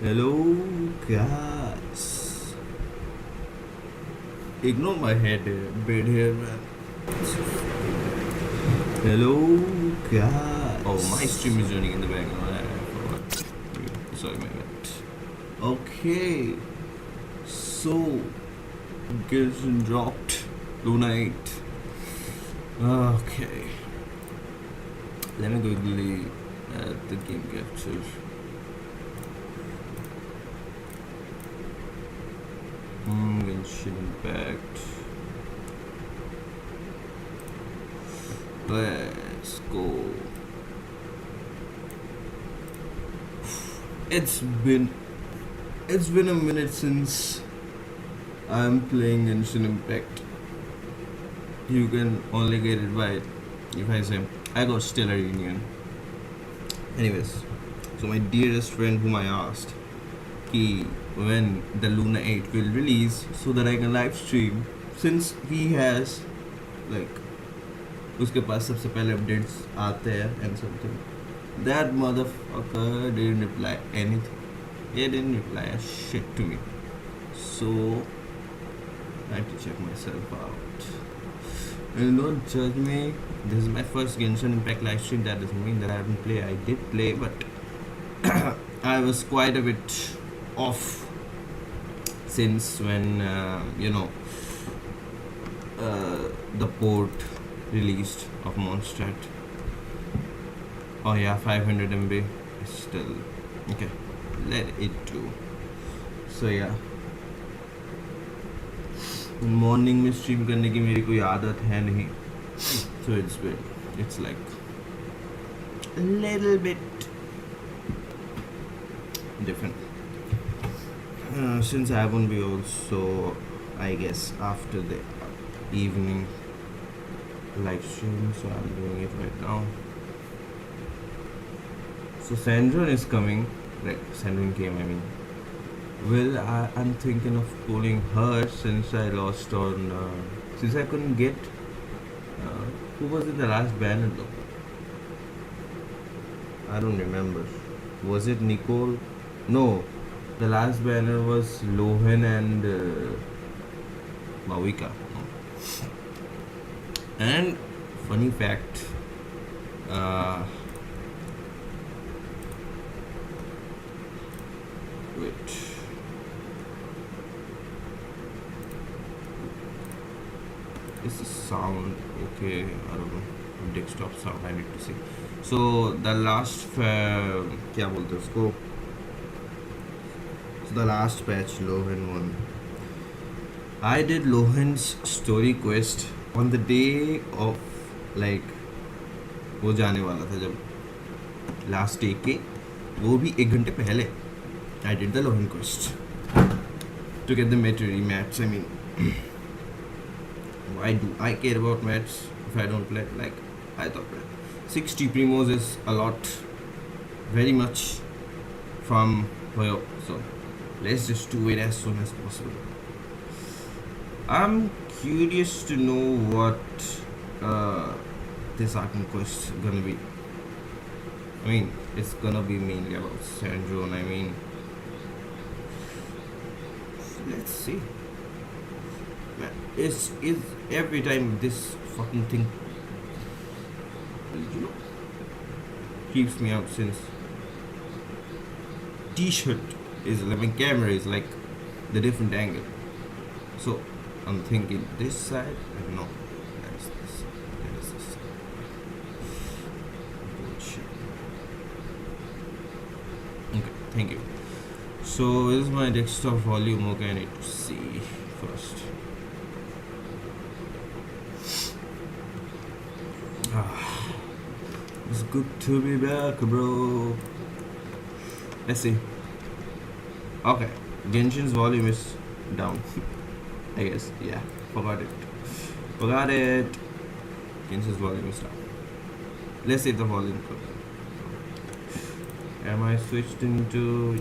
Hello, guys. Ignore my head, bed hair, man. Hello, guys. Oh, my stream is running in the background. I forgot. Sorry, my bad. Okay. So, Genshin dropped. Luna 8. Okay. Let me quickly add the game capture. Genshin Impact. Let's go. It's been a minute since I'm playing Genshin Impact. You can only get it by if I say I got Stellar Union. Anyways, so my dearest friend whom I asked when the Luna 8 will release so that I can live stream, since he has like उसके पास सबसे पहले updates आते हैं and something. That motherfucker didn't reply anything. He didn't reply a shit to me. So I have to check myself out. And don't judge me. This is my first Genshin Impact live stream. That doesn't mean that I haven't played. I did play, but I was quite a bit off since when the port released of Mondstadt. Oh yeah, 500 MB is still okay. Let it do. So yeah, morning में stream करने की मेरी कोई आदत है नहीं. So it's like a little bit different. Since I won't be also, I guess, after the evening live stream, so I'm doing it right now. So Sandrine is coming, like Sandrine came, I mean. Well, I'm thinking of pulling her since I lost on, since I couldn't get, who was in the last banner though? I don't remember. Was it Nicole? No, the last banner was Lohan and Mavika. And funny fact, wait. Is the sound okay? I don't know. Desktop sound I need to see. So the last क्या बोलते हैं उसको? So the last patch Lohan one. I did Lohan's story quest on the day of like वो जाने वाला था जब last day के वो भी 1 घंटे पहले I did the Lohan quest to get the Metairie mats. I mean, why do I care about mats if I don't play? Like I thought 60 primos is a lot, very much from Hoyo. So let's just do it as soon as possible. I'm curious to know what this Arkham quest is gonna be. I mean, it's gonna be mainly about Sandrone. I mean, let's see. Man, it's every time this fucking thing, you know, keeps me out since T-shirt is, I mean, camera is like the different angle. So I'm thinking this side, and no, that's this side. That's this side. Bullshit. Okay, thank you. So this is my desktop volume. Okay, I need to see first. It's good to be back, bro. Let's see. Okay, Genshin's volume is down. I guess, yeah, forgot it. Genshin's volume is down. Let's see the volume. Am I switched into?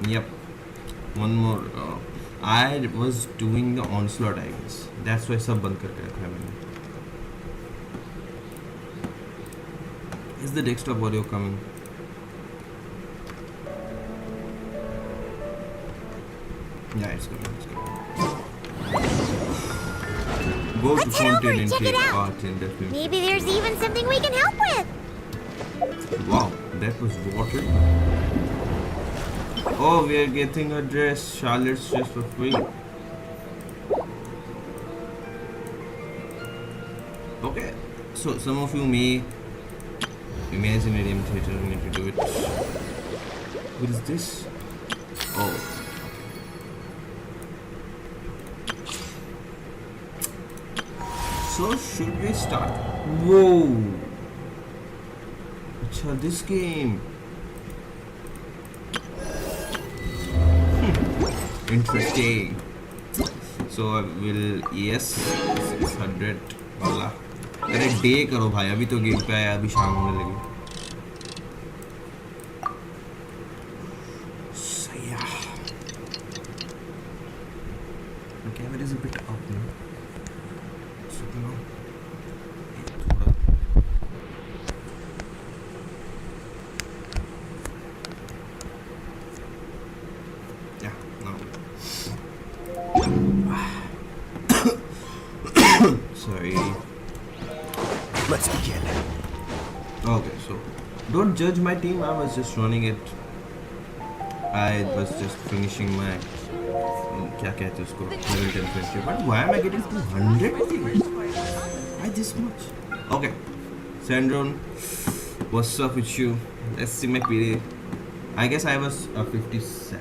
Yeah. Yep. One more. I was doing the onslaught, I guess. That's why सब बंद करके रखा है मैंने. Is the desktop audio coming? Yeah, it's coming. Go to fountain and take part in that. Maybe there's even something we can help with. Wow, that was water. Oh, we are getting a dress, Charlotte's dress for free. Okay, so some of you may imagine a game theater and if you do it. What is this? Oh. So should we start? Whoa! Acha, this game. Interesting. So I will yes 600 वाला. अरे day करो भाई अभी तो game पे आया अभी शाम होने लगी. So yeah. The camera is a bit up now. So now. Sorry. Let's begin. Okay, so don't judge my team. I was just running it. I was just finishing my क्या कहते हैं उसको level 10 friendship. But why am I getting 200? Why this much? Okay, Sandron, what's up with you? Let's see my PD. I guess I was 57.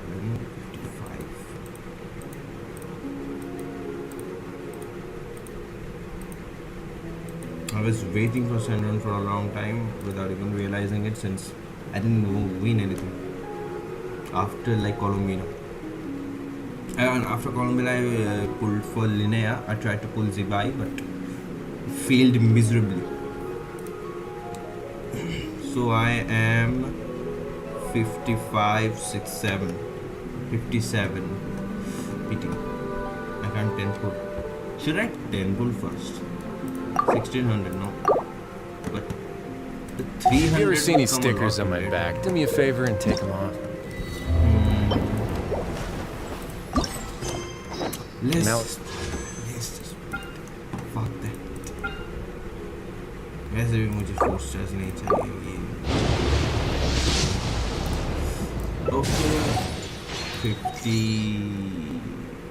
I was waiting for Sandron for a long time without even realizing it since I didn't win anything after like Colombina. And after Colombina I pulled for Linnea. I tried to pull Viii but failed miserably. So I am 55, 67, 57 PT. I can't 10 pull. Should I 10 pull first? 1600, no. But the 300. If you ever see any stickers on my back, do me a favor and take them off. Let's Now just fuck that. वैसे भी मुझे 4 stars नहीं चाहिए. Okay. 50,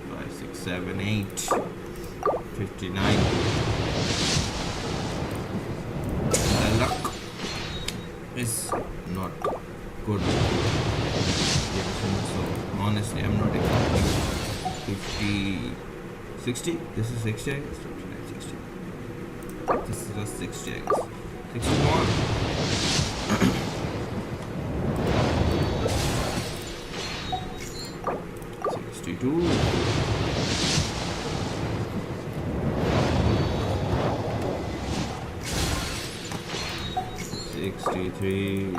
5, 6, 7, 8, 59. Luck is not good. So honestly, I'm not expecting 50, 60. This is 60, I guess. 60. This is just 60, I guess. 61. 62. 63.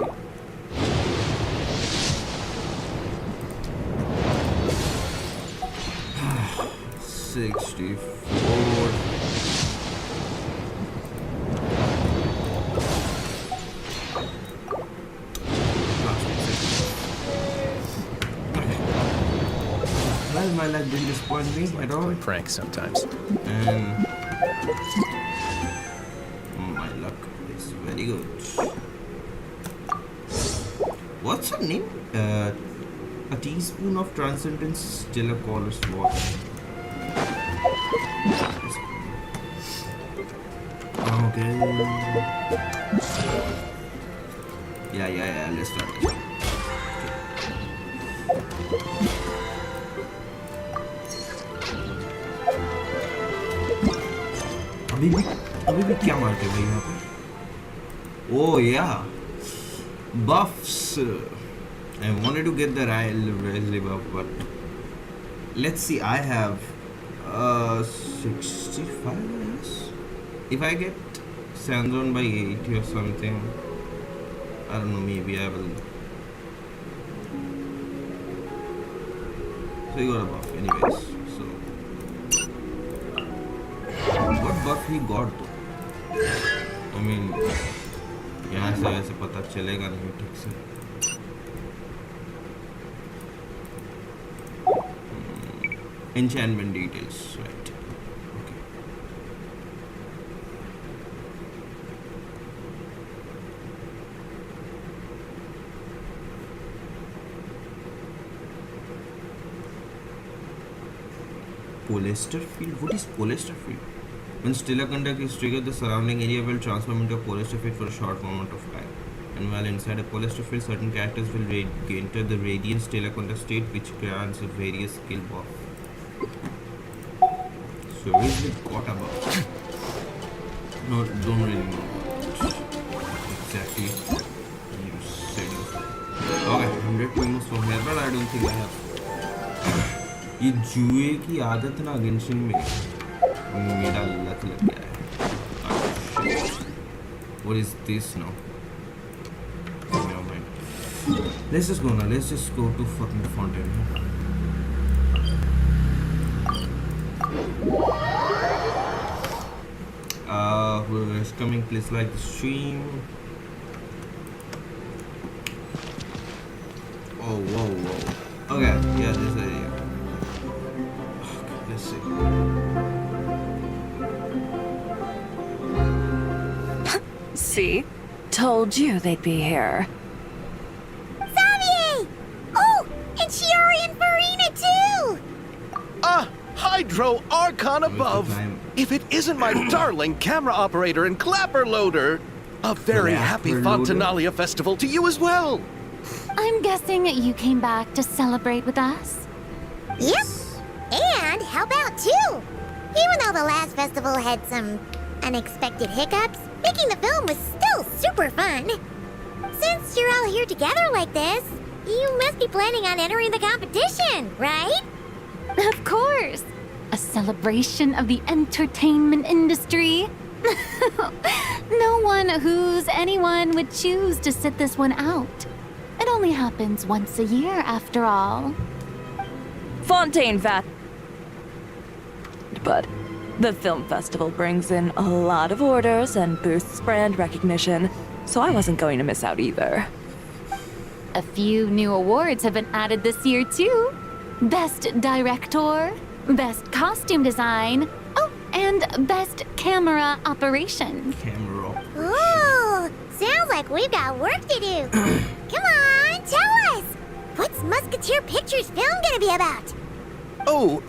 64. Well, my luck didn't disappoint me at all. Pranks sometimes. And my luck is very good. What's her name? A teaspoon of transcendence still a caller's watch. Okay. Yeah. Let's start. अभी भी क्या मारते भाई यहाँ पे? Oh yeah, buffs. I wanted to get the Riley buff, but let's see. I have 65, I guess. If I get Sandron by 80 or something, I don't know. Maybe I will. So you got a buff, anyways. So what buff he got though? I mean, यहाँ से वैसे पता चलेगा नहीं ठीक से. Enchantment details, right? Okay. Polyester field. What is polyester field? When stellar contact is triggered, the surrounding area will transform into a polyester field for a short moment of time. And while inside a polyester field, certain characters will enter the radiant stellar contact state, which grants a various skill buff. So what is it got about? No, don't really know exactly. You said it. Okay, 100 points from here, but I don't think I have. ये जुए की आदत ना Genshin में मेरा लत लग गया है. What is this now? Never mind. Let's just go now. Let's just go to fucking fountain. Whoever's coming, please like the stream. Oh, whoa, whoa. Okay, yeah, this area. Okay, let's see. See? Told you they'd be here. Xavier! Oh, and Shiori and Farina too! Hydro Archon above! time? If it isn't my darling camera operator and clapper loader! A very happy Clapper loader? Fontanalia festival to you as well! I'm guessing you came back to celebrate with us? Yep. And help out too! Even though the last festival had some unexpected hiccups, making the film was still super fun. Since you're all here together like this, you must be planning on entering the competition, right? Of course! A celebration of the entertainment industry. No one who's anyone would choose to sit this one out. It only happens once a year, after all. Fontaine Vat. But the film festival brings in a lot of orders and boosts brand recognition, so I wasn't going to miss out either. A few new awards have been added this year, too. Best Director, Best Costume Design, oh, and Best Camera Operation. Camera. Ooh, sounds like we've got work to do. Come on, tell us! What's Musketeer Pictures film gonna be about? Oh,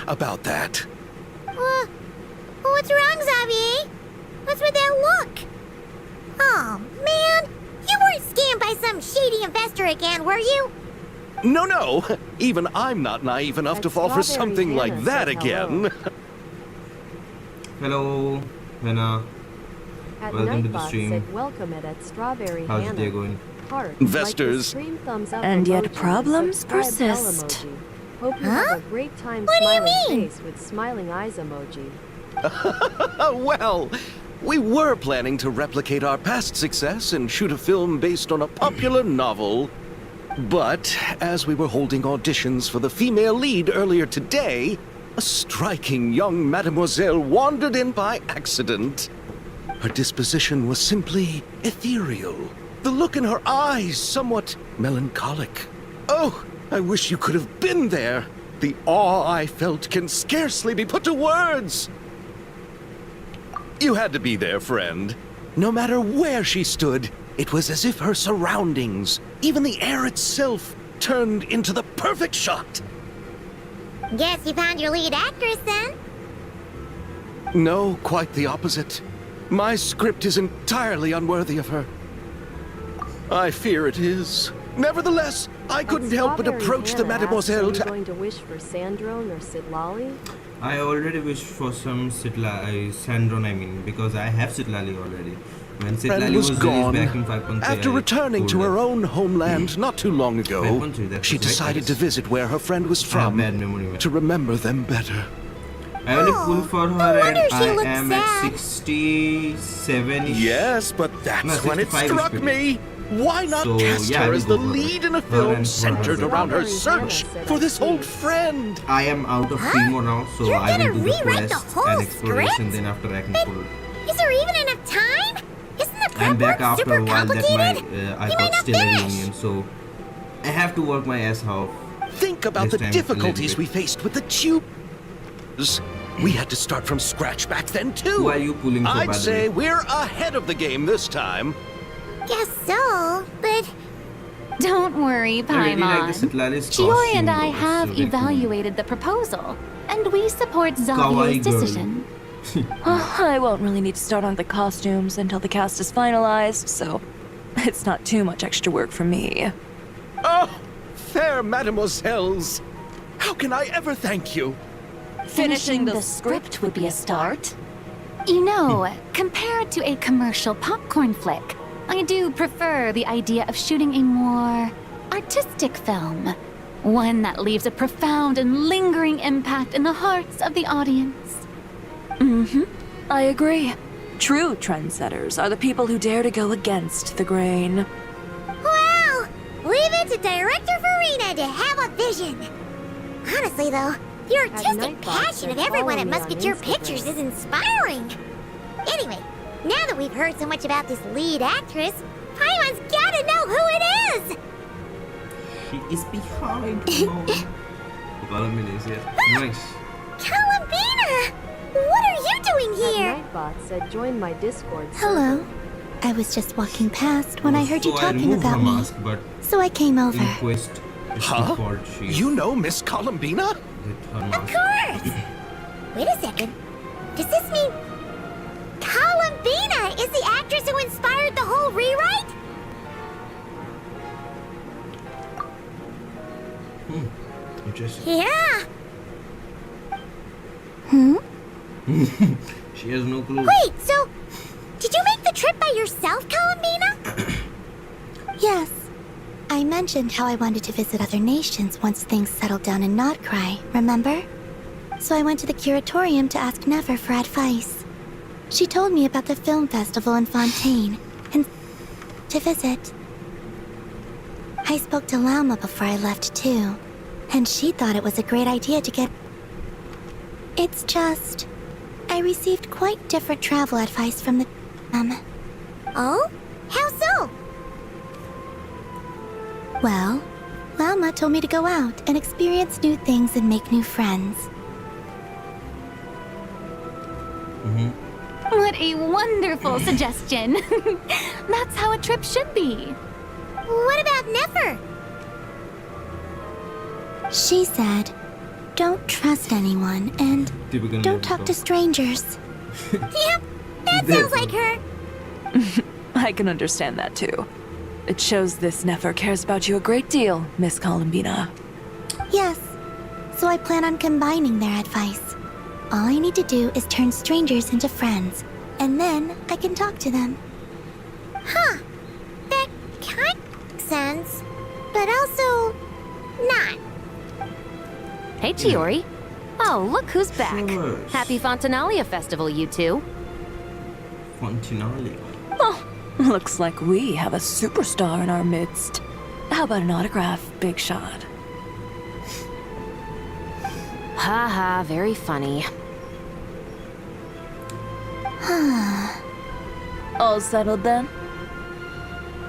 about that. What's wrong, Xavier? What's with that look? Oh, man, you weren't scammed by some shady investor again, were you? No, even I'm not naive enough to fall for something like that again. Hello, Hannah. Welcome to the stream. Welcome at Strawberry How's your day Hannah. going? Heart, Investors. like the screen thumbs up And yet emoji, problems subscribe bell persist. emoji. Hope you Huh? have a great time What do you smiling mean? face with smiling eyes emoji. Well, we were planning to replicate our past success and shoot a film based on a popular novel. But as we were holding auditions for the female lead earlier today, a striking young mademoiselle wandered in by accident. Her disposition was simply ethereal. The look in her eyes somewhat melancholic. Oh, I wish you could have been there. The awe I felt can scarcely be put to words. You had to be there, friend. No matter where she stood, it was as if her surroundings, even the air itself, turned into the perfect shot. Guess you found your lead actress then? No, quite the opposite. My script is entirely unworthy of her. I fear it is. Nevertheless, I couldn't help but Strawberry approach the Hannah mademoiselle asks, are to... you going to wish for Sandrone or Sitlali? I already wish for some Sandron, I mean, because I have Sitlali already. When friend Sitlali was was gone. released back in 5.3, After I returning to told her her. own homeland not too long ago, 5.3, that she was right, decided I to guess. visit where her friend was I have from bad memory, man. to remember them better. I only pulled for no her wonder and she I looked am sad. at 67-ish. Yes, but that's No, when it 65 is struck pretty. me. Why not So, cast yeah, I her will as the go for her. lead in a Her film and centered her around her husband. search Strawberry for this Hannah old said friend? I am out of Primo now, so You're I will gonna do the rewrite the quest whole and exploration, script? then after I can But pull. is there even enough time? Isn't the I'm prep back work after a super while that complicated? I You may got not still a finish. reunion, so I have to work my ass off. Think about This the time a little difficulties bit. we faced with the tubes. We had to start from scratch back then too. Who are you pulling for, by I'd the say way? we're ahead of the game this time. Guess so, but Don't worry, I really like the Paimon. Citlali's Chiori costume, and I though. It's have so very cool. evaluated the proposal, and we support Kawaii Xavier's girl. decision. I won't really need to start on the costumes until the cast is finalized, so it's not too much extra work for me. Oh, fair mademoiselles. How can I ever thank you? Finishing the script would be a start. You know, compared to a commercial popcorn flick, I do prefer the idea of shooting a more artistic film. One that leaves a profound and lingering impact in the hearts of the audience. I agree. True trendsetters are the people who dare to go against the grain. well, leave it to Director Farina to have a vision. Honestly, though, the artistic Nightbot passion said of everyone follow at me on Musketeer Instagram. Pictures is inspiring. Anyway, now that we've heard so much about this lead actress, Paimon's gotta know who it is! She is behind. Valorant is here. Nice. Columbina! What are you doing here? Nightbot said join my Discord server. Hello. I was just walking past when I heard you So talking removed her about me, mask, but so I came over. in quest, it's Huh? default she You know Miss Columbina? with her Of mask. course! Wait a second. Does this mean Columbina is the actress who inspired the whole rewrite? Interesting. Yeah. She has no clue. Wait, so did you make the trip by yourself, Columbina? Yes. I mentioned how I wanted to visit other nations once things settled down in Nodcry, remember? So I went to the curatorium to ask Never for advice. She told me about the film festival in Fontaine and to visit. I spoke to Lauma before I left too, and she thought it was a great idea to get. It's just, I received quite different travel advice from the Oh? How so? Well, Lauma told me to go out and experience new things and make new friends. What a wonderful suggestion. That's how a trip should be. What about Nefer? She said, don't trust anyone and Typical don't talk to strangers. Yep, that sounds like her. I can understand that too. It shows this Nefer cares about you a great deal, Miss Columbina. Yes, so I plan on combining their advice. All I need to do is turn strangers into friends, and then I can talk to them. Huh. That kind of makes sense, but also not. Hey, Chiori. Oh, look who's back. Sure. Happy Fontanalia Festival, you two. Fontinalia. Oh, looks like we have a superstar in our midst. How about an autograph, Big Shot? Haha, very funny. All settled then?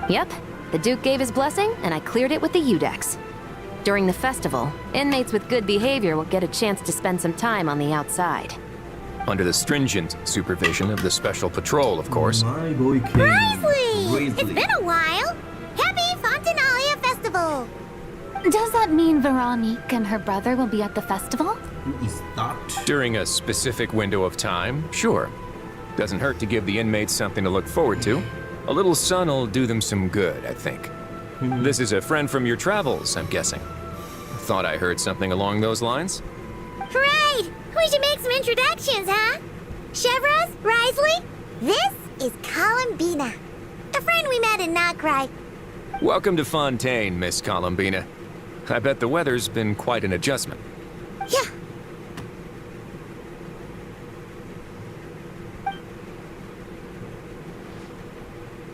Yep, the Duke gave his blessing, and I cleared it with the Udex. During the festival, inmates with good behavior will get a chance to spend some time on the outside. Under the stringent supervision of the Special Patrol, of course. My boy King. Risley! It's Risley. been a while. Happy Fontinalia Festival! Does that mean Veronique and her brother will be at the festival? Who is that? During a specific window of time, sure. Doesn't hurt to give the inmates something to look forward to. A little sun'll do them some good, I think. This is a friend from your travels, I'm guessing. Thought I heard something along those lines. Right! We should make some introductions, huh? Chevros, Risley, this is Columbina, a friend we met in Nocry. Welcome to Fontaine, Miss Columbina. I bet the weather's been quite an adjustment. Yeah.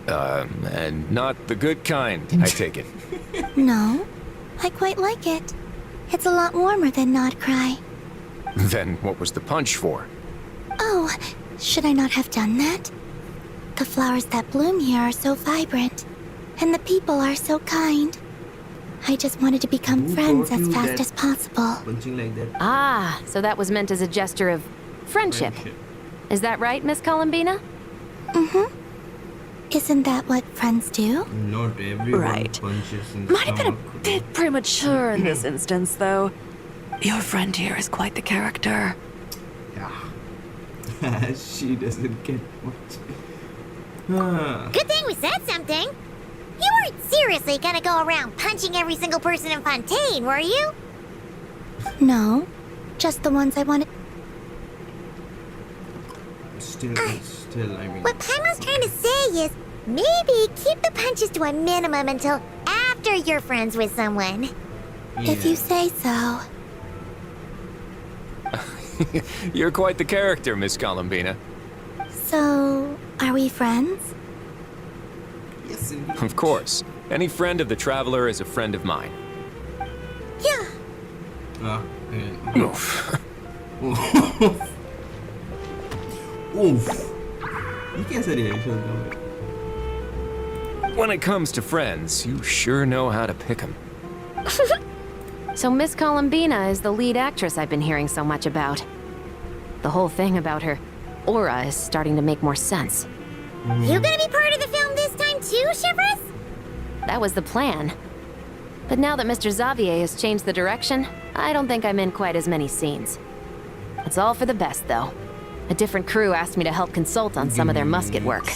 And not the good kind, I take it. No, I quite like it. It's a lot warmer than Nodcry. Then what was the punch for? Oh, should I not have done that? The flowers that bloom here are so vibrant, and the people are so kind. I just wanted to become Who friends taught as you fast that? as possible. Punching like that. Ah, so that was meant as a gesture of friendship. Is that right, Miss Columbina? Mm-hmm. Isn't that what friends do? Not everyone Right. punches in the Might have been a stomach. bit premature in this instance, though. Your friend here is quite the character. Yeah. She doesn't get much. Ah. Good thing we said something. You weren't seriously gonna go around punching every single person in Fontaine, were you? No, just the ones I wanted. Still, I mean. What Paimon's trying to say is maybe keep the punches to a minimum until after you're friends with someone. If yeah. you say so. You're quite the character, Miss Columbina. So, are we friends? Yes, indeed. Of course. Any friend of the Traveler is a friend of mine. Yeah. Ah, yeah. Oof. Oof. You can't say that. When it comes to friends, you sure know how to pick 'em. So Miss Columbina is the lead actress I've been hearing so much about. The whole thing about her aura is starting to make more sense. You gonna be part of the film this time too, Shivers? That was the plan. But now that Mr. Xavier has changed the direction, I don't think I'm in quite as many scenes. It's all for the best, though. A different crew asked me to help consult on some of their musket work.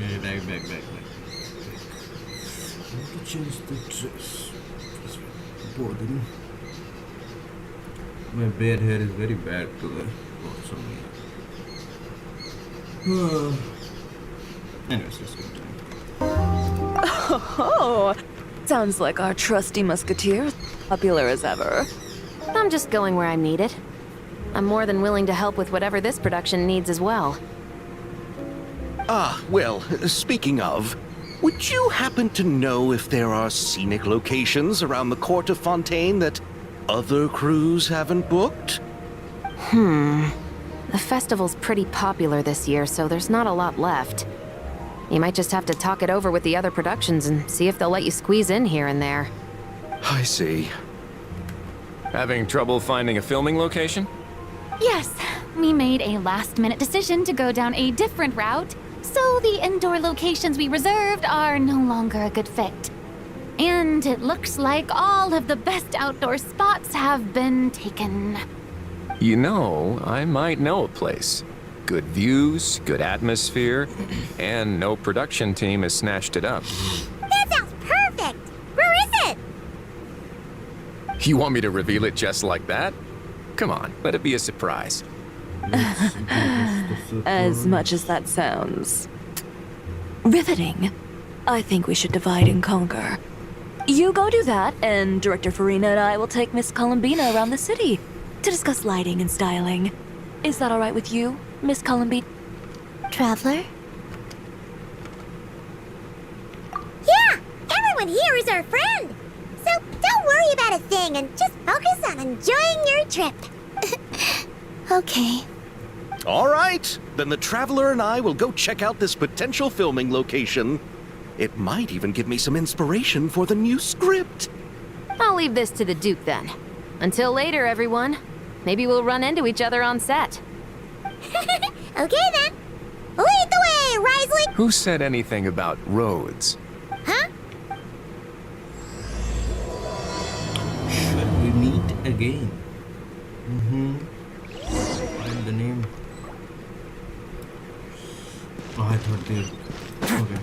Okay, back. I want to change the dress. It's bothering. My bad hair is very bad today. Anyways, let's continue. Oh, sounds like our trusty musketeer is popular as ever. I'm just going where I'm needed. I'm more than willing to help with whatever this production needs as well. Ah, well, speaking of, would you happen to know if there are scenic locations around the court of Fontaine that other crews haven't booked? The festival's pretty popular this year, so there's not a lot left. You might just have to talk it over with the other productions and see if they'll let you squeeze in here and there. I see. Having trouble finding a filming location? Yes, we made a last-minute decision to go down a different route, so the indoor locations we reserved are no longer a good fit. And it looks like all of the best outdoor spots have been taken. You know, I might know a place. Good views, good atmosphere, and no production team has snatched it up. That sounds perfect! Where is it? You want me to reveal it just like that? Come on, let it be a surprise. As much as that sounds riveting, I think we should divide and conquer. You go do that, and Director Farina and I will take Miss Columbina around the city to discuss lighting and styling. Is that all right with you, Miss Columbina? Traveler? Yeah! Everyone here is our friend! So don't worry about a thing and just focus on enjoying your trip. Okay. All right, then the Traveler and I will go check out this potential filming location. It might even give me some inspiration for the new script. I'll leave this to the Duke then. Until later, everyone. Maybe we'll run into each other on set. Okay then. Lead the way, Risley! Who said anything about roads? Huh? Shall we meet again? Find the name. Oh, I thought they... Okay.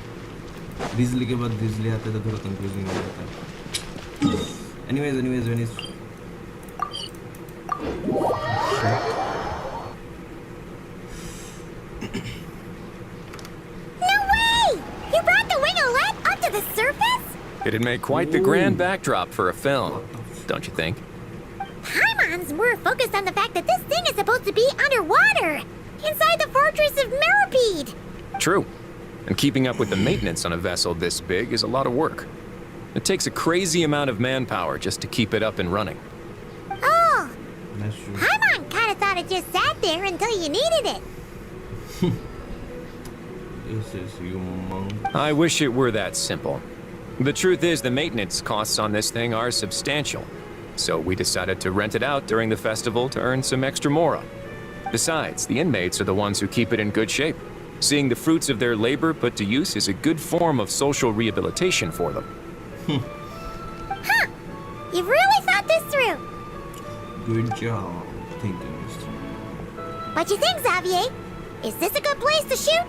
Risley के बाद Risley आता है तो थोड़ा confusing हो जाता है. Anyways, when is... No way! You brought the winglet up to the surface? It'd make quite the grand backdrop for a film, don't you think? Paimon's more focused on the fact that this thing is supposed to be underwater, inside the fortress of Meripede. True. And keeping up with the maintenance on a vessel this big is a lot of work. It takes a crazy amount of manpower just to keep it up and running. Oh, That's true. Paimon kind of thought it just sat there until you needed it. This is you, monk. I wish it were that simple. The truth is the maintenance costs on this thing are substantial. So we decided to rent it out during the festival to earn some extra mora. Besides, the inmates are the ones who keep it in good shape. Seeing the fruits of their labor put to use is a good form of social rehabilitation for them. Huh. You've really thought this through. Good job thinking this through. What you think, Xavier? Is this a good place to shoot?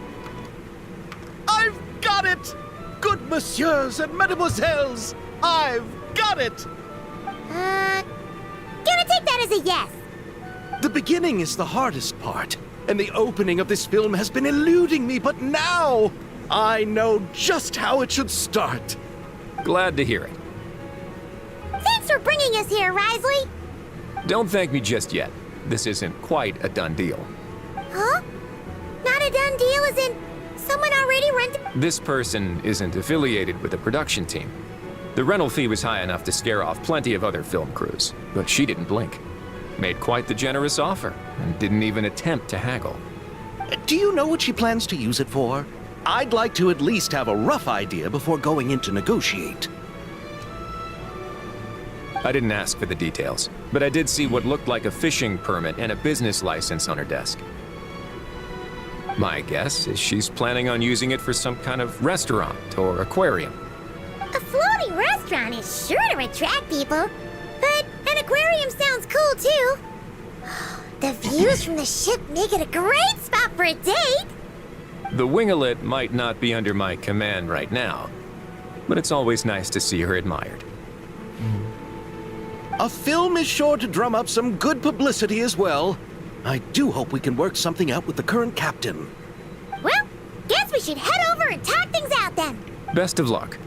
I've got it! Good messieurs and mesdemoiselles, I've got it! Gonna take that as a yes. The beginning is the hardest part, and the opening of this film has been eluding me, but now I know just how it should start. Glad to hear it. Thanks for bringing us here, Risley. Don't thank me just yet. This isn't quite a done deal. Huh? Not a done deal as in someone already rented... This person isn't affiliated with the production team. The rental fee was high enough to scare off plenty of other film crews, but she didn't blink. Made quite the generous offer, and didn't even attempt to haggle. Do you know what she plans to use it for? I'd like to at least have a rough idea before going in to negotiate. I didn't ask for the details, but I did see what looked like a fishing permit and a business license on her desk. My guess is she's planning on using it for some kind of restaurant or aquarium. A floating restaurant is sure to attract people, but an aquarium sounds cool too. The views from the ship make it a great spot for a date. The winglet might not be under my command right now, but it's always nice to see her admired. A film is sure to drum up some good publicity as well. I do hope we can work something out with the current captain. Well, guess we should head over and talk things out then. Best of luck.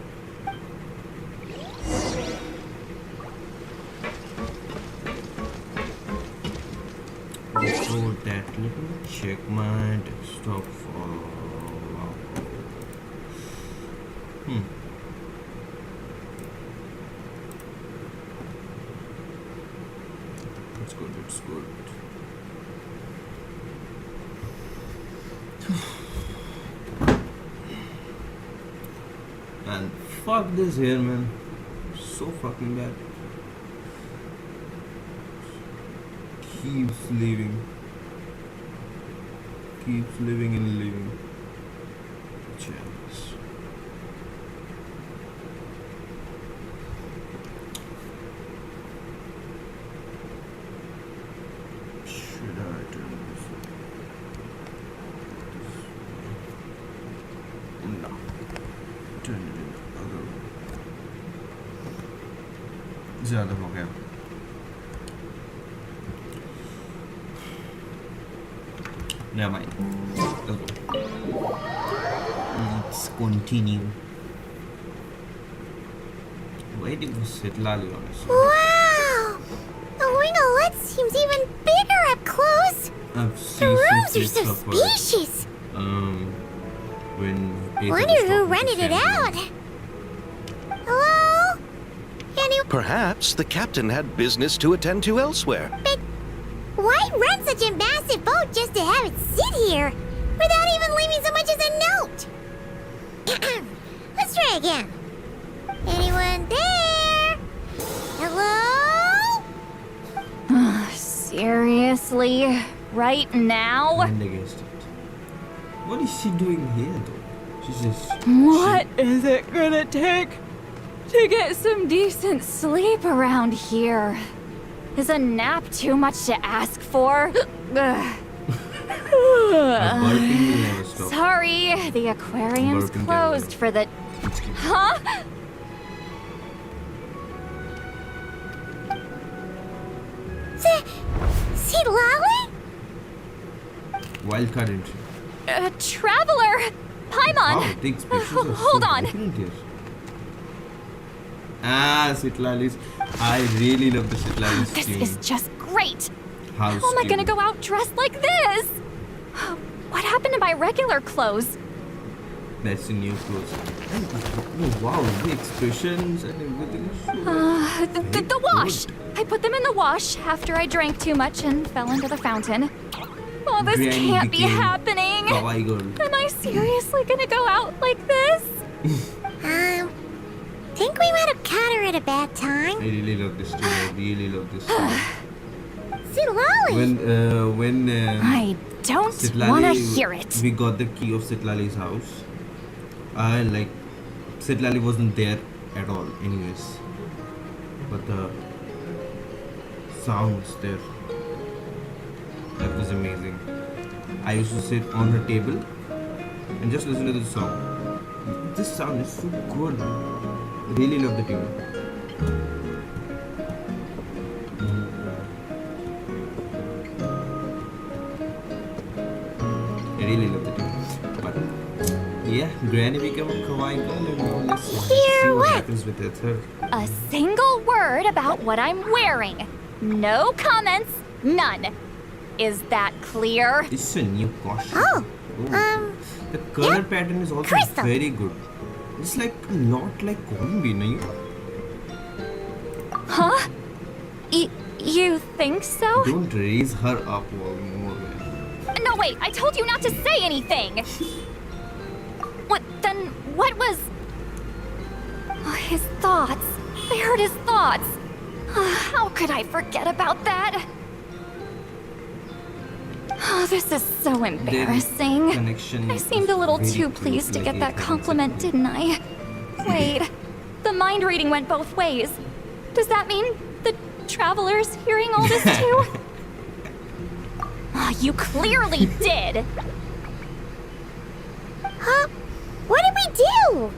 So that let me check my desktop for It's good, it's good. And fuck this here, man. So fucking bad. Keeps leaving. Keeps living and living. Chance. ज़्यादा हो गया. Never mind. Let's go. Let's continue. Waiting for Sitlali, honestly. Wow! The winglet seems even bigger up close. I've The seen rooms are so some spacious. when Peter Wonder was who talking to rented it Sam. out. Hello? Any? Perhaps the captain had business to attend to elsewhere. But why rent such a massive boat just to have it sit here without even leaving so much as a note? Let's try again. Anyone there? Hello? Seriously? Right now? And against it. What is she doing here, though? She's just. What is it gonna take to get some decent sleep around here? Is a nap too much to ask for? Her burping will never stop. Sorry, the aquarium's Burping closed for the... It's cute. Huh? See Lolly? Wildcard entry. Traveler! Paimon! Wow, the expressions are Hold so on. different here. Ah, Sitlali's. I really love the Sitlali's This tune. is just great! House How am I gonna tune. go out dressed like this? What happened to my regular clothes? That's the new clothes. Oh, wow, the expressions and everything is so The wash! I put them in the wash after I drank too much and fell into the fountain. Oh, this Granny can't be became happening! kawaii girl. Am I seriously gonna go out like this? Think we might have caught her at a bad time. I really love this tune. I really love this tune. See Lolly? When I don't Sitlali, wanna hear it. we got the key of Sitlali's house. I like Sitlali wasn't there at all, anyways. But the sound was there. That was amazing. I used to sit on her table and just listen to the song. This sound is so good. I really love the tune. I really love the tune. But yeah, Granny became a kawaii girl and now let's see Hear what what? happens with her. A single word about what I'm wearing. No comments, none. Is that clear? It's a new costume. Oh, The color pattern is also Crystal. very good. It's like a lot like Columbi, no? Huh? You think so? Don't raise her up all more, man. No, wait, I told you not to say anything! What was... Oh, his thoughts. I heard his thoughts. How could I forget about that? Oh, this is so embarrassing. Connection I seemed a little very too close, pleased to like get that 8 times. compliment, didn't I? Wait, the mind reading went both ways. Does that mean the traveler's hearing all this too? Oh, you clearly did. huh? What did we do?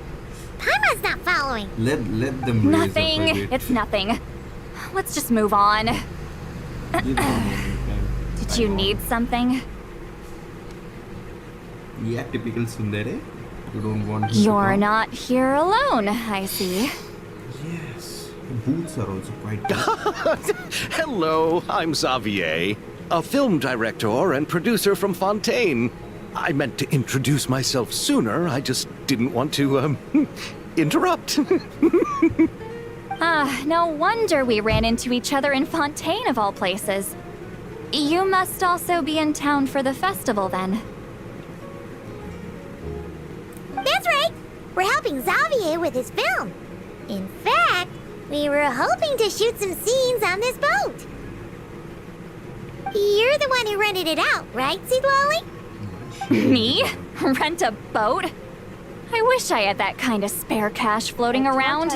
Paimon's not following. Let them raise Nothing. up a bit. It's nothing. Let's just move on. Give them a moment, man. Did you need something? Yeah, typical Sundere. You don't want him to You're come. not here alone, I see. Yes. The boots are also quite good. Hello, I'm Xavier, a film director and producer from Fontaine. I meant to introduce myself sooner, I just didn't want to, interrupt. No wonder we ran into each other in Fontaine of all places. You must also be in town for the festival then. That's right. We're helping Xavier with his film. In fact, we were hoping to shoot some scenes on this boat. You're the one who rented it out, right, Seedlolly? Me? Rent a boat? I wish I had that kind of spare cash floating around.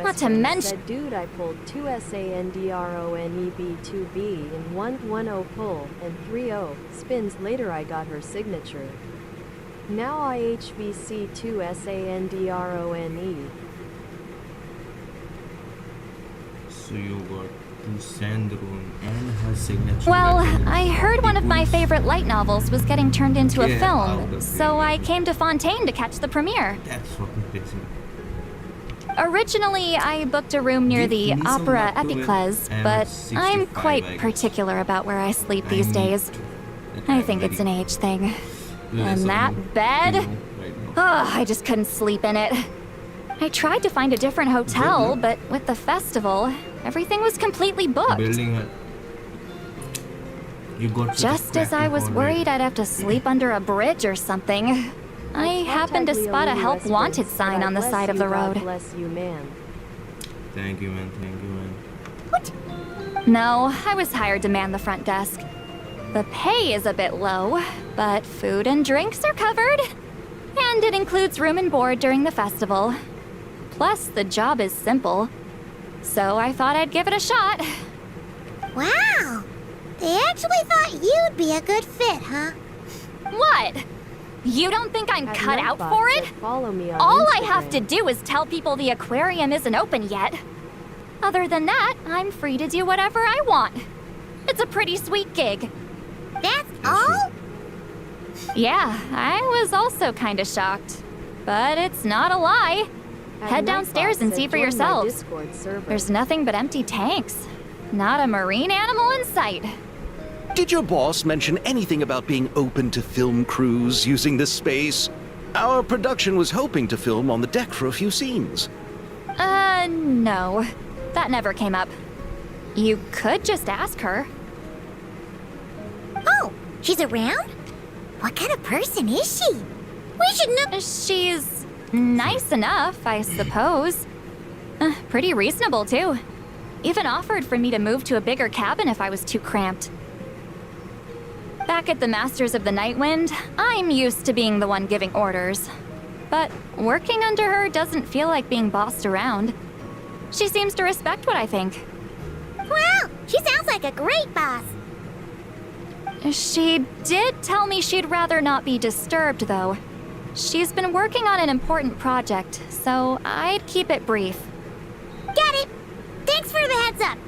Not to mention... Said, dude, I pulled 2 SANDRONEB2B in 110 pull and 30 spins. Later I got her signature. Now I HVC 2 SANDRONE. So you got to send the room and her signature. Well, letter in I heard one of my equals- favorite light novels was getting turned into a Yeah, out film, of so it. I came to Fontaine to catch the premiere. That's fucking crazy. Originally, I booked a room near Give the me some Opera luck to win. Epicles, I'm but at 65, I'm I quite guess. particular about where I sleep I these need days. to- I I'm think it's very an age thing. less And that on, bed? you know, right now. Oh, I just couldn't sleep in it. I tried to find a different hotel, Good, but with the festival, everything was completely booked. Building a. You got such a Just as I cracking was already. worried I'd have to sleep under a bridge or something, I happened to spot a help wanted sign on the side of the road. God bless you, man. Thank you, man. Thank you, man. No, I was hired to man the front desk. The pay is a bit low, but food and drinks are covered. And it includes room and board during the festival. Plus, the job is simple. So I thought I'd give it a shot. Wow! They actually thought you'd be a good fit, huh? What? You don't think I'm At cut out Nightbot for said it? Follow me on All I have Instagram. to do is tell people the aquarium isn't open yet. Other than that, I'm free to do whatever I want. It's a pretty sweet gig. That's Yeah, all? sure. Yeah, I was also kinda shocked. But it's not a lie. At Head downstairs Nightbot and said, see for "Join my yourselves. Discord server." There's nothing but empty tanks. Not a marine animal in sight. Did your boss mention anything about being open to film crews using this space? Our production was hoping to film on the deck for a few scenes. No. That never came up. You could just ask her. Oh, she's around? What kind of person is she? We should know. She's nice enough, I suppose. Pretty reasonable, too. Even offered for me to move to a bigger cabin if I was too cramped. Back at the Masters of the Nightwind, I'm used to being the one giving orders. But working under her doesn't feel like being bossed around. She seems to respect what I think. Wow, she sounds like a great boss. She did tell me she'd rather not be disturbed, though. She's been working on an important project, so I'd keep it brief. Got it. Thanks for the heads up.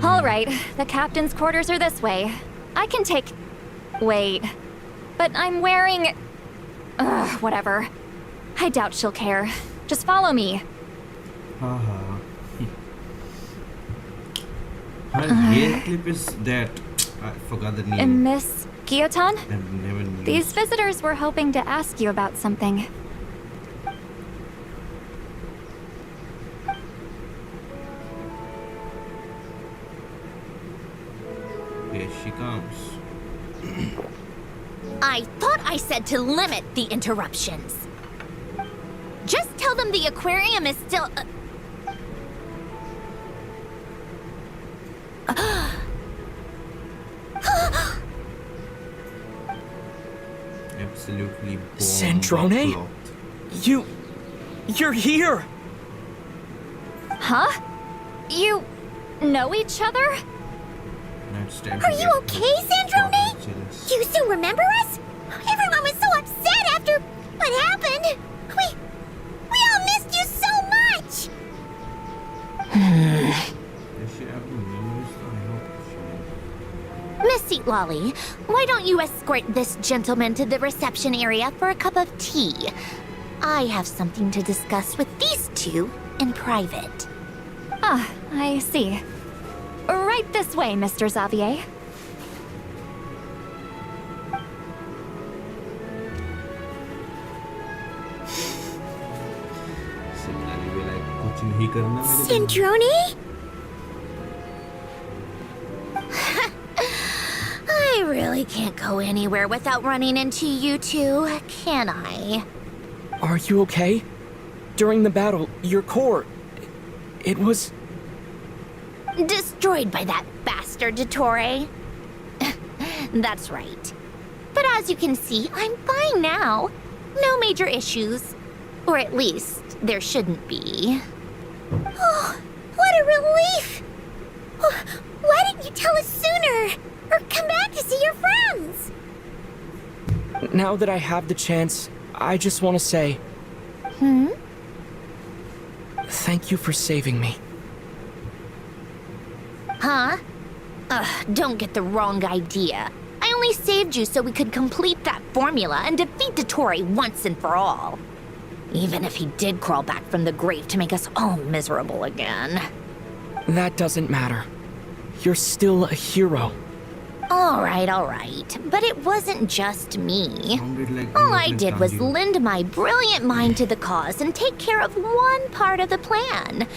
All right, the captain's quarters are this way. I can take... Wait. But I'm wearing... Ugh, whatever. I doubt she'll care. Just follow me. Haha. Her hair clip is that. I forgot the name. Miss Guillotin? I've never knew. These visitors were hoping to ask you about something. Here she comes. I thought I said to limit the interruptions. Just tell them the aquarium is still. Absolutely bomb Sandrone? blocked. You're here! Huh? You know each other? Now it's time to Are you get okay, Sandrone? jealous. Do you still remember us? Everyone was so upset after what happened. We all missed you so much. Does she have memories? I hope she Miss Seat Lolly, why don't you escort this gentleman to the reception area for a cup of tea? I have something to discuss with these two in private. Ah, I see. Right this way, Mr. Xavier. Similarly, we're like, कुछ नहीं करना मेरे लिए." Sandrone? I really can't go anywhere without running into you two, can I? Are you okay? During the battle, your core... It was... Destroyed by that bastard Dottore. That's right. But as you can see, I'm fine now. No major issues. Or at least, there shouldn't be. Oh, what a relief. Why didn't you tell us sooner? Or come back to see your friends? Now that I have the chance, I just want to say... Thank you for saving me. Huh? Don't get the wrong idea. I only saved you so we could complete that formula and defeat Dottore once and for all. Even if he did crawl back from the grave to make us all miserable again. That doesn't matter. You're still a hero. All right. But it wasn't just me. Sounded like All you I were did was Tanjiro. lend my brilliant mind to the cause and take care of one part of the plan.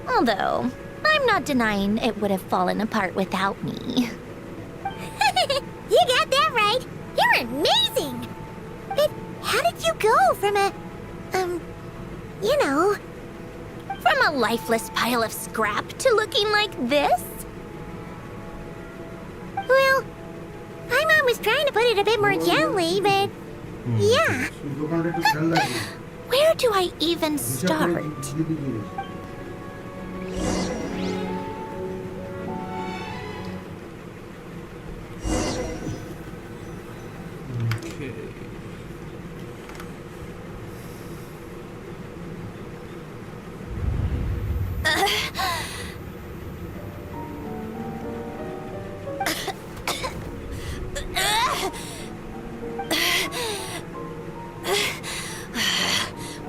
Although, I'm not denying it would have fallen apart without me. You got that right. You're amazing. But how did you go from a, you know, From a lifeless pile of scrap to looking like this? well, my mom was trying to put it a bit more gently, but yeah. Where do I even start? Okay.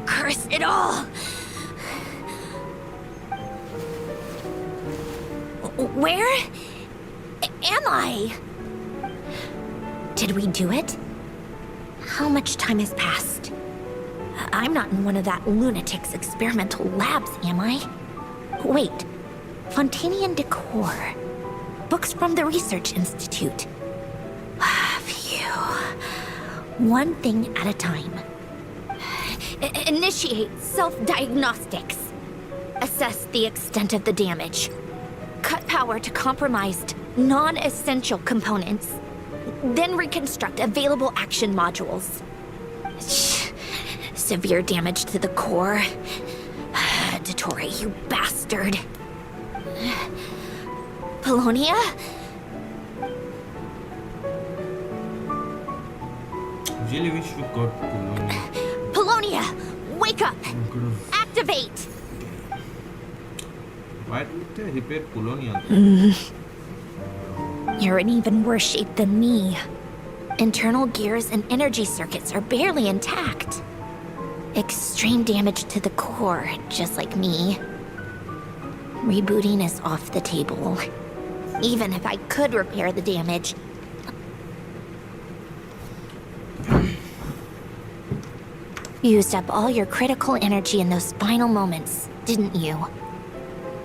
Curse it all! Where am I? Did we do it? How much time has passed? I'm not in one of that lunatic's experimental labs, am I? Wait, Fontanian decor. Books from the Research Institute. Phew. One thing at a time. Initiate self-diagnostics. Assess the extent of the damage. Cut power to compromised, non-essential components. Then reconstruct available action modules. Severe damage to the core. Dottore, you bastard. Polonia? Really wish we got Polonia. Polonia, wake up! We could have- Activate! Why didn't they repair Polonia? You're in even worse shape than me. Internal gears and energy circuits are barely intact. Extreme damage to the core, just like me. Rebooting is off the table. Even if I could repair the damage. You used up all your critical energy in those final moments, didn't you?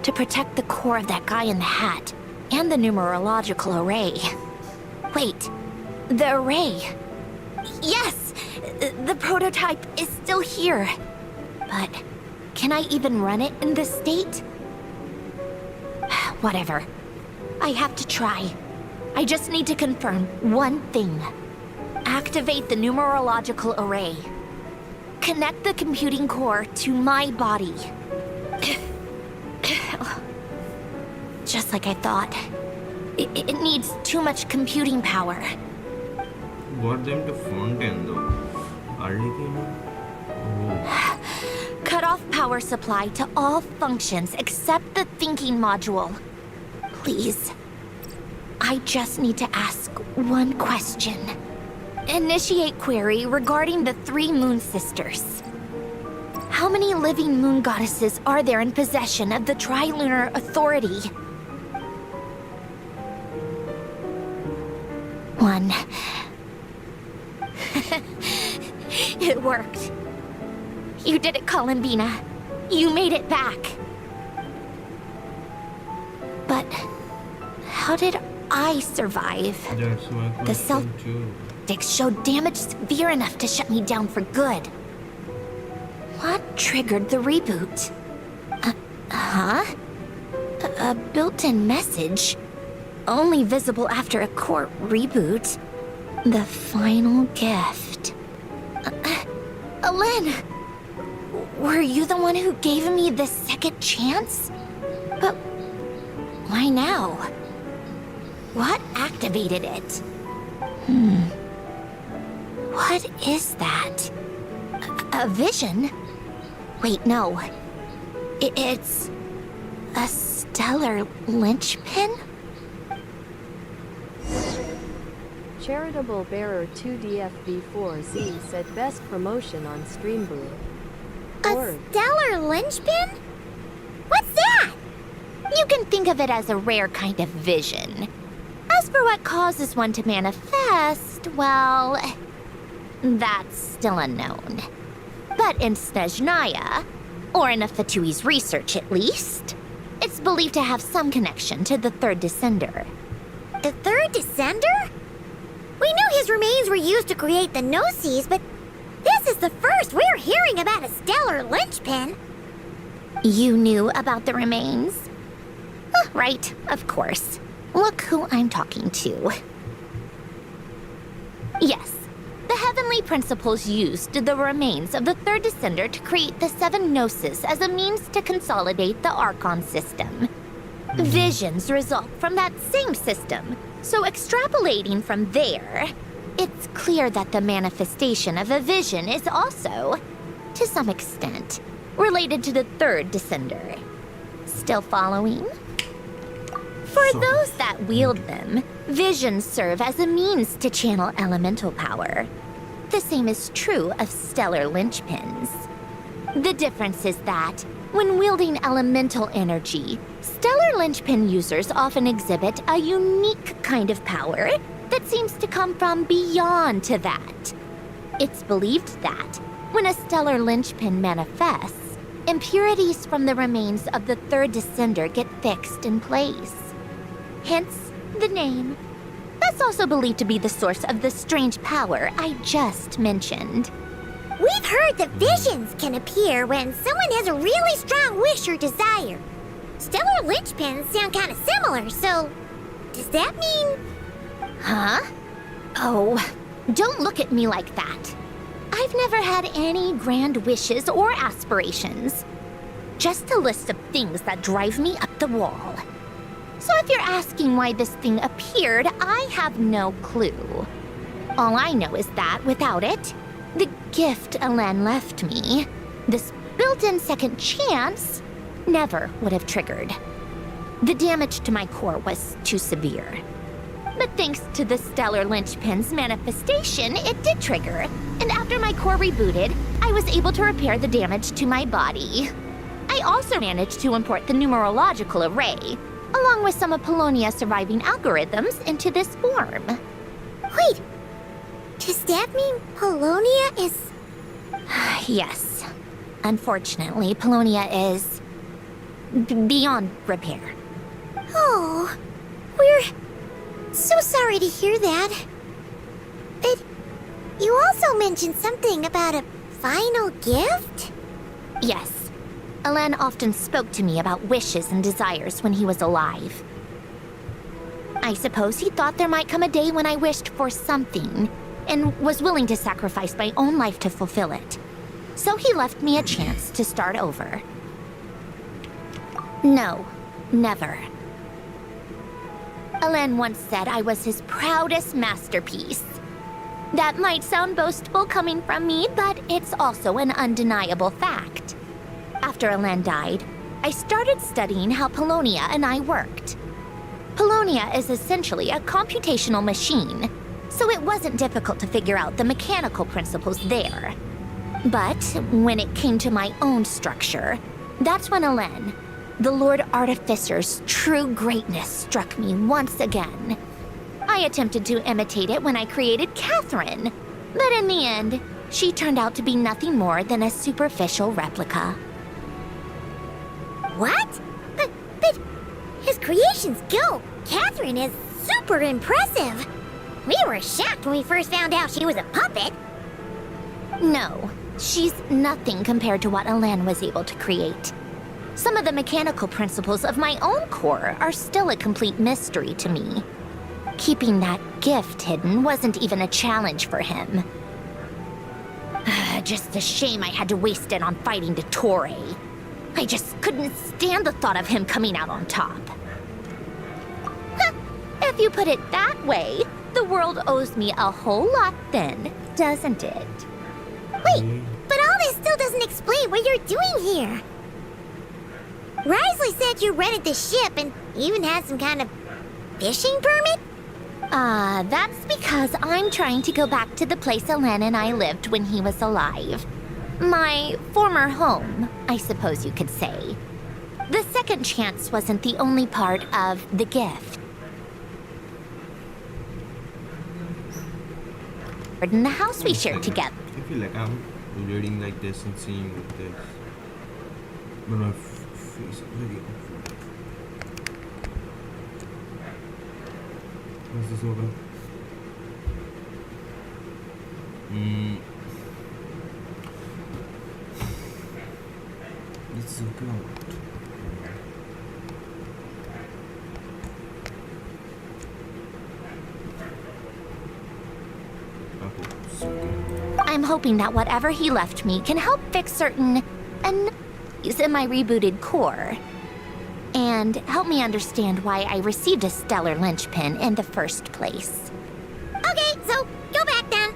To protect the core of that guy in the hat, and the numerological array. Wait, the array. Yes! The prototype is still here. But can I even run it in this state? Whatever. I have to try. I just need to confirm one thing. Activate the numerological array. Connect the computing core to my body. Just like I thought. It needs too much computing power. Got them to Fontaine though. Arlecchino? Oh. Cut off power supply to all functions except the thinking module. Please. I just need to ask one question. Initiate query regarding the 3 Moon Sisters. How many living moon goddesses are there in possession of the Trilunar Authority? 1. It worked. You did it, Columbina. You made it back. But how did I survive? That's my question The self- too. Dix showed damage severe enough to shut me down for good. What triggered the reboot? A built-in message? Only visible after a core reboot. The final gift. Alen! Were you the one who gave me this second chance? But why now? What activated it? What is that? A vision? Wait, no. It's A stellar linchpin? Charitable Bearer 2DFB4Z said best promotion on Stream Boo. A stellar linchpin? What's that? You can think of it as a rare kind of vision. As for what causes one to manifest, well, that's still unknown. But in Snezhnaya, or in Afatui's research at least, it's believed to have some connection to the third descender. The third descender? We knew his remains were used to create the Gnosis, but this is the first we're hearing about a stellar linchpin. You knew about the remains? Right, of course. Look who I'm talking to. Yes, the Heavenly Principles used the remains of the third descender to create the seven Gnosis as a means to consolidate the Archon system. Visions result from that same system, so extrapolating from there, it's clear that the manifestation of a vision is also, to some extent, related to the third descender. Still following? For those that wield them, visions serve as a means to channel elemental power. The same is true of stellar linchpins. The difference is that, when wielding elemental energy, stellar linchpin users often exhibit a unique kind of power that seems to come from beyond to that. It's believed that, when a stellar linchpin manifests, impurities from the remains of the third descender get fixed in place. Hence, the name. That's also believed to be the source of the strange power I just mentioned. We've heard that visions can appear when someone has a really strong wish or desire. Stellar linchpins sound kind of similar, so does that mean... Huh? Oh, don't look at me like that. I've never had any grand wishes or aspirations. Just a list of things that drive me up the wall. So if you're asking why this thing appeared, I have no clue. All I know is that without it, the gift Elen left me, this built-in second chance, never would have triggered. The damage to my core was too severe. But thanks to the stellar linchpin's manifestation, it did trigger. And after my core rebooted, I was able to repair the damage to my body. I also managed to import the numerological array, along with some of Polonia's surviving algorithms, into this form. Wait, does that mean Polonia is... Yes. Unfortunately, Polonia is... beyond repair. Oh, we're so sorry to hear that. But you also mentioned something about a final gift? Yes. Elen often spoke to me about wishes and desires when he was alive. I suppose he thought there might come a day when I wished for something, and was willing to sacrifice my own life to fulfill it. So he left me a chance to start over. No, never. Elen once said I was his proudest masterpiece. That might sound boastful coming from me, but it's also an undeniable fact. After Elen died, I started studying how Polonia and I worked. Polonia is essentially a computational machine, so it wasn't difficult to figure out the mechanical principles there. But when it came to my own structure, that's when Elen, the Lord Artificer's true greatness, struck me once again. I attempted to imitate it when I created Catherine, but in the end, she turned out to be nothing more than a superficial replica. What? But his creation skill, Catherine, is super impressive. We were shocked when we first found out she was a puppet. No, she's nothing compared to what Elen was able to create. Some of the mechanical principles of my own core are still a complete mystery to me. Keeping that gift hidden wasn't even a challenge for him. Just a shame I had to waste it on fighting Dottore. I just couldn't stand the thought of him coming out on top. If you put it that way, the world owes me a whole lot then, doesn't it? Wait, but all this still doesn't explain what you're doing here. Risley said you rented the ship and even had some kind of fishing permit? That's because I'm trying to go back to the place Alen and I lived when he was alive. My former home, I suppose you could say. The second chance wasn't the only part of the gift. In the house we shared together. I feel like I'm reading like this and seeing like this. But my face is very awful. Is this over? It's a goat. I'm hoping that whatever he left me can help fix certain anomalies in my rebooted core. And help me understand why I received a stellar linchpin in the first place. Okay, so go back then.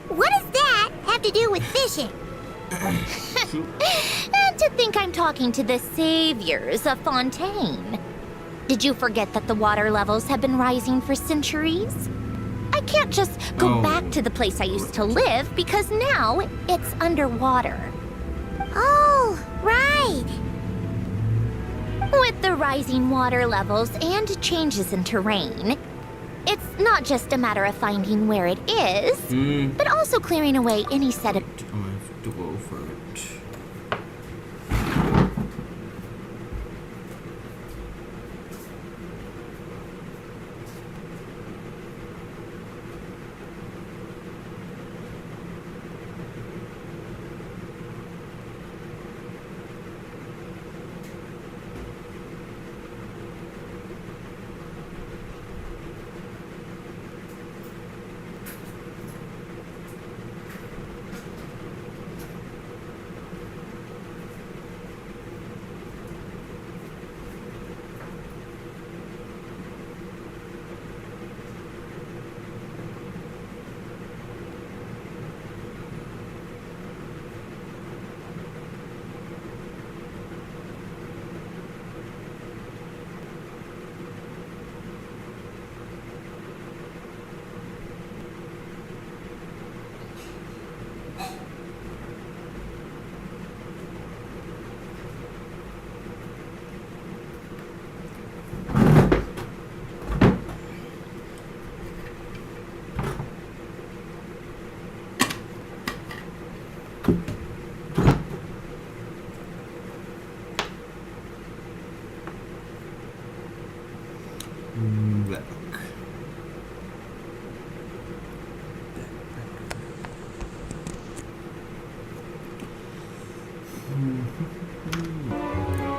What does that have to do with fishing? And to think I'm talking to the saviors of Fontaine. Did you forget that the water levels have been rising for centuries? I can't just go back to the place I used to live because now it's underwater. Oh, right. With the rising water levels and changes in terrain, it's not just a matter of finding where it is, but also clearing away any sediment. I have to go for it.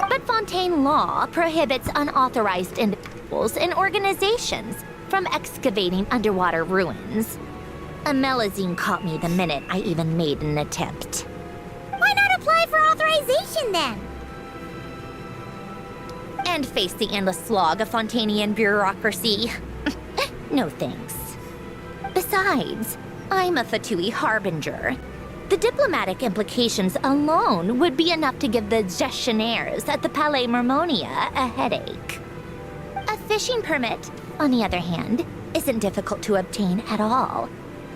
But Fontaine law prohibits unauthorized individuals and organizations from excavating underwater ruins. A Melazine caught me the minute I even made an attempt. Why not apply for authorization then? And face the endless slog of Fontainian bureaucracy. No thanks. Besides, I'm a Fatui harbinger. The diplomatic implications alone would be enough to give the gestionnaires at the Palais Mermonia a headache. A fishing permit, on the other hand, isn't difficult to obtain at all.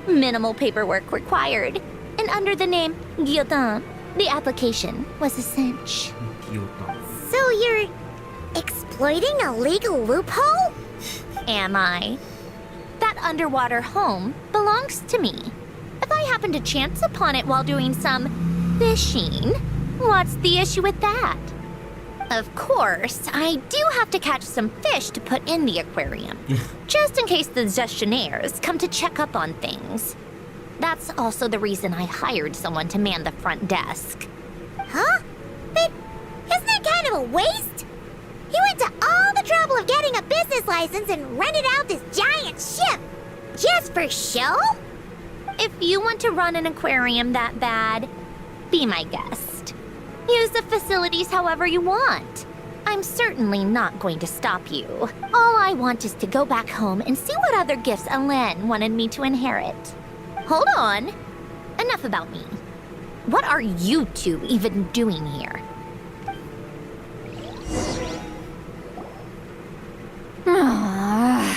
Minimal paperwork required, and under the name Guillotin, the application was a cinch. So you're exploiting a legal loophole? Am I? That underwater home belongs to me. If I happen to chance upon it while doing some fishing, what's the issue with that? Of course, I do have to catch some fish to put in the aquarium, just in case the gestionnaires come to check up on things. That's also the reason I hired someone to man the front desk. Huh? But isn't that kind of a waste? You went to all the trouble of getting a business license and rented out this giant ship. Just for show? If you want to run an aquarium that bad, be my guest. Use the facilities however you want. I'm certainly not going to stop you. All I want is to go back home and see what other gifts Alen wanted me to inherit. Hold on. Enough about me. What are you two even doing here? Now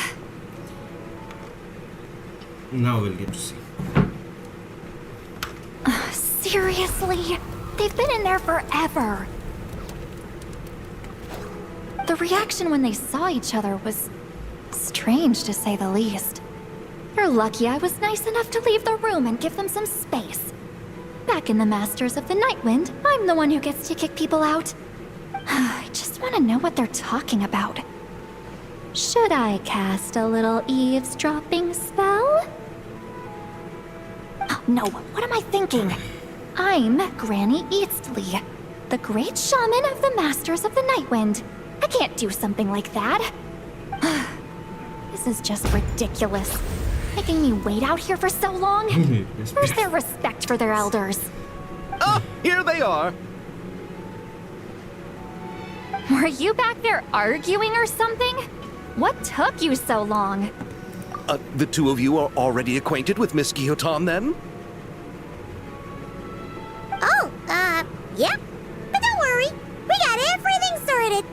we'll get to see. Seriously? They've been in there forever. The reaction when they saw each other was strange, to say the least. You're lucky I was nice enough to leave the room and give them some space. Back in the Masters of the Nightwind, I'm the one who gets to kick people out. I just want to know what they're talking about. Should I cast a little eavesdropping spell? Oh, no, what am I thinking? I'm Granny Eastley, the great shaman of the Masters of the Nightwind. I can't do something like that. This is just ridiculous. Making me wait out here for so long? Where's their respect for their elders? Ah, here they are. Were you back there arguing or something? What took you so long? The two of you are already acquainted with Miss Guillotin, then? Oh, yep. But don't worry, we got everything sorted.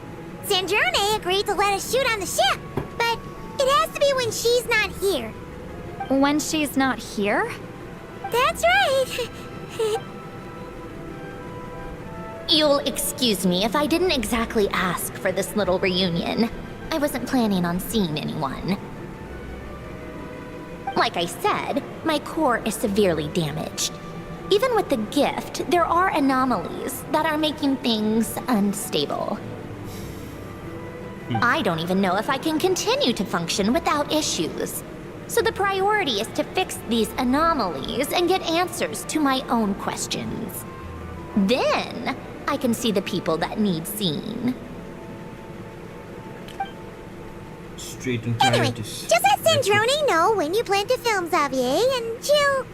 Sandrone agreed to let us shoot on the ship, but it has to be when she's not here. When she's not here? That's right. You'll excuse me if I didn't exactly ask for this little reunion. I wasn't planning on seeing anyone. Like I said, my core is severely damaged. Even with the gift, there are anomalies that are making things unstable. I don't even know if I can continue to function without issues. So the priority is to fix these anomalies and get answers to my own questions. Then, I can see the people that need seeing. Straight and Anyway, priorities. just let Sandrone know when you plan to film Xavier, and she'll,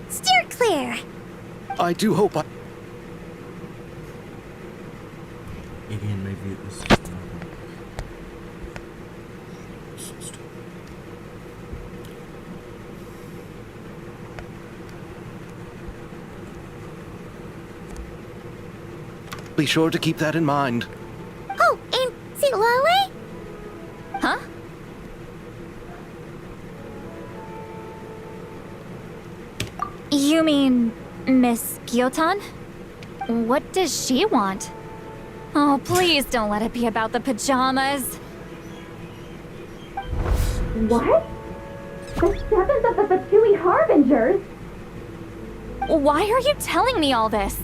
steer clear. I do hope I... Again, my view is so stupid. Be sure to keep that in mind. Oh, and see Lale? Huh? You mean Miss Guillotin? What does she want? Oh, please don't let it be about the pajamas. What? The seventh of the Viii Harbingers? Why are you telling me all this?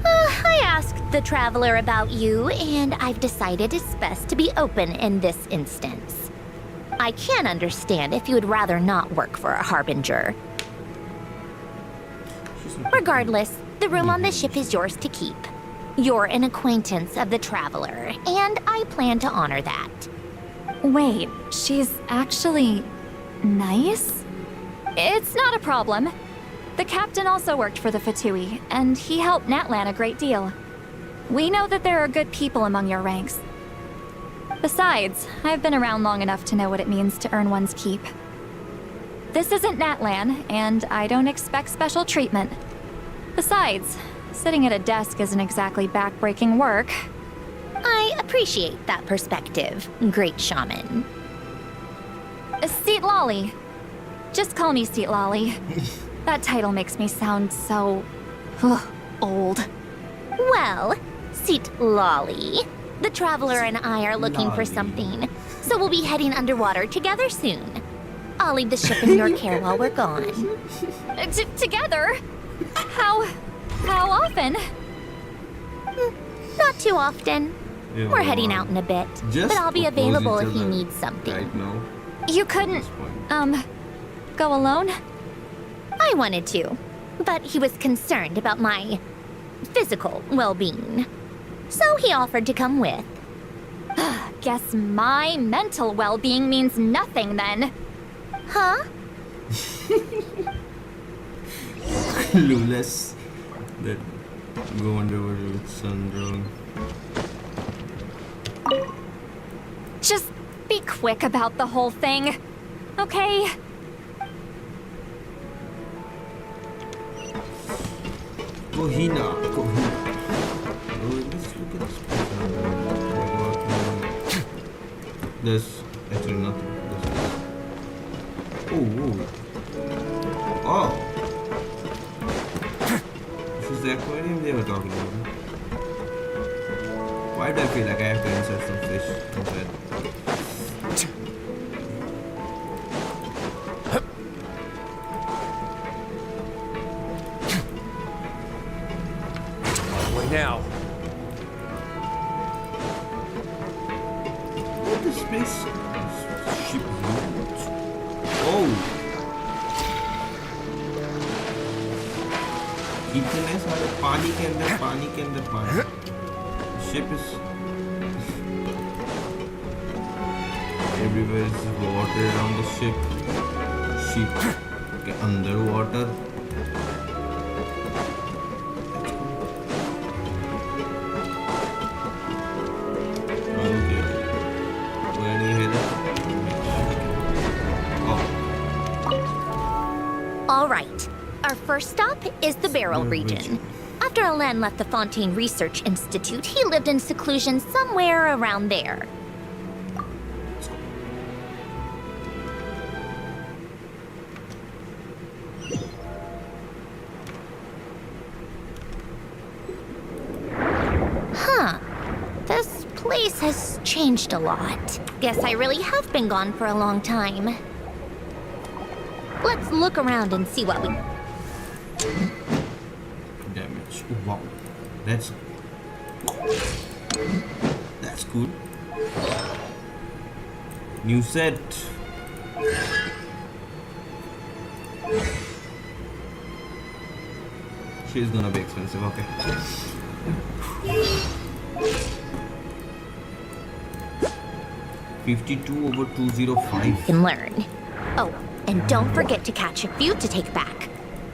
I asked the Traveler about you, and I've decided it's best to be open in this instance. I can understand if you would rather not work for a Harbinger. Regardless, the room on the ship is yours to keep. You're an acquaintance of the Traveler, and I plan to honor that. Wait, she's actually nice? It's not a problem. The captain also worked for the Fatui, and he helped Natlan a great deal. We know that there are good people among your ranks. Besides, I've been around long enough to know what it means to earn one's keep. This isn't Natlan, and I don't expect special treatment. Besides, sitting at a desk isn't exactly back-breaking work. I appreciate that perspective, great shaman. Seat Lolly. Just call me Seat Lolly. That title makes me sound so... old. Well, Seat Lolly, the Traveler and I are looking for something, so we'll be heading underwater together soon. I'll leave the ship in your care while we're gone. Together? How often? Not too often. Yeah, We're heading out in a bit, just but I'll be oppose available each if you other need something. right now. You couldn't, go alone? I wanted to, but he was concerned about my physical well-being. So he offered to come with. Guess my mental well-being means nothing then. Huh? Clueless. That go underwater with Sandrone. Just be quick about the whole thing, okay? Kohina. Oh, let's look at this. There's actually nothing. Oh. This is the aquarium they were talking about. Why do I feel like I have to insert some fish inside? Way now. What is this? Ship loot. Oh. इतने सारे पानी के अंदर पानी. Ship is everywhere is water around the ship. Ship के अंदर water. Okay. Where do you head? All right. Our first stop is the Beryl region. After Alain left the Fontaine Research Institute, he lived in seclusion somewhere around there. Huh. This place has changed a lot. Guess I really have been gone for a long time. Let's look around and see what we... Damage. Oh, wow. That's good. New set. She's gonna be expensive, okay. $52/205. can learn. Oh, and don't forget to catch a few to take back.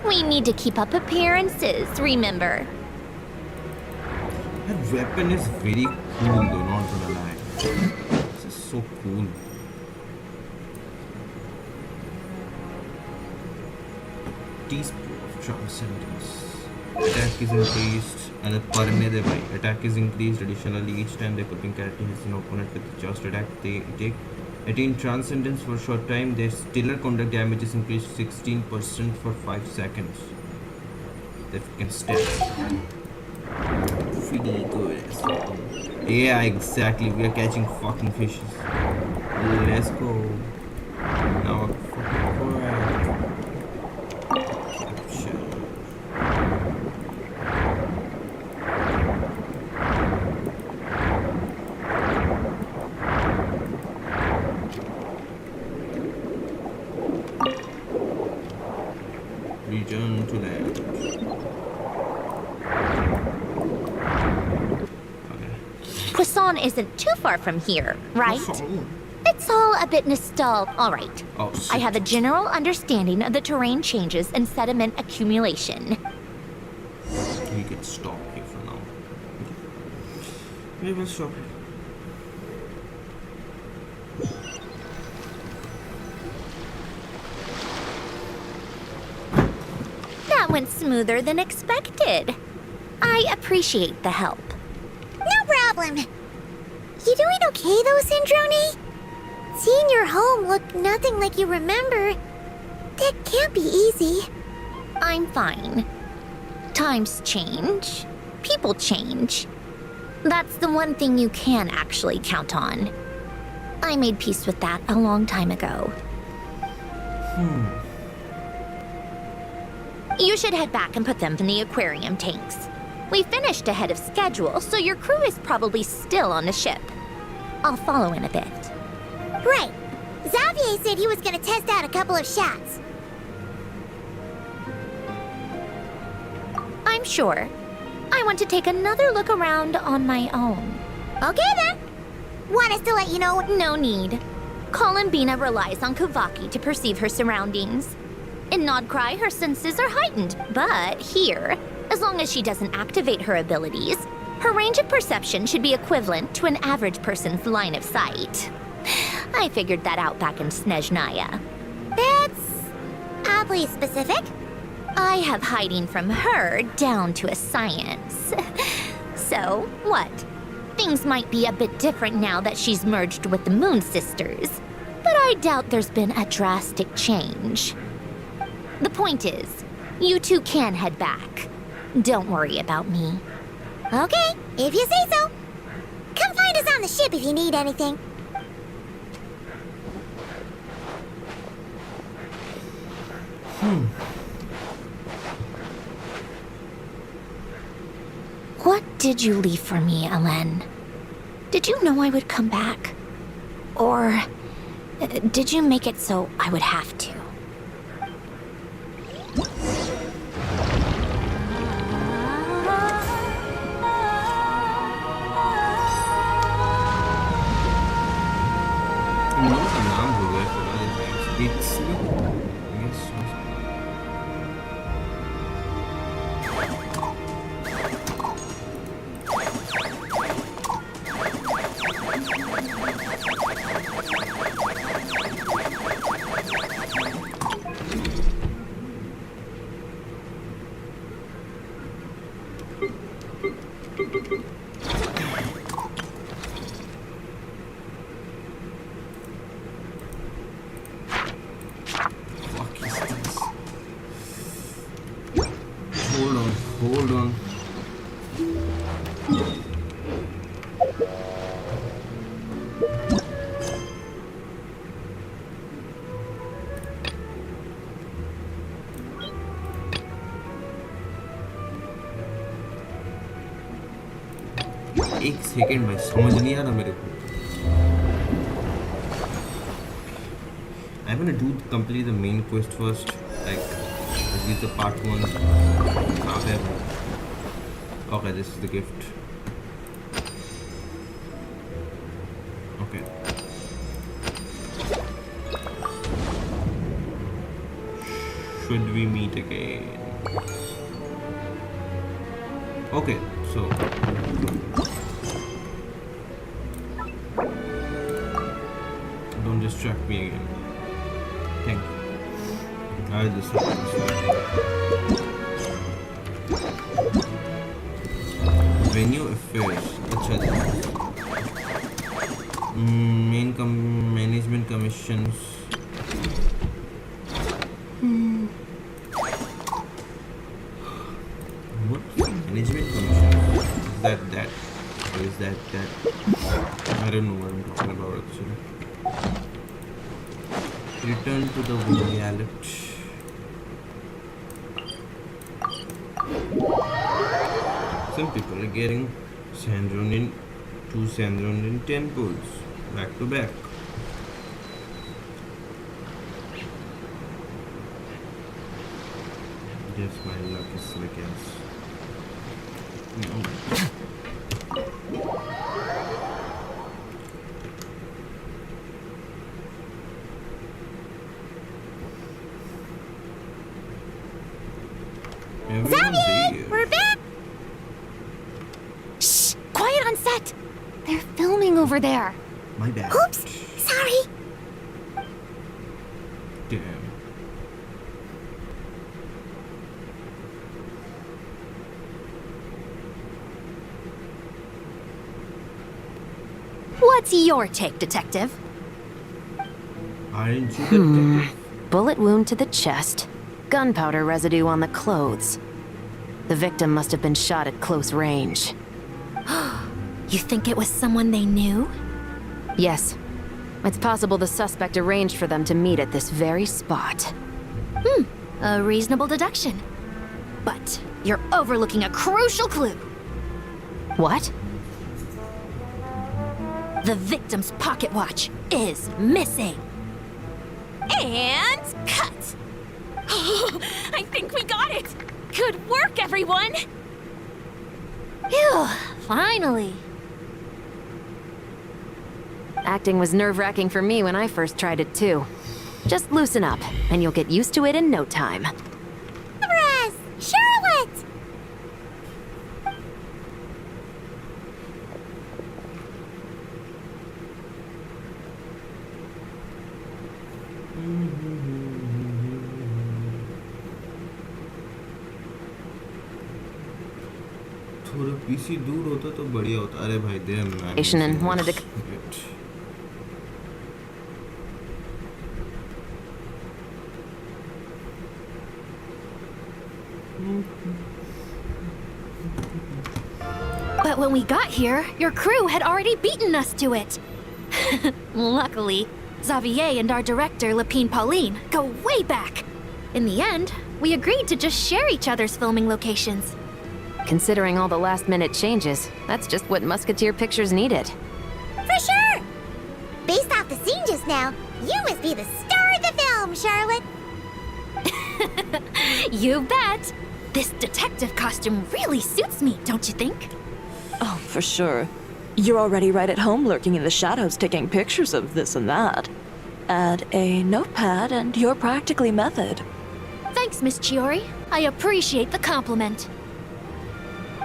We need to keep up appearances, remember? That weapon is very cool though, not gonna lie. This is so cool. Teaspoon of transcendence. Attack is increased and the parne de bhai. Attack is increased additionally each time the equipping character hits an opponent with the just attack they take. Attain transcendence for a short time. Their stellar conduct damage is increased 16% for 5 seconds. They can step. Pretty good as well. Yeah, exactly. We are catching fucking fishes. Let's go. Now a fucking crab. Capture. Return to land. Poisson isn't too far from here, right? It's all a bit nostalgic. All right. Oh, I have a general understanding of the terrain changes and sediment accumulation. We can stop here for now. We will stop here. That went smoother than expected. I appreciate the help. No problem. You doing okay though, Syndrome? Seeing your home look nothing like you remember, that can't be easy. I'm fine. Times change. People change. That's the one thing you can actually count on. I made peace with that a long time ago. You should head back and put them in the aquarium tanks. We finished ahead of schedule, so your crew is probably still on the ship. I'll follow in a bit. Right. Xavier said he was gonna test out a couple of shots. I'm sure. I want to take another look around on my own. Okay then. Want us to let you know? No need. Columbina relies on Kavaki to perceive her surroundings. In Nodcry, her senses are heightened, but here, as long as she doesn't activate her abilities, her range of perception should be equivalent to an average person's line of sight. I figured that out back in Snezhnaya. That's oddly specific. I have hiding from her down to a science. So, what? things might be a bit different now that she's merged with the Moon Sisters, but I doubt there's been a drastic change. The point is, you two can head back. Don't worry about me. Okay, if you say so. Come find us on the ship if you need anything. What did you leave for me, Ellen? Did you know I would come back? Or did you make it so I would have to? का नाम भूल गया थोड़ा yes. Hold on. एक second भाई समझ नहीं आ रहा मेरे को. I'm gonna complete the main quest first, like this is the part 1. Okay, this is the gift. Okay. Should we meet again? Okay, so don't distract me again. Thank you. I'll venue affairs. अच्छा management commissions. What management commissions? Is that? Or is that? I don't know what I'm talking about actually. Return to the wallet. Some people are getting two Sandronian temples back to back. Yes, my luck is against. No. Xavier, we're back! Shh! Quiet on set! They're filming over there. My bad. Oops, sorry. Damn. What's your take, Detective? Aren't you the detective? Bullet wound to the chest. Gunpowder residue on the clothes. The victim must have been shot at close range. You think it was someone they knew? Yes. It's possible the suspect arranged for them to meet at this very spot. A reasonable deduction. But you're overlooking a crucial clue. What? The victim's pocket watch is missing. And cut! I think we got it! Good work, everyone! Phew, finally. Acting was nerve-wracking for me when I first tried it too. Just loosen up, and you'll get used to it in no time. Us, Charlotte! थोड़ा PC दूर होता तो बढ़िया होता. अरे भाई damn man. And wanted to... But when we got here, your crew had already beaten us to it. Luckily, Xavier and our director, Lapine Pauline, go way back. In the end, we agreed to just share each other's filming locations. Considering all the last-minute changes, that's just what Musketeer Pictures needed. For sure! Based off the scene just now, you must be the star of the film, Charlotte! You bet! This detective costume really suits me, don't you think? Oh, for sure. You're already right at home lurking in the shadows taking pictures of this and that. Add a notepad and you're practically method. Thanks, Miss Chiori. I appreciate the compliment.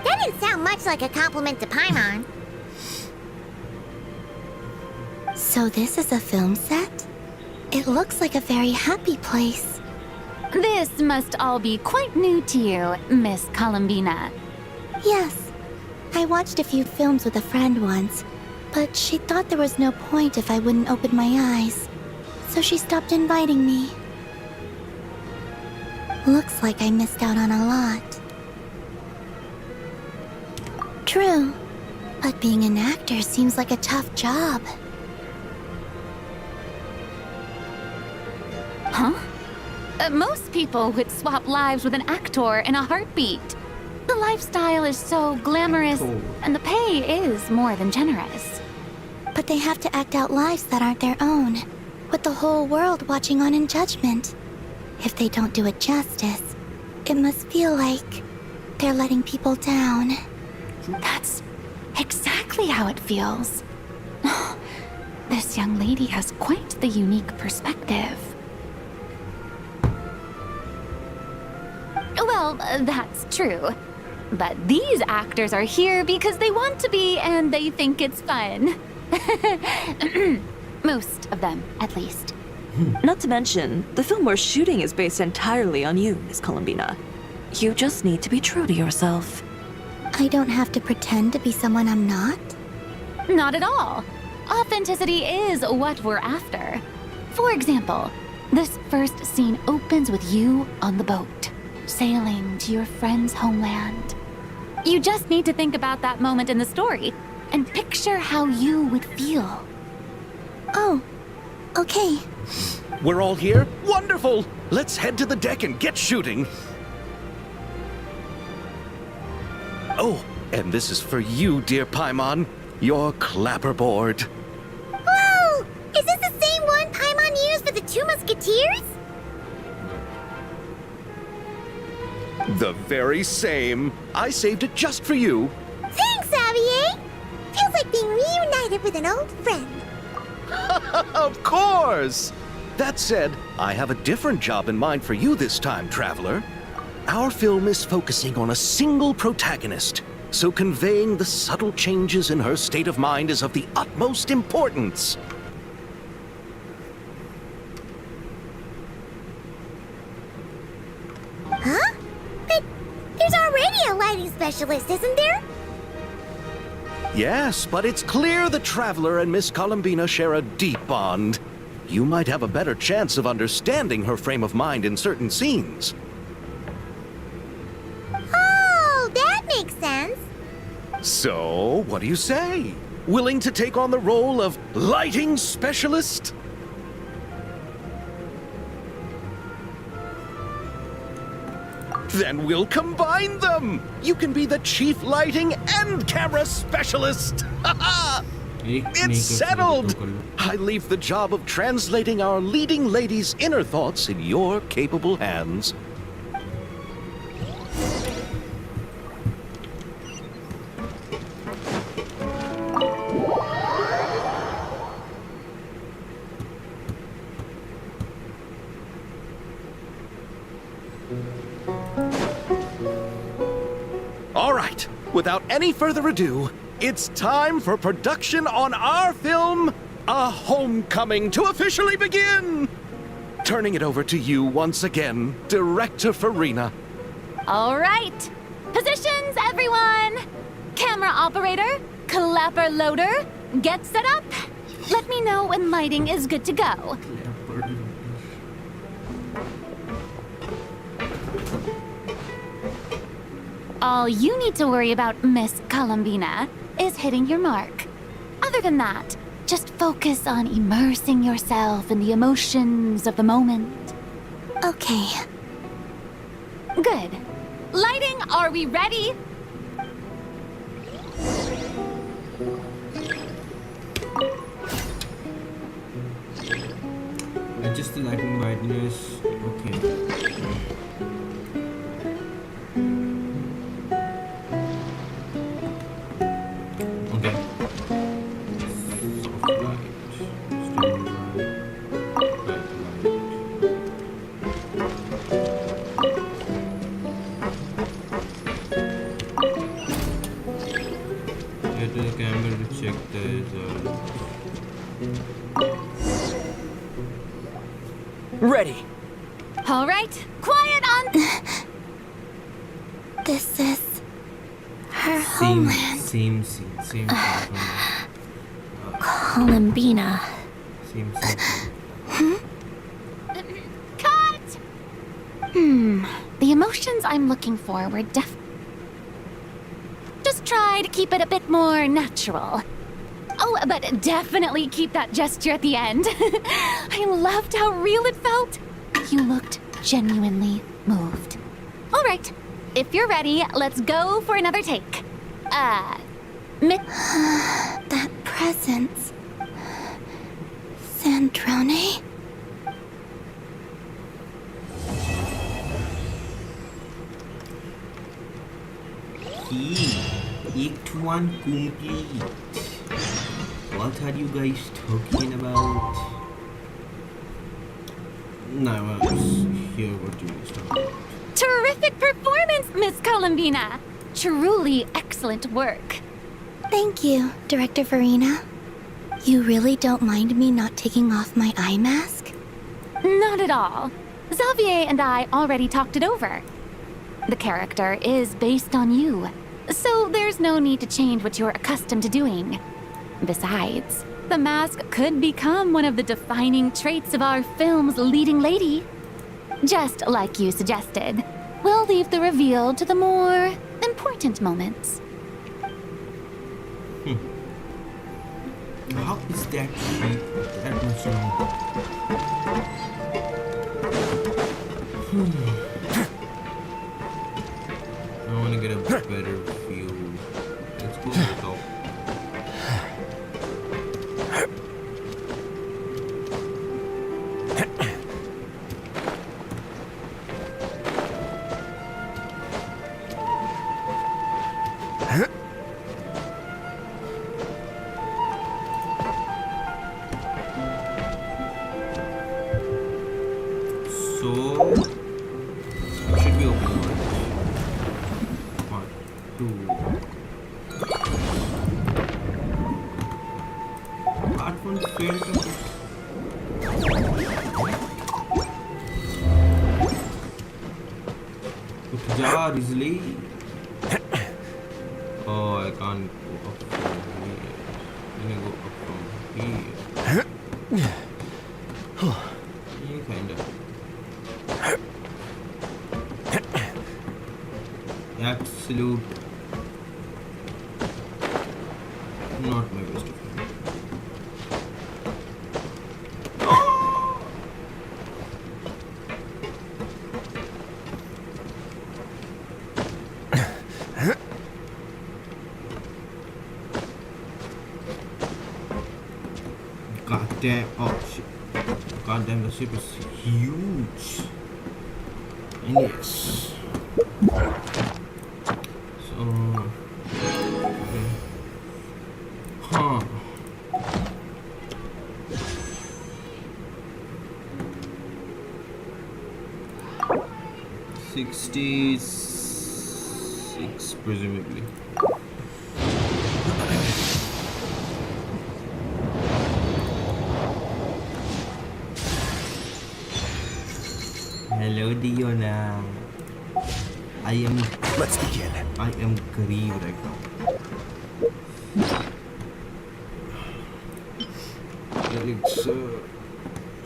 That didn't sound much like a compliment to Paimon. So this is a film set? It looks like a very happy place. This must all be quite new to you, Miss Columbina. Yes. I watched a few films with a friend once, but she thought there was no point if I wouldn't open my eyes. So she stopped inviting me. Looks like I missed out on a lot. True, but being an actor seems like a tough job. Huh? Most people would swap lives with an actor in a heartbeat. The lifestyle is so glamorous, and the pay is more than generous. But they have to act out lives that aren't their own, with the whole world watching on in judgment. If they don't do it justice, it must feel like they're letting people down. That's exactly how it feels. This young lady has quite the unique perspective. Well, that's true. But these actors are here because they want to be and they think it's fun. Most of them, at least. Not to mention, the film we're shooting is based entirely on you, Miss Columbina. You just need to be true to yourself. I don't have to pretend to be someone I'm not? Not at all. Authenticity is what we're after. For example, this first scene opens with you on the boat, sailing to your friend's homeland. You just need to think about that moment in the story and picture how you would feel. Oh, okay. We're all here? Wonderful! Let's head to the deck and get shooting. Oh, and this is for you, dear Paimon. Your clapperboard. Whoa! Is this the same one Paimon used for the Two Musketeers? The very same. I saved it just for you. Thanks, Xavier! Feels like being reunited with an old friend. Of course! That said, I have a different job in mind for you this time, Traveler. Our film is focusing on a single protagonist, so conveying the subtle changes in her state of mind is of the utmost importance. Huh? But there's already a lighting specialist, isn't there? Yes, but it's clear the Traveler and Miss Columbina share a deep bond. You might have a better chance of understanding her frame of mind in certain scenes. Oh, that makes sense. So, what do you say? Willing to take on the role of lighting specialist? Then we'll combine them! You can be the chief lighting and camera specialist! It's settled! I leave the job of translating our leading lady's inner thoughts in your capable hands. All right, without any further ado, it's time for production on our film, A Homecoming, to officially begin! Turning it over to you once again, Director Farina. All right. Positions, everyone! Camera operator, clapper loader, get set up. Let me know when lighting is good to go. All you need to worry about, Miss Columbina, is hitting your mark. Other than that, just focus on immersing yourself in the emotions of the moment. Okay. Good. Lighting, are we ready? Adjust the lighting brightness. Okay. Okay. Soft light. Strong light. Bright light. Get to the camera to check the result. Ready. All right, quiet on. This is her Same homeland. scene. Same Columbina. scene. Cut! The emotions I'm looking for were just try to keep it a bit more natural. Oh, but definitely keep that gesture at the end. I loved how real it felt. You looked genuinely moved. All right, if you're ready, let's go for another take. That presence. Sandrone? Act 1 complete. What are you guys talking about? Now I hear what you guys talking about. Terrific performance, Miss Columbina. Truly excellent work. Thank you, Director Farina. You really don't mind me not taking off my eye mask? Not at all. Xavier and I already talked it over. The character is based on you, so there's no need to change what you're accustomed to doing. Besides, the mask could become one of the defining traits of our film's leading lady. Just like you suggested, we'll leave the reveal to the more important moments. How is that cheap? That much long. I want to get a better view. Let's go to the top. So, should be open. 1, 2. Part 1 failed. Jar easily. Oh, I can't go up from here. Let me go up from here. Yeah, kinda. Absolute. Not my best of friend. God damn. Oh shit. God damn, the ship is huge. And yes. So. Okay. Huh. $66 presumably. Hello, Diona. I am. Let's begin. I am grieved right now.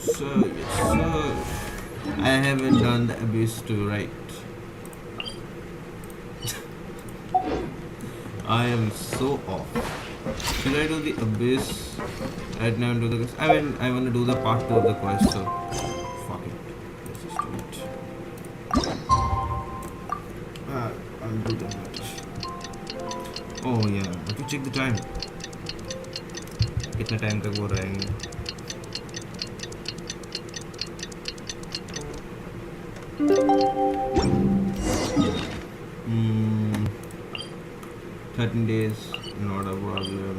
Sir, yes, sir. I haven't done the abyss too right. I am so off. Should I do the abyss right now and do the quest? I mean, I want to do the part 2 of the quest, so fuck it. Let's just do it. I'll do that much. Oh yeah, let me check the time. कितना time तक वो रहेंगे? 13 days, not a problem.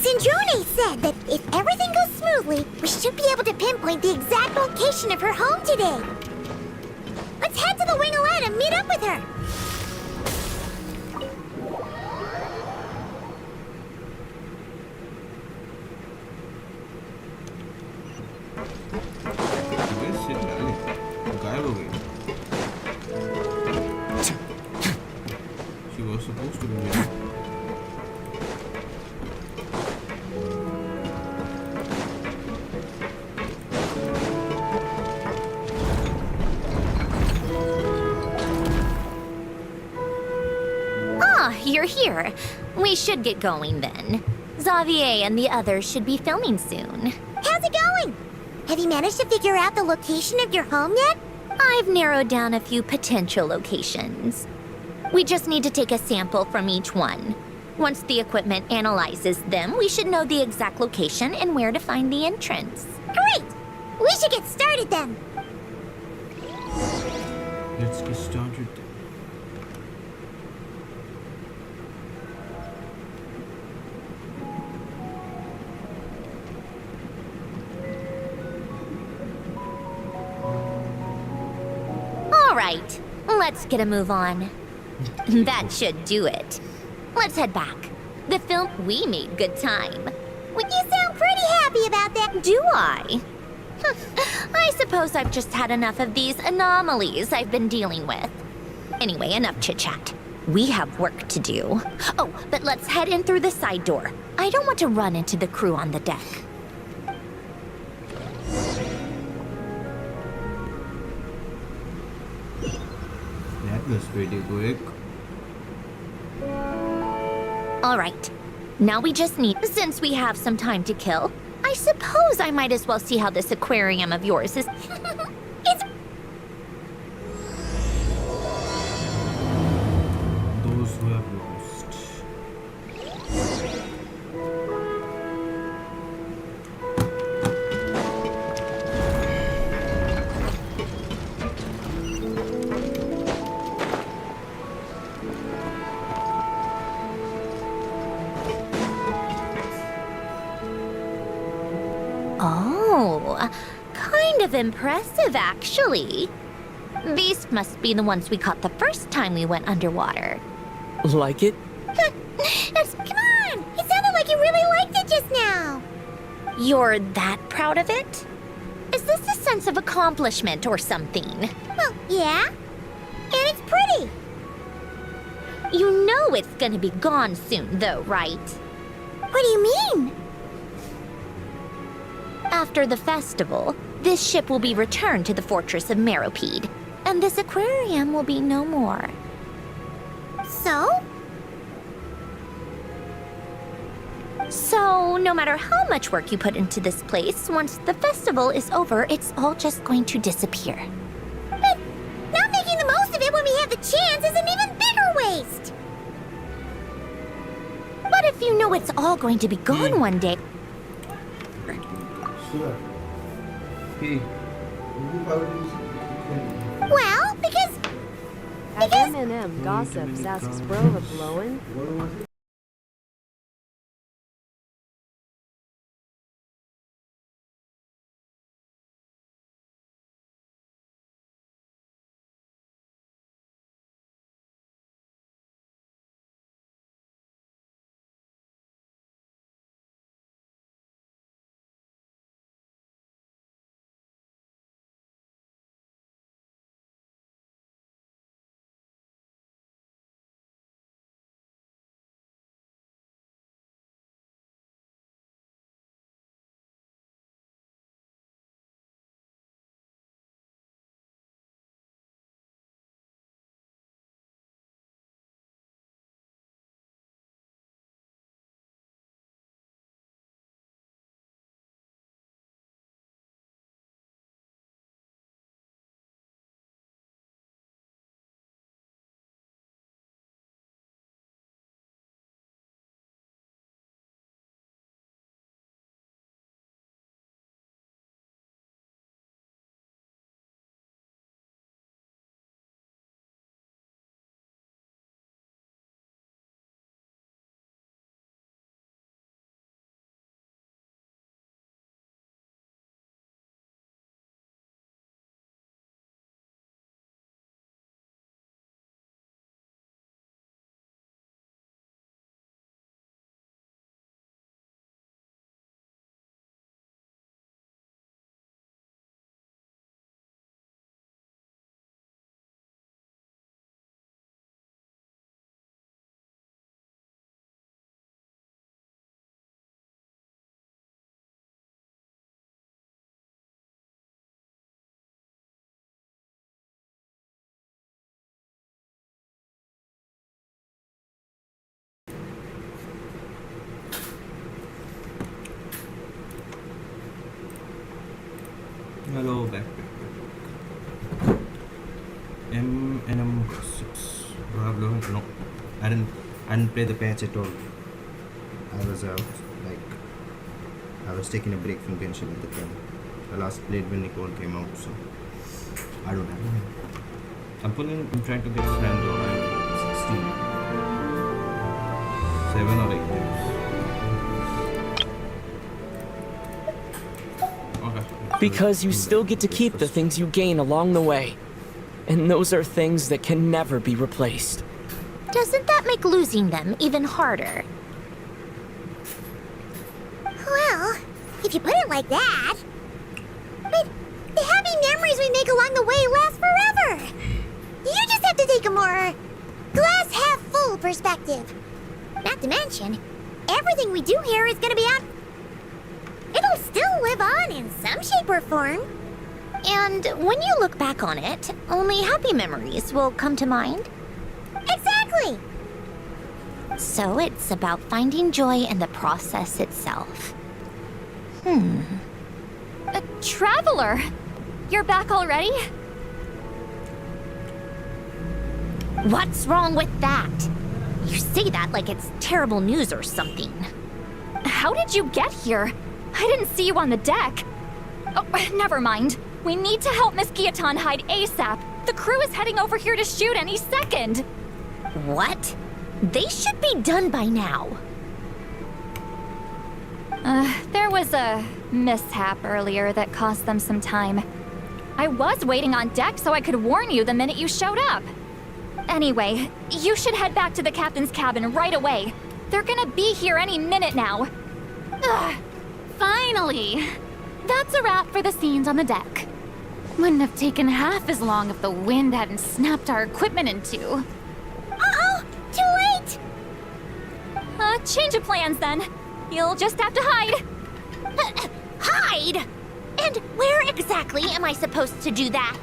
Sindrone said that if everything goes smoothly, we should be able to pinpoint the exact location of her home today. Let's head to the Wing-O-Lette and meet up with her. She was supposed to be here. You're here. We should get going then. Xavier and the others should be filming soon. How's it going? Have you managed to figure out the location of your home yet? I've narrowed down a few potential locations. We just need to take a sample from each one. Once the equipment analyzes them, we should know the exact location and where to find the entrance. Great! We should get started then. Let's get started then. All right, let's get a move on. That should do it. Let's head back. The film, we made good time. Well, you sound pretty happy about that. Do I? I suppose I've just had enough of these anomalies I've been dealing with. Anyway, enough chit-chat. We have work to do. Oh, but let's head in through the side door. I don't want to run into the crew on the deck. That was pretty quick. All right. Now we just need, since we have some time to kill, I suppose I might as well see how this aquarium of yours is. It's Those who have lost. Oh, kind of impressive, actually. These must be the ones we caught the first time we went underwater. Like it? Come on! It sounded like you really liked it just now. You're that proud of it? Is this a sense of accomplishment or something? Well, yeah. And it's pretty. You know it's gonna be gone soon, though, right? What do you mean? After the festival, this ship will be returned to the fortress of Meropide, and this aquarium will be no more. So? So, no matter how much work you put into this place, once the festival is over, it's all just going to disappear. But not making the most of it when we have the chance is an even bigger waste. But if you know it's all going to be gone one day, Well, because As M&M gossips asks bro of blowin'. Hello, backpack. M6. Do I have learned? No, I didn't play the patch at all. I was out, like, I was taking a break from Genshin at the time. I last played when Nicole came out, so I don't have one. I'm trying to get friends on. I'm 16. 7 or 8 years. Okay. Because you still get to keep the things you gain along the way. And those are things that can never be replaced. Doesn't that make losing them even harder? Well, if you put it like that. But the happy memories we make along the way last forever. You just have to take a more glass half full perspective. Not to mention, everything we do here is gonna be on. It'll still live on in some shape or form. And when you look back on it, only happy memories will come to mind. Exactly! So it's about finding joy in the process itself. Traveler! You're back already? What's wrong with that? You say that like it's terrible news or something. How did you get here? I didn't see you on the deck. Oh, never mind. We need to help Miss Guillotin hide ASAP. The crew is heading over here to shoot any second. What? They should be done by now. There was a mishap earlier that cost them some time. I was waiting on deck so I could warn you the minute you showed up. Anyway, you should head back to the captain's cabin right away. They're gonna be here any minute now. Ugh, finally! That's a wrap for the scenes on the deck. Wouldn't have taken half as long if the wind hadn't snapped our equipment in two. Uh-oh! Too late! Change of plans then. You'll just have to hide. Hide? And where exactly am I supposed to do that?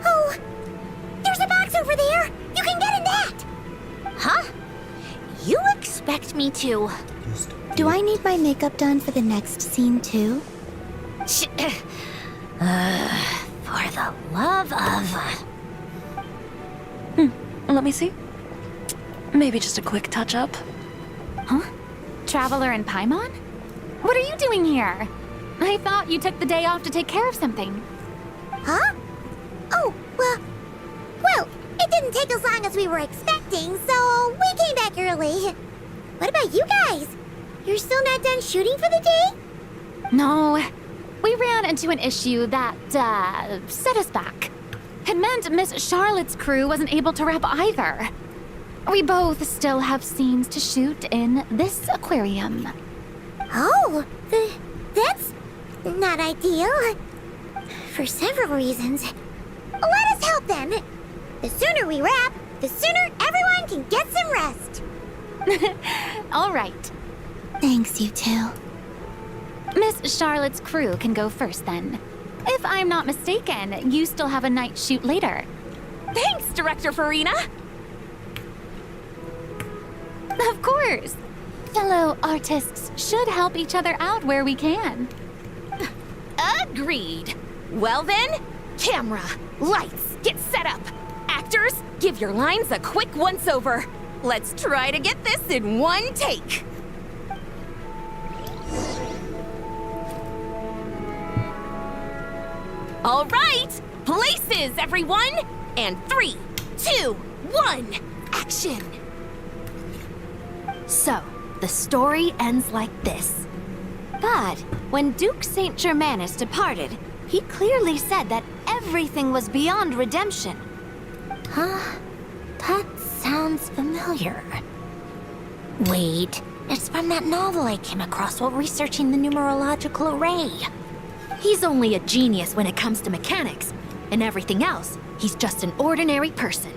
Oh, there's a box over there! You can get in that! Huh? You expect me to... Do I need my makeup done for the next scene too? For the love of... Let me see. Maybe just a quick touch-up. Huh? Traveler and Paimon? What are you doing here? I thought you took the day off to take care of something. Huh? Oh, well, it didn't take as long as we were expecting, so we came back early. What about you guys? You're still not done shooting for the day? No. We ran into an issue that, set us back. It meant Miss Charlotte's crew wasn't able to wrap either. We both still have scenes to shoot in this aquarium. Oh, that's not ideal. For several reasons. Let us help them. The sooner we wrap, the sooner everyone can get some rest. All right. Thanks, you two. Miss Charlotte's crew can go first then. If I'm not mistaken, you still have a night shoot later. Thanks, Director Farina. Of course. Fellow artists should help each other out where we can. Agreed. Well then, camera, lights, get set up. Actors, give your lines a quick once-over. Let's try to get this in one take. All right, places, everyone. And 3, 2, 1, action. So, the story ends like this. But when Duke Saint Germanus departed, he clearly said that everything was beyond redemption. Huh? That sounds familiar. Wait, it's from that novel I came across while researching the numerological array. He's only a genius when it comes to mechanics, and everything else, he's just an ordinary person.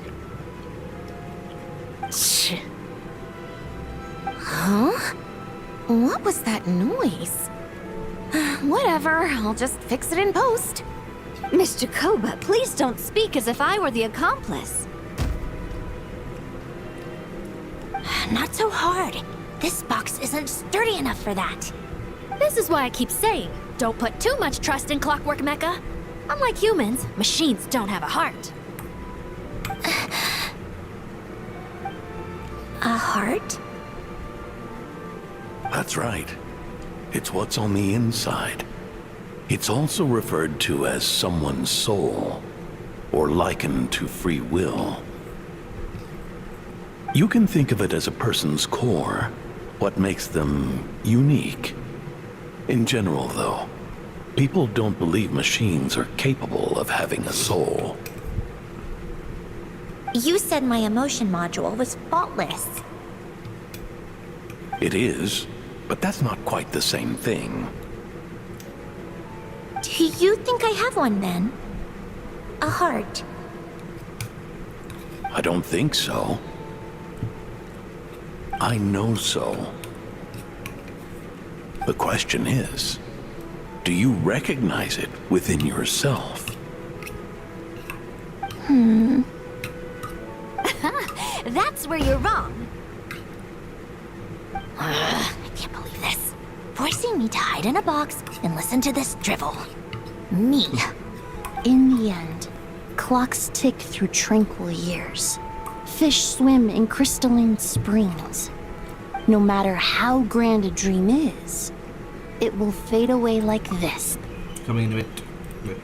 Huh? What was that noise? Whatever, I'll just fix it in post. Miss Jacoba, please don't speak as if I were the accomplice. Not so hard. This box isn't sturdy enough for that. This is why I keep saying, Don't put too much trust in Clockwork Mecha. Unlike humans, machines don't have a heart. A heart? That's right. It's what's on the inside. It's also referred to as someone's soul, or likened to free will. You can think of it as a person's core, what makes them unique. In general, though, people don't believe machines are capable of having a soul. You said my emotion module was faultless. It is, but that's not quite the same thing. Do you think I have one then? A heart? I don't think so. I know so. The question is, do you recognize it within yourself? That's where you're wrong. I can't believe this. Forcing me to hide in a box and listen to this drivel. Me. In the end, clocks tick through tranquil years. Fish swim in crystalline springs. No matter how grand a dream is, it will fade away like this. Coming in a bit. Wait.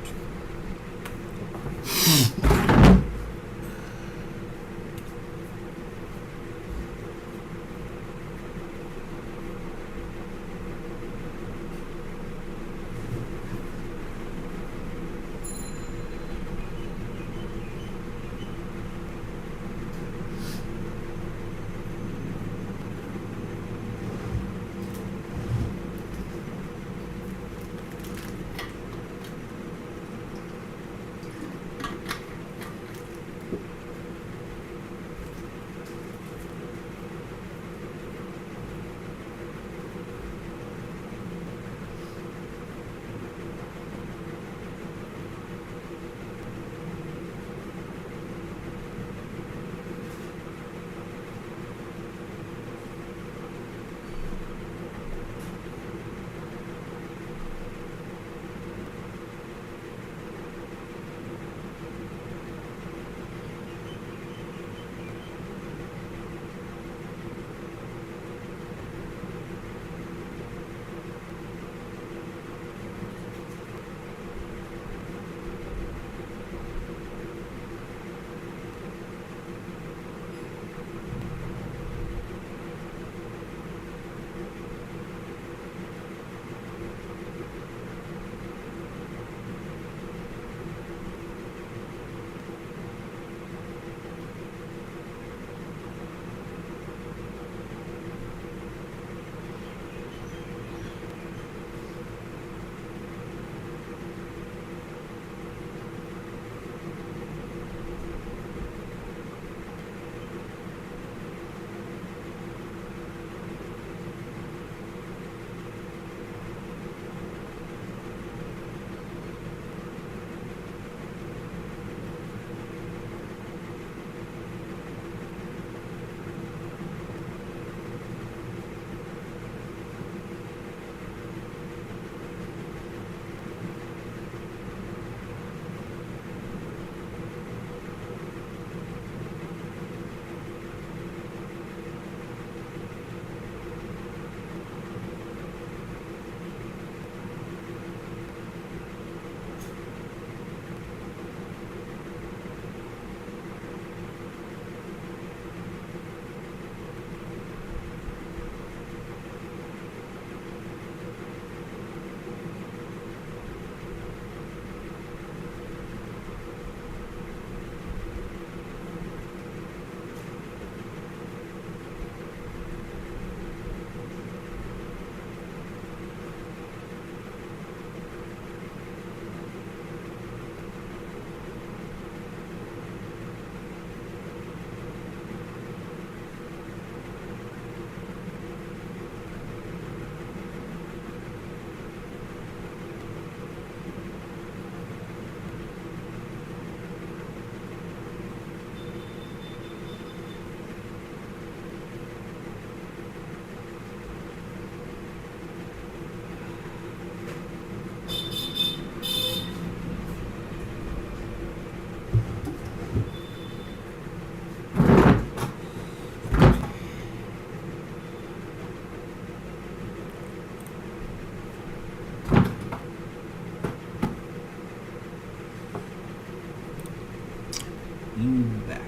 being back.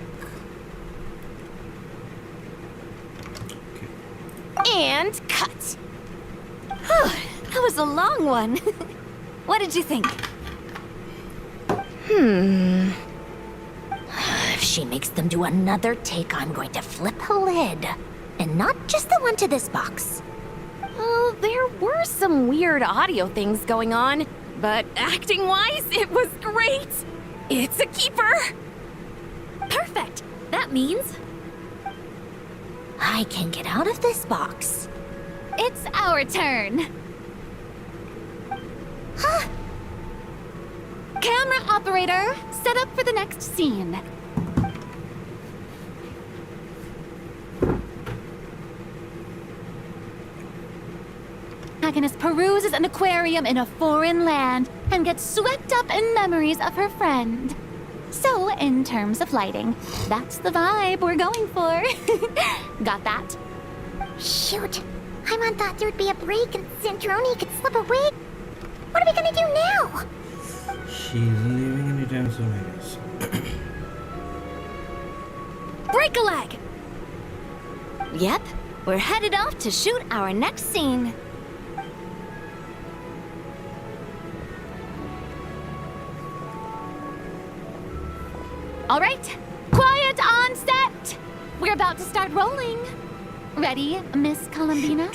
Okay. And cut. That was a long one. What did you think? If she makes them do another take, I'm going to flip a lid. And not just the one to this box. Oh, there were some weird audio things going on, but acting-wise, it was great. It's a keeper. Perfect. That means I can get out of this box. It's our turn. Huh? Camera operator, set up for the next scene. Agnes peruses an aquarium in a foreign land and gets swept up in memories of her friend. So, in terms of lighting, that's the vibe we're going for. Got that? Shoot. Paimon thought there'd be a break and Sandrone could slip away. What are we gonna do now? She's leaving anytime soon, I guess. break a leg. Yep, we're headed off to shoot our next scene. All right, quiet on set. We're about to start rolling. Ready, Miss Columbina?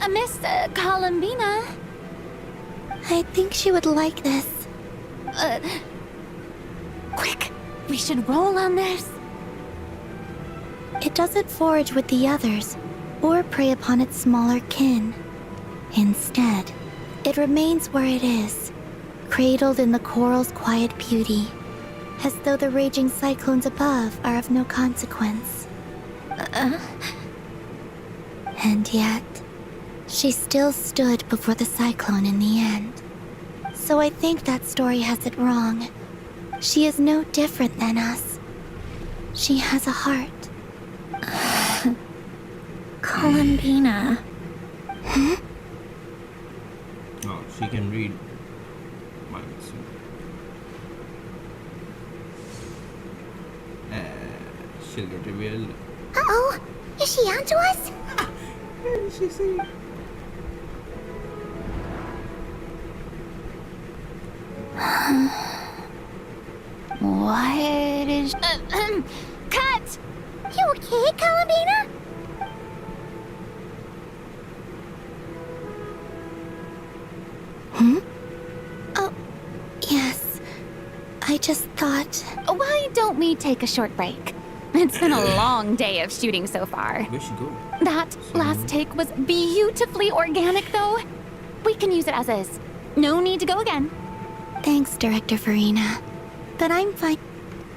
Miss Columbina? I think she would like this. Quick, we should roll on this. It doesn't forage with the others, or prey upon its smaller kin. Instead, it remains where it is, cradled in the coral's quiet beauty, as though the raging cyclones above are of no consequence. And yet, she still stood before the cyclone in the end. So I think that story has it wrong. She is no different than us. She has a heart. Columbina. Hmm? Oh, she can read minds. She'll get revealed. Uh-oh. Is she onto us? She see. What is... cut! You okay, Columbina? Hmm? Oh, yes. I just thought... Why don't we take a short break? It's been a long day of shooting so far. Where'd she go? That last take was beautifully organic, though. We can use it as is. No need to go again. Thanks, Director Farina. But I'm fine.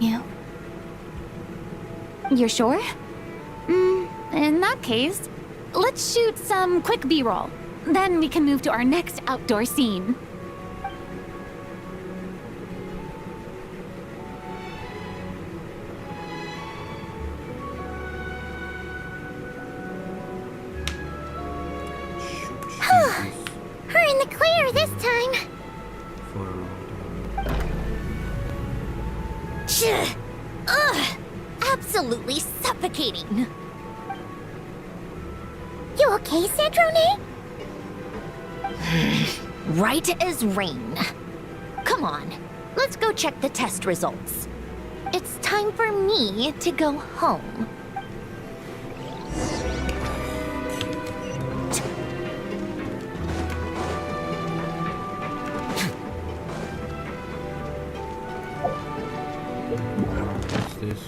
You. You're sure? In that case, let's shoot some quick B-roll. Then we can move to our next outdoor scene. We're in the clear this time. For a long time. Ugh! Absolutely suffocating. You okay, Sandrone? Right as rain. Come on, let's go check the test results. It's time for me to go home. What's this?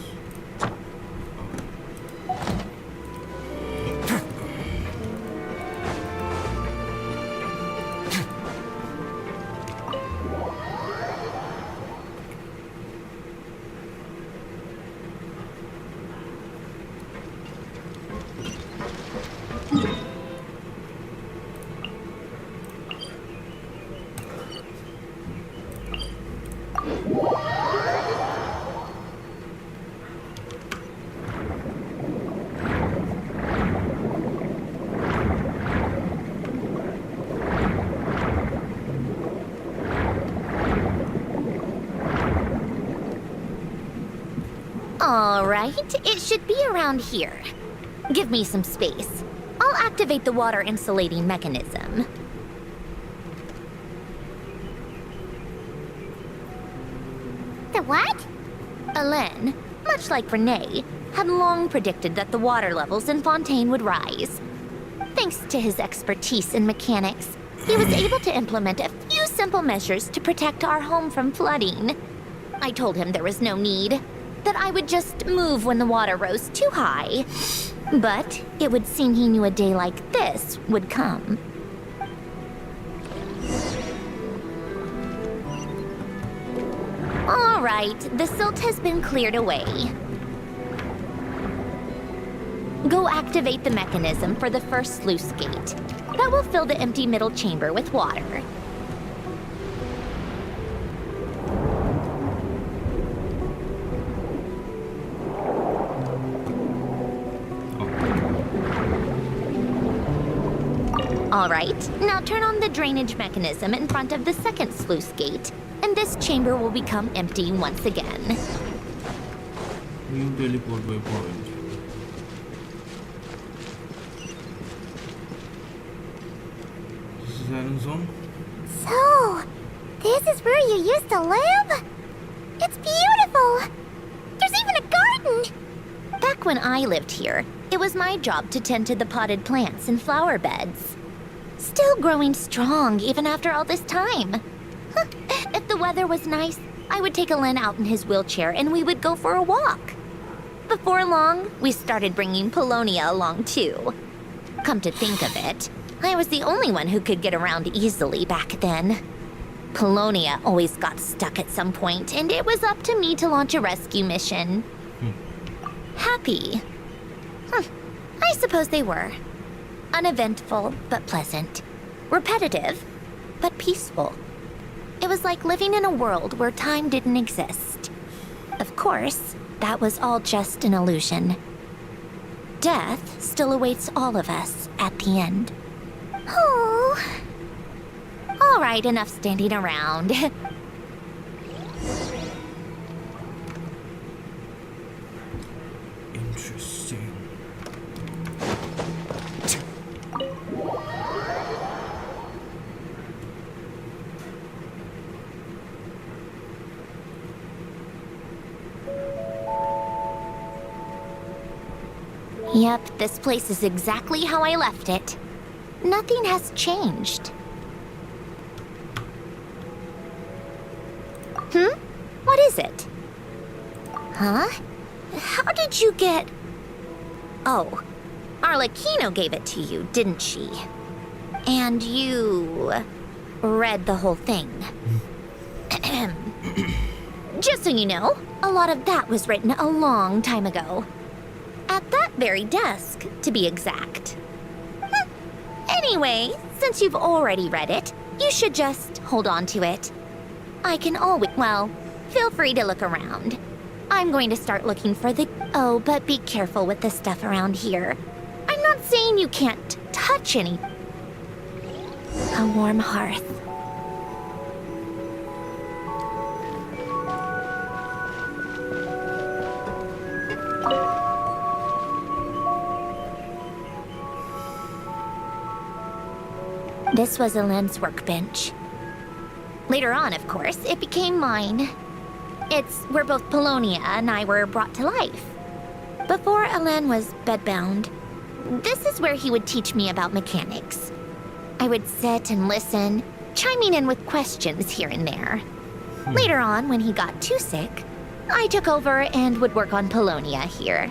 right? It should be around here. Give me some space. I'll activate the water insulating mechanism. The what? Alain, much like Renee, had long predicted that the water levels in Fontaine would rise. Thanks to his expertise in mechanics, he was able to implement a few simple measures to protect our home from flooding. I told him there was no need, that I would just move when the water rose too high. But it would seem he knew a day like this would come. All right, the silt has been cleared away. Go activate the mechanism for the first sluice gate. That will fill the empty middle chamber with water. All right, now turn on the drainage mechanism in front of the second sluice gate, and this chamber will become empty once again. New teleport waypoint. This is Iron Zone. So, this is where you used to live? It's beautiful! There's even a garden! Back when I lived here, it was my job to tend to the potted plants and flower beds. Still growing strong even after all this time. If the weather was nice, I would take Alain out in his wheelchair and we would go for a walk. Before long, we started bringing Polonia along too. Come to think of it, I was the only one who could get around easily back then. Polonia always got stuck at some point, and it was up to me to launch a rescue mission. Happy? I suppose they were. Uneventful, but pleasant. Repetitive, but peaceful. It was like living in a world where time didn't exist. Of course, that was all just an illusion. Death still awaits all of us at the end. Oh. All right, enough standing around. Interesting. Yep, this place is exactly how I left it. Nothing has changed. What is it? Huh? How did you get... Oh, Arlecchino gave it to you, didn't she? And you... read the whole thing. Just so you know, a lot of that was written a long time ago. At that very desk, to be exact. Anyway, since you've already read it, you should just hold on to it. I can always... Well, feel free to look around. I'm going to start looking for the... Oh, but be careful with the stuff around here. I'm not saying you can't touch any... A warm hearth. This was Alain's workbench. Later on, of course, it became mine. It's where both Polonia and I were brought to life. Before Alain was bedbound, this is where he would teach me about mechanics. I would sit and listen, chiming in with questions here and there. Later on, when he got too sick, I took over and would work on Polonia here.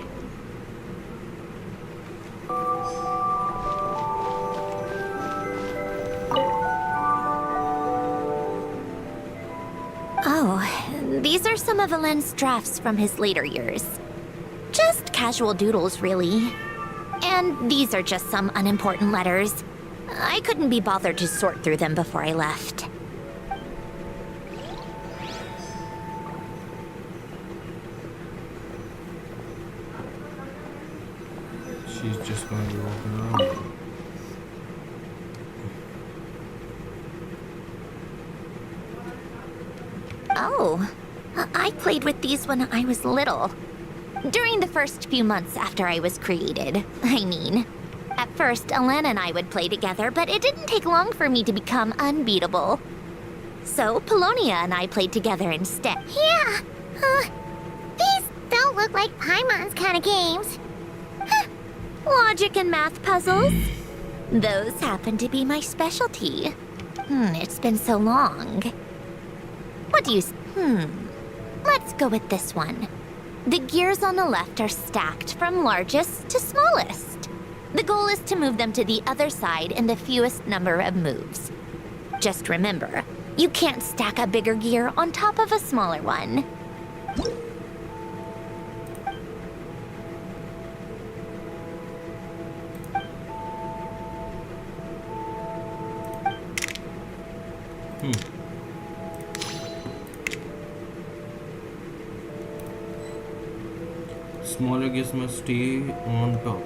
Oh, these are some of Alain's drafts from his later years. Just casual doodles, really. And these are just some unimportant letters. I couldn't be bothered to sort through them before I left. She's just gonna be walking around. Oh, I played with these when I was little. During the first few months after I was created, I mean. At first, Alana and I would play together, but it didn't take long for me to become unbeatable. So, Polonia and I played together instead. Yeah. These don't look like Paimon's kind of games. Logic and math puzzles? Those happen to be my specialty. It's been so long. What do you... Let's go with this one. The gears on the left are stacked from largest to smallest. The goal is to move them to the other side in the fewest number of moves. Just remember, you can't stack a bigger gear on top of a smaller one. Smaller gears must stay on top.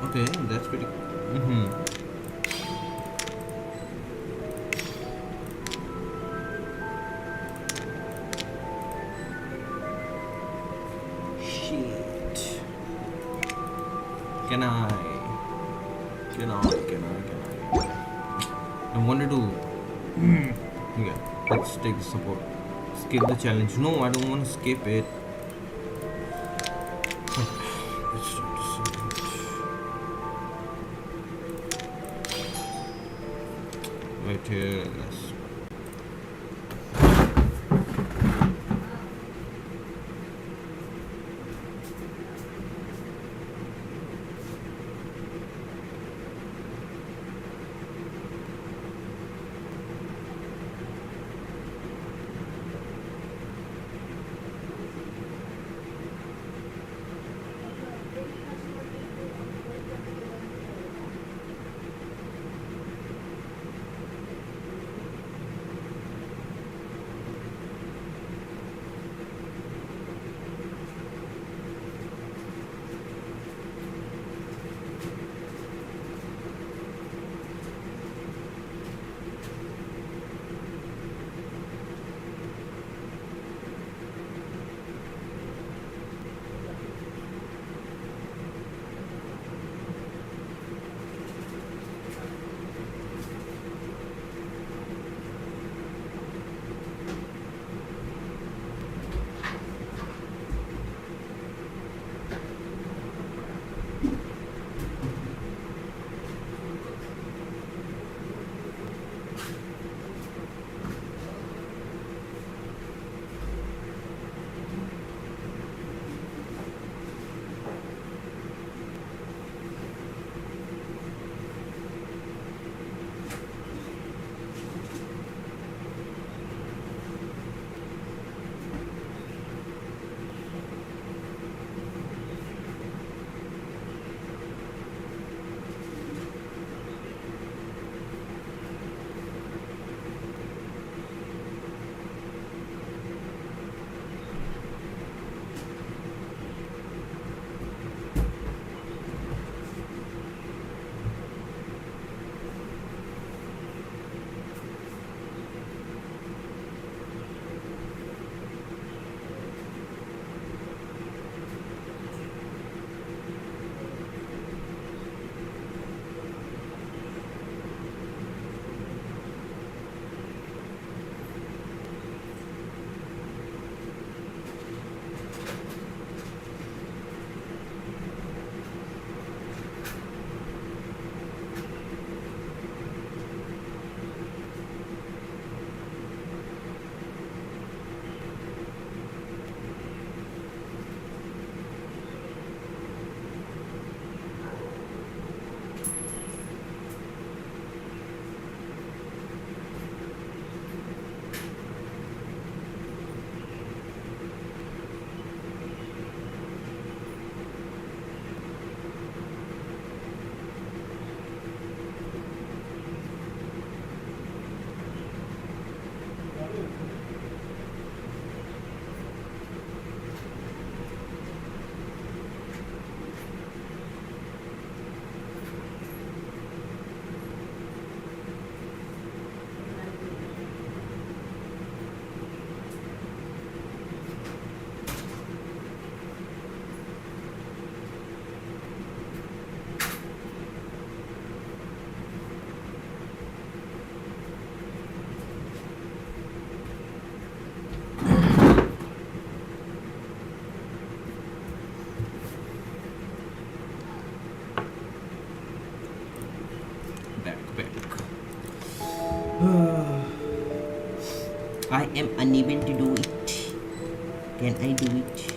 Okay, that's pretty. Shit. Can I? I wanted to. Yeah, let's take the support. Skip the challenge. No, I don't want to skip it. Let's start the challenge. Right here, yes. I am unable to do it. Can I do it?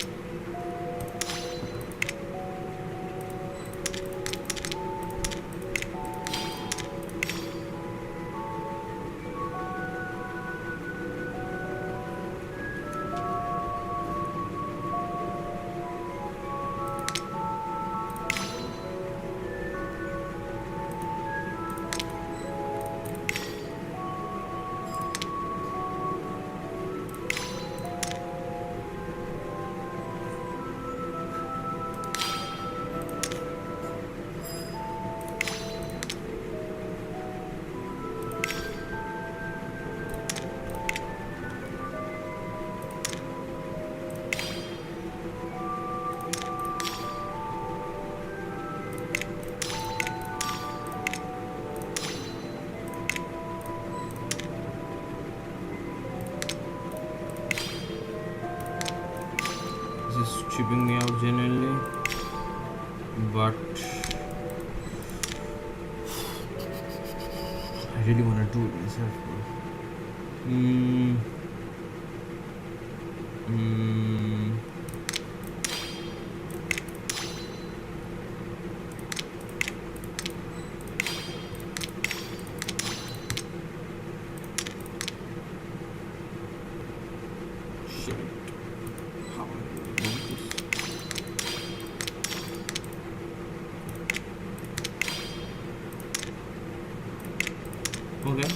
This is tripping me out genuinely, but I really want to do it myself. Shit. How am I going to do this? Okay.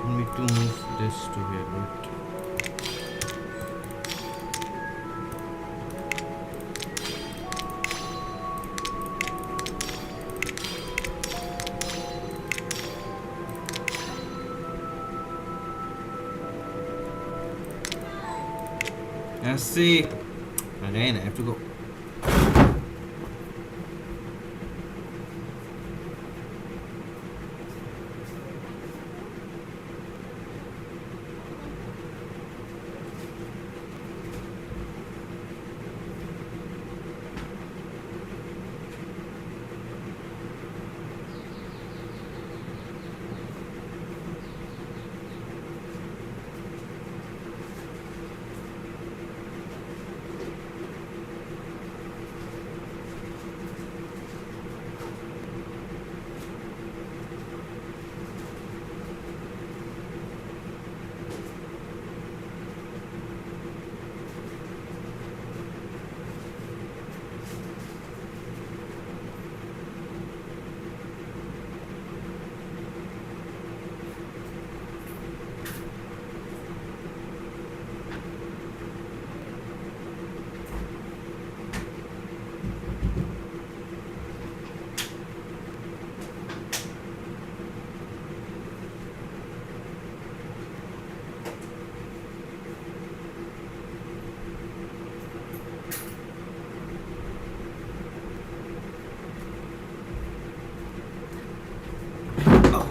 I need to move this to here, right? Let's see. Again, I have to go.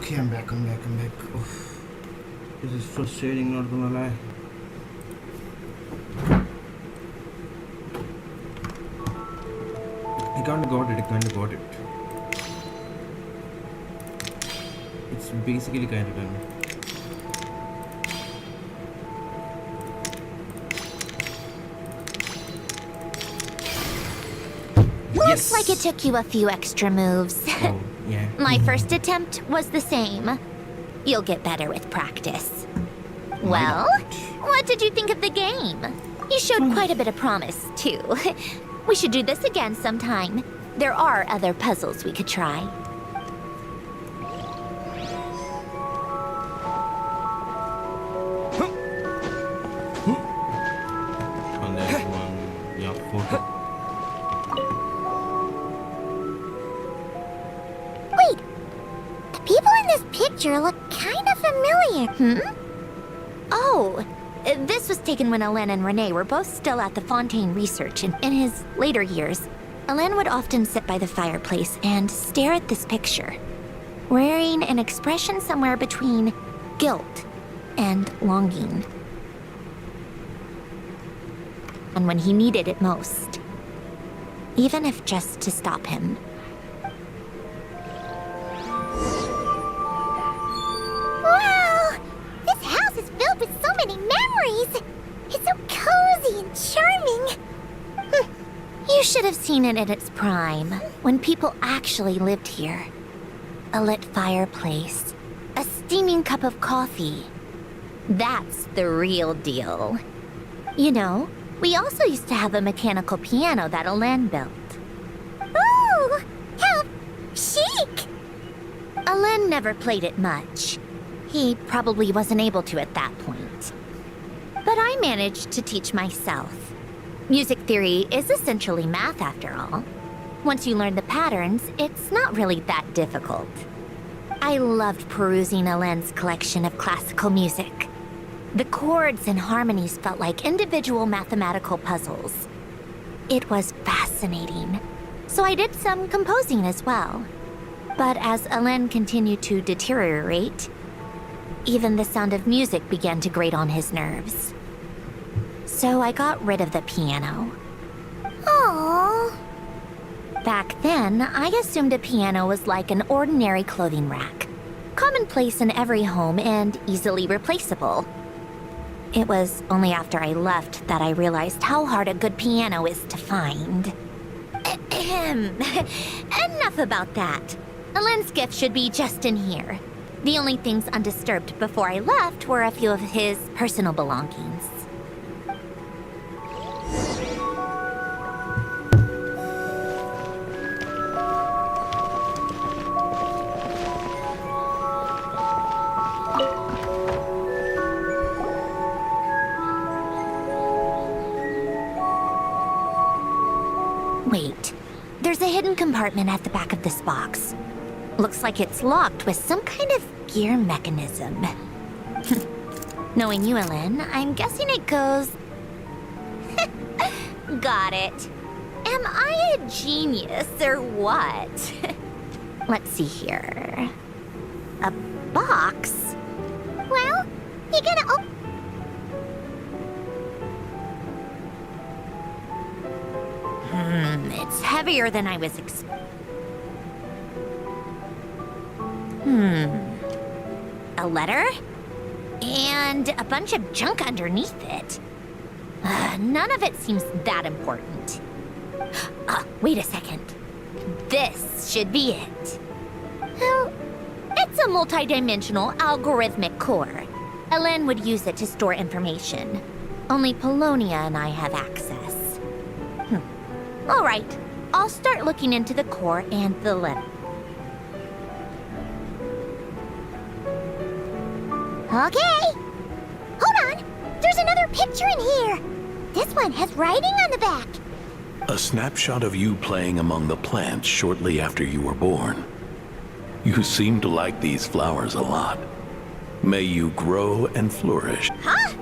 Okay, I'm back. Oof. This is frustrating, not gonna lie. I kinda got it. It's basically kinda done. Looks like it took you a few extra moves. Oh, Yeah. My first attempt was the same. You'll get better with practice. Well, what did you think of the game? You showed quite a bit of promise, too. We should do this again sometime. There are other puzzles we could try. And there's one, yeah, photo. Wait, the people in this picture look kind of familiar. Oh, this was taken when Alain and Renee were both still at the Fontaine Research. In his later years, Alain would often sit by the fireplace and stare at this picture, wearing an expression somewhere between guilt and longing. And when he needed it most, even if just to stop him. Wow! This house is filled with so many memories! It's so cozy and charming! You should have seen it in its prime, when people actually lived here. A lit fireplace, a steaming cup of coffee. That's the real deal. You know, we also used to have a mechanical piano that Alain built. Ooh! How chic! Alain never played it much. He probably wasn't able to at that point. But I managed to teach myself. Music theory is essentially math after all. Once you learn the patterns, it's not really that difficult. I loved perusing Alain's collection of classical music. The chords and harmonies felt like individual mathematical puzzles. It was fascinating. So I did some composing as well. But as Alain continued to deteriorate, even the sound of music began to grate on his nerves. So I got rid of the piano. Aww. Back then, I assumed a piano was like an ordinary clothing rack, commonplace in every home and easily replaceable. It was only after I left that I realized how hard a good piano is to find. Enough about that. Alain's gift should be just in here. The only things undisturbed before I left were a few of his personal belongings. Wait, there's a hidden compartment at the back of this box. Looks like it's locked with some kind of gear mechanism. Knowing you, Alain, I'm guessing it goes... Got it. Am I a genius or what? Let's see here. A box? Well, you gonna It's heavier than I was A letter? And a bunch of junk underneath it. None of it seems that important. Wait a second. This should be it. Well, it's a multi-dimensional algorithmic core. Alain would use it to store information. Only Polonia and I have access. All right, I'll start looking into the core and the letter. Okay. Hold on. There's another picture in here. This one has writing on the back. A snapshot of you playing among the plants shortly after you were born. You seem to like these flowers a lot. May you grow and flourish. Huh?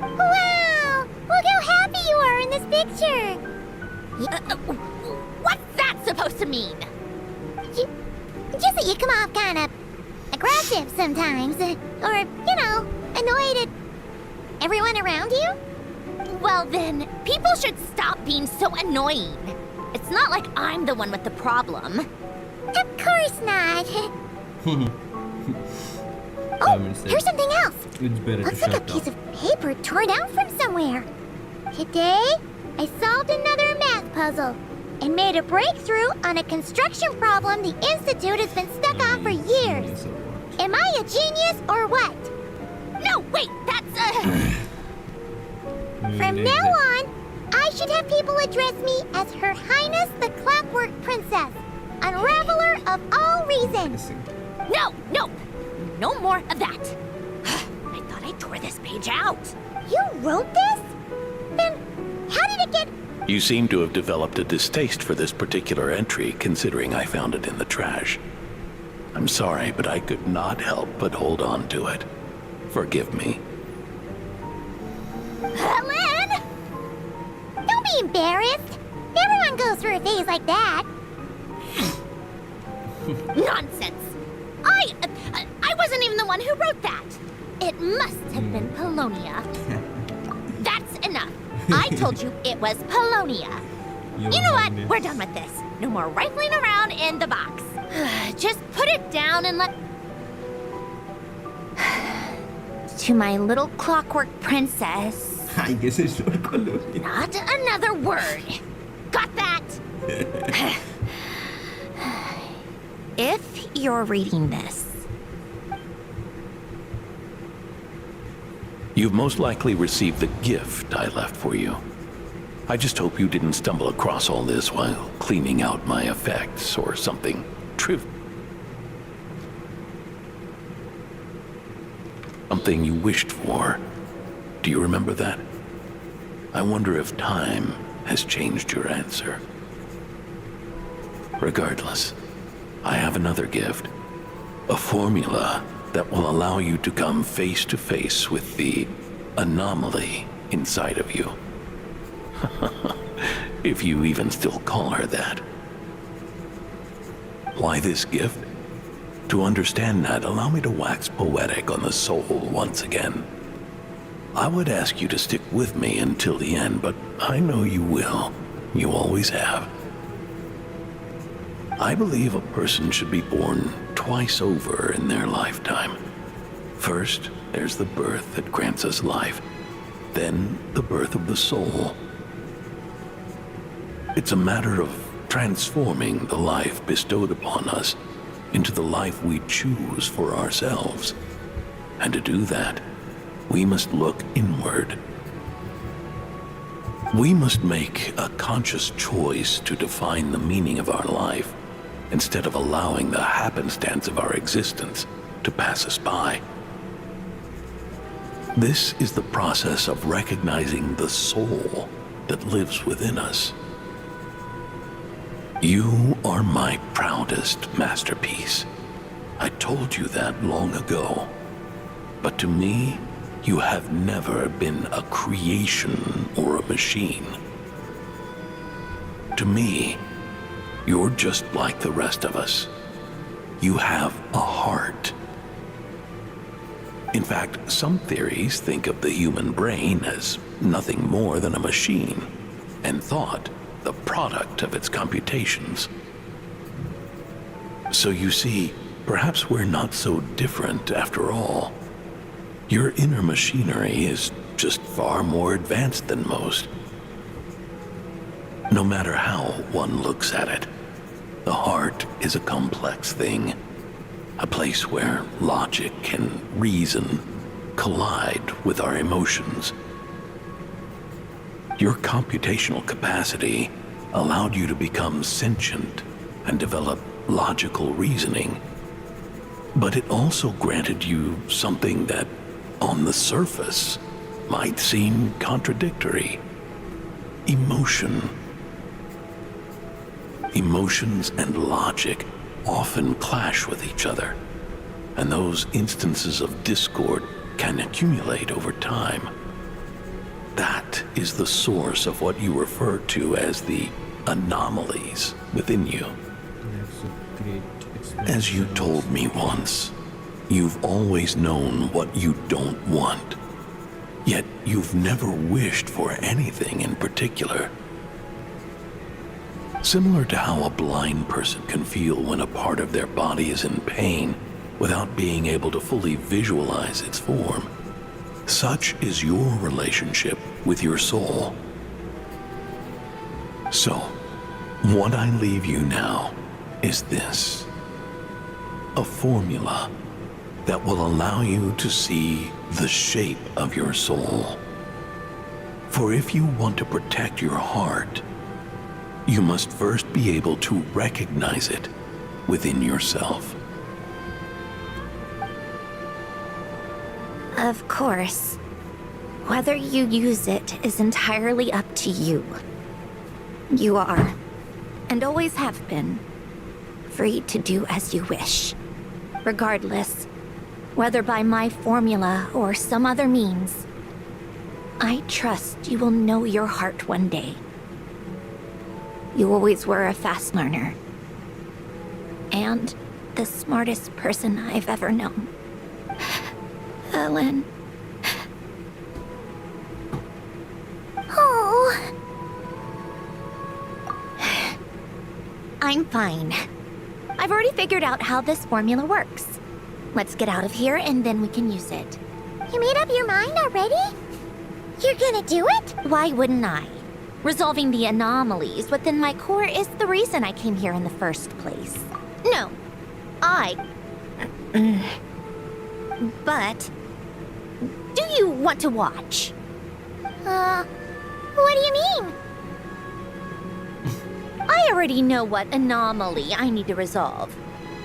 Wow! Look how happy you are in this picture. What's that supposed to mean? Just that you come off kind of aggressive sometimes. Or, you know, annoyed at everyone around you. Well then, people should stop being so annoying. It's not like I'm the one with the problem. Of course not. Here's something else. It's better Looks to like a shut piece up. of paper torn out from somewhere. Today, I solved another math puzzle. and made a breakthrough on a construction problem the Institute has been stuck on for years. Am I a genius or what? No, wait, that's From now on, I should have people address me as Her Highness the Clockwork Princess, unraveler of all reasons. No, no more of that. I thought I tore this page out. You wrote this? Then how did it get... You seem to have developed a distaste for this particular entry, considering I found it in the trash. I'm sorry, but I could not help but hold on to it. Forgive me. Lynn! Don't be embarrassed. Everyone goes through a phase like that. Nonsense. I wasn't even the one who wrote that. It must have been Polonia. That's enough. I told you it was Polonia. You know what? We're done with this. No more rifling around in the box. Just put it down and let... To my little clockwork princess. I guess it's not Colonia. Not another word. Got that? If you're reading this, You've most likely received the gift I left for you. I just hope you didn't stumble across all this while cleaning out my effects or something something you wished for. Do you remember that? I wonder if time has changed your answer. Regardless, I have another gift. A formula that will allow you to come face to face with the anomaly inside of you. If you even still call her that. Why this gift? To understand that, allow me to wax poetic on the soul once again. I would ask you to stick with me until the end, but I know you will. You always have. I believe a person should be born twice over in their lifetime. First, there's the birth that grants us life. Then, the birth of the soul. It's a matter of transforming the life bestowed upon us into the life we choose for ourselves. And to do that, we must look inward. We must make a conscious choice to define the meaning of our life, instead of allowing the happenstance of our existence to pass us by. This is the process of recognizing the soul that lives within us. You are my proudest masterpiece. I told you that long ago. But to me, you have never been a creation or a machine. To me, you're just like the rest of us. You have a heart. In fact, some theories think of the human brain as nothing more than a machine, and thought the product of its computations. So you see, perhaps we're not so different after all. Your inner machinery is just far more advanced than most. No matter how one looks at it, the heart is a complex thing, a place where logic and reason collide with our emotions. Your computational capacity allowed you to become sentient and develop logical reasoning. But it also granted you something that, on the surface, might seem contradictory. Emotion. Emotions and logic often clash with each other, and those instances of discord can accumulate over time. That is the source of what you refer to as the anomalies within you. As you told me once, you've always known what you don't want, yet you've never wished for anything in particular. Similar to how a blind person can feel when a part of their body is in pain without being able to fully visualize its form, such is your relationship with your soul. So, What I leave you now is this: a formula that will allow you to see the shape of your soul. For if you want to protect your heart, you must first be able to recognize it within yourself. Of course. Whether you use it is entirely up to you. You are, and always have been, free to do as you wish. Regardless, whether by my formula or some other means, I trust you will know your heart one day. You always were a fast learner. And the smartest person I've ever known. Ellen. Oh. I'm fine. I've already figured out how this formula works. Let's get out of here and then we can use it. You made up your mind already? You're gonna do it? Why wouldn't I? Resolving the anomalies within my core is the reason I came here in the first place. No, But... do you want to watch? What do you mean? I already know what anomaly I need to resolve.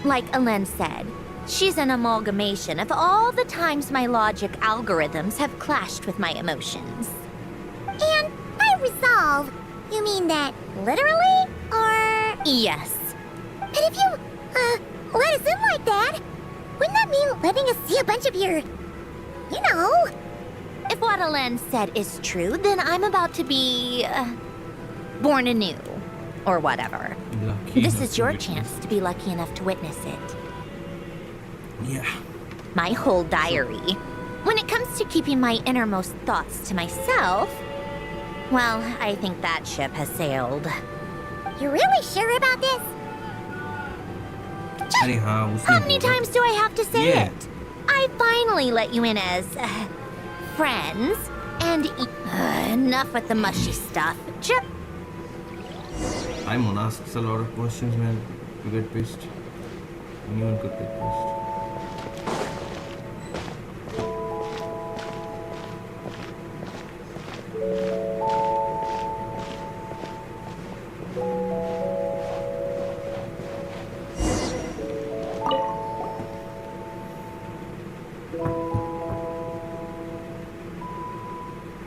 Like Ellen said, she's an amalgamation of all the times my logic algorithms have clashed with my emotions. And by resolve, you mean that literally, or...? Yes. But if you, let us in like that, wouldn't that mean letting us see a bunch of your... you know? If what Ellen said is true, then I'm about to be... born anew. Or whatever. This is your chance to be lucky enough to witness it. Yeah. My whole diary. When it comes to keeping my innermost thoughts to myself, well, I think that ship has sailed. You're really sure about this? How many times do I have to say it? I finally let you in as... friends, and... enough with the mushy stuff. Simon asks a lot of questions, man. You get pissed. Anyone could get pissed.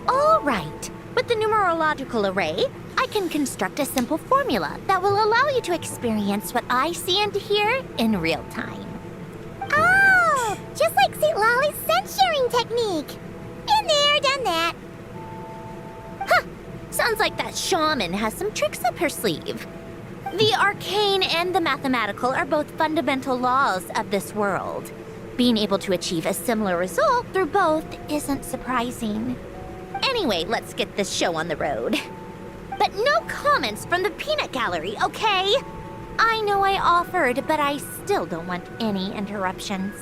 All right. With the numerological array, I can construct a simple formula that will allow you to experience what I see and hear in real time. Oh, just like St. Lolly's sense-sharing technique. Been there, done that. Huh, sounds like that shaman has some tricks up her sleeve. The arcane and the mathematical are both fundamental laws of this world. Being able to achieve a similar result through both isn't surprising. Anyway, let's get this show on the road. But no comments from the peanut gallery, okay? I know I offered, but I still don't want any interruptions.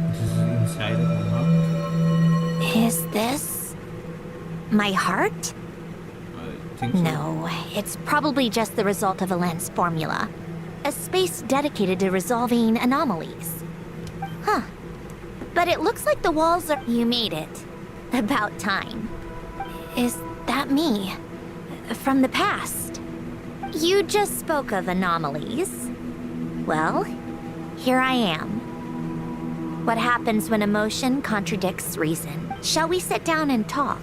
This is inside of my heart. Is this... my heart? I think so. No, it's probably just the result of Ellen's formula. A space dedicated to resolving anomalies. Huh. But it looks like the walls are... You made it. About time. Is that me? From the past? You just spoke of anomalies. Well, here I am. What happens when emotion contradicts reason? Shall we sit down and talk?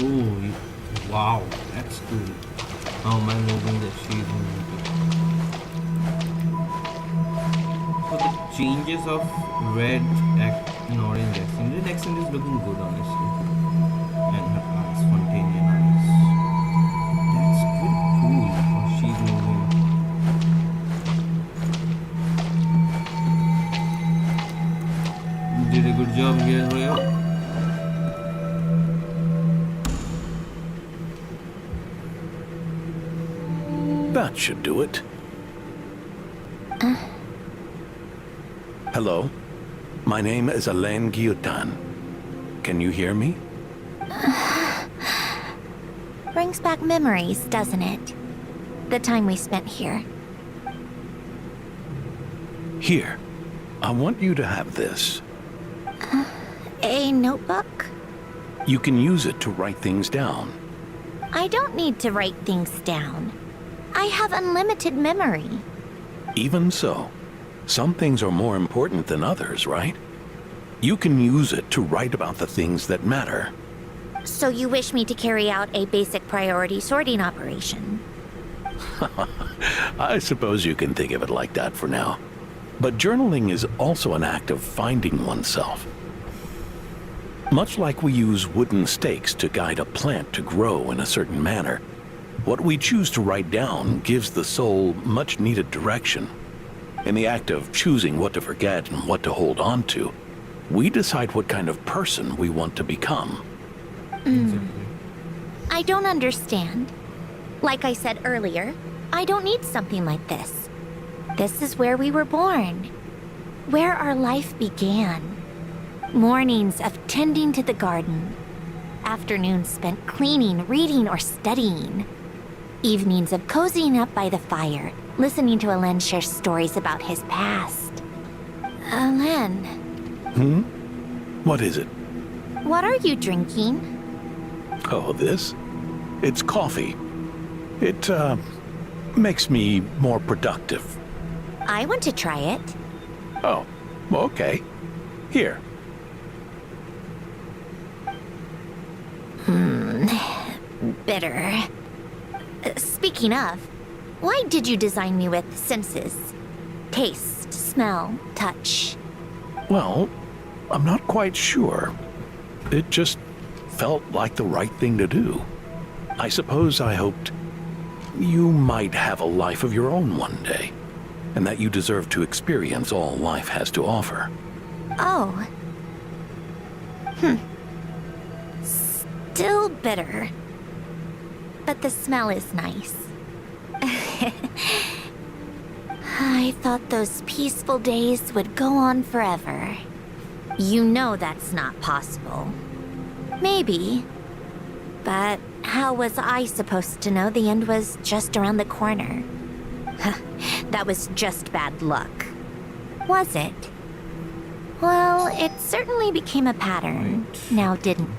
Oh, wow, that's cool. How am I moving that she's moving? So the changes of red and orange accent. Red accent is looking good, honestly. And her eyes, spontaneous eyes. That's pretty cool how she's moving. did a good job here, Hoyo. That should do it. Hello. My name is Alain Guillotin. Can you hear me? Brings back memories, doesn't it? The time we spent here. Here. I want you to have this. A notebook? You can use it to write things down. I don't need to write things down. I have unlimited memory. Even so, some things are more important than others, right? You can use it to write about the things that matter. So you wish me to carry out a basic priority sorting operation? I suppose you can think of it like that for now. But journaling is also an act of finding oneself. Much like we use wooden stakes to guide a plant to grow in a certain manner, what we choose to write down gives the soul much-needed direction. In the act of choosing what to forget and what to hold on to, we decide what kind of person we want to become. I don't understand. Like I said earlier, I don't need something like this. This is where we were born. Where our life began. Mornings of tending to the garden. Afternoons spent cleaning, reading, or studying. Evenings of cozying up by the fire, listening to Alain share stories about his past. Alain. What is it? What are you drinking? Oh, this? It's coffee. It, makes me more productive. I want to try it. Oh, okay. Here. Bitter. Speaking of, why did you design me with senses? Taste, smell, touch. Well, I'm not quite sure. It just felt like the right thing to do. I suppose I hoped you might have a life of your own one day, and that you deserve to experience all life has to offer. Oh. Still bitter. But the smell is nice. I thought those peaceful days would go on forever. You know that's not possible. Maybe. But how was I supposed to know the end was just around the corner? That was just bad luck. Was it? Well, it certainly became a pattern, now didn't.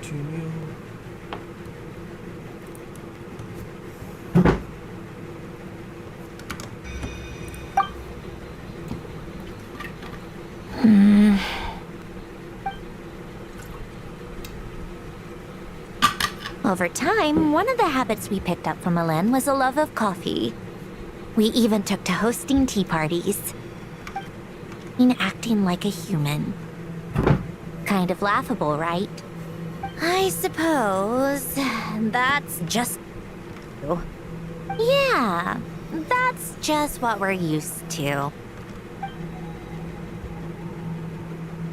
continue. Over time, one of the habits we picked up from Elen was a love of coffee. We even took to hosting tea parties. In acting like a human. Kind of laughable, right? I suppose that's just... Yeah, that's just what we're used to.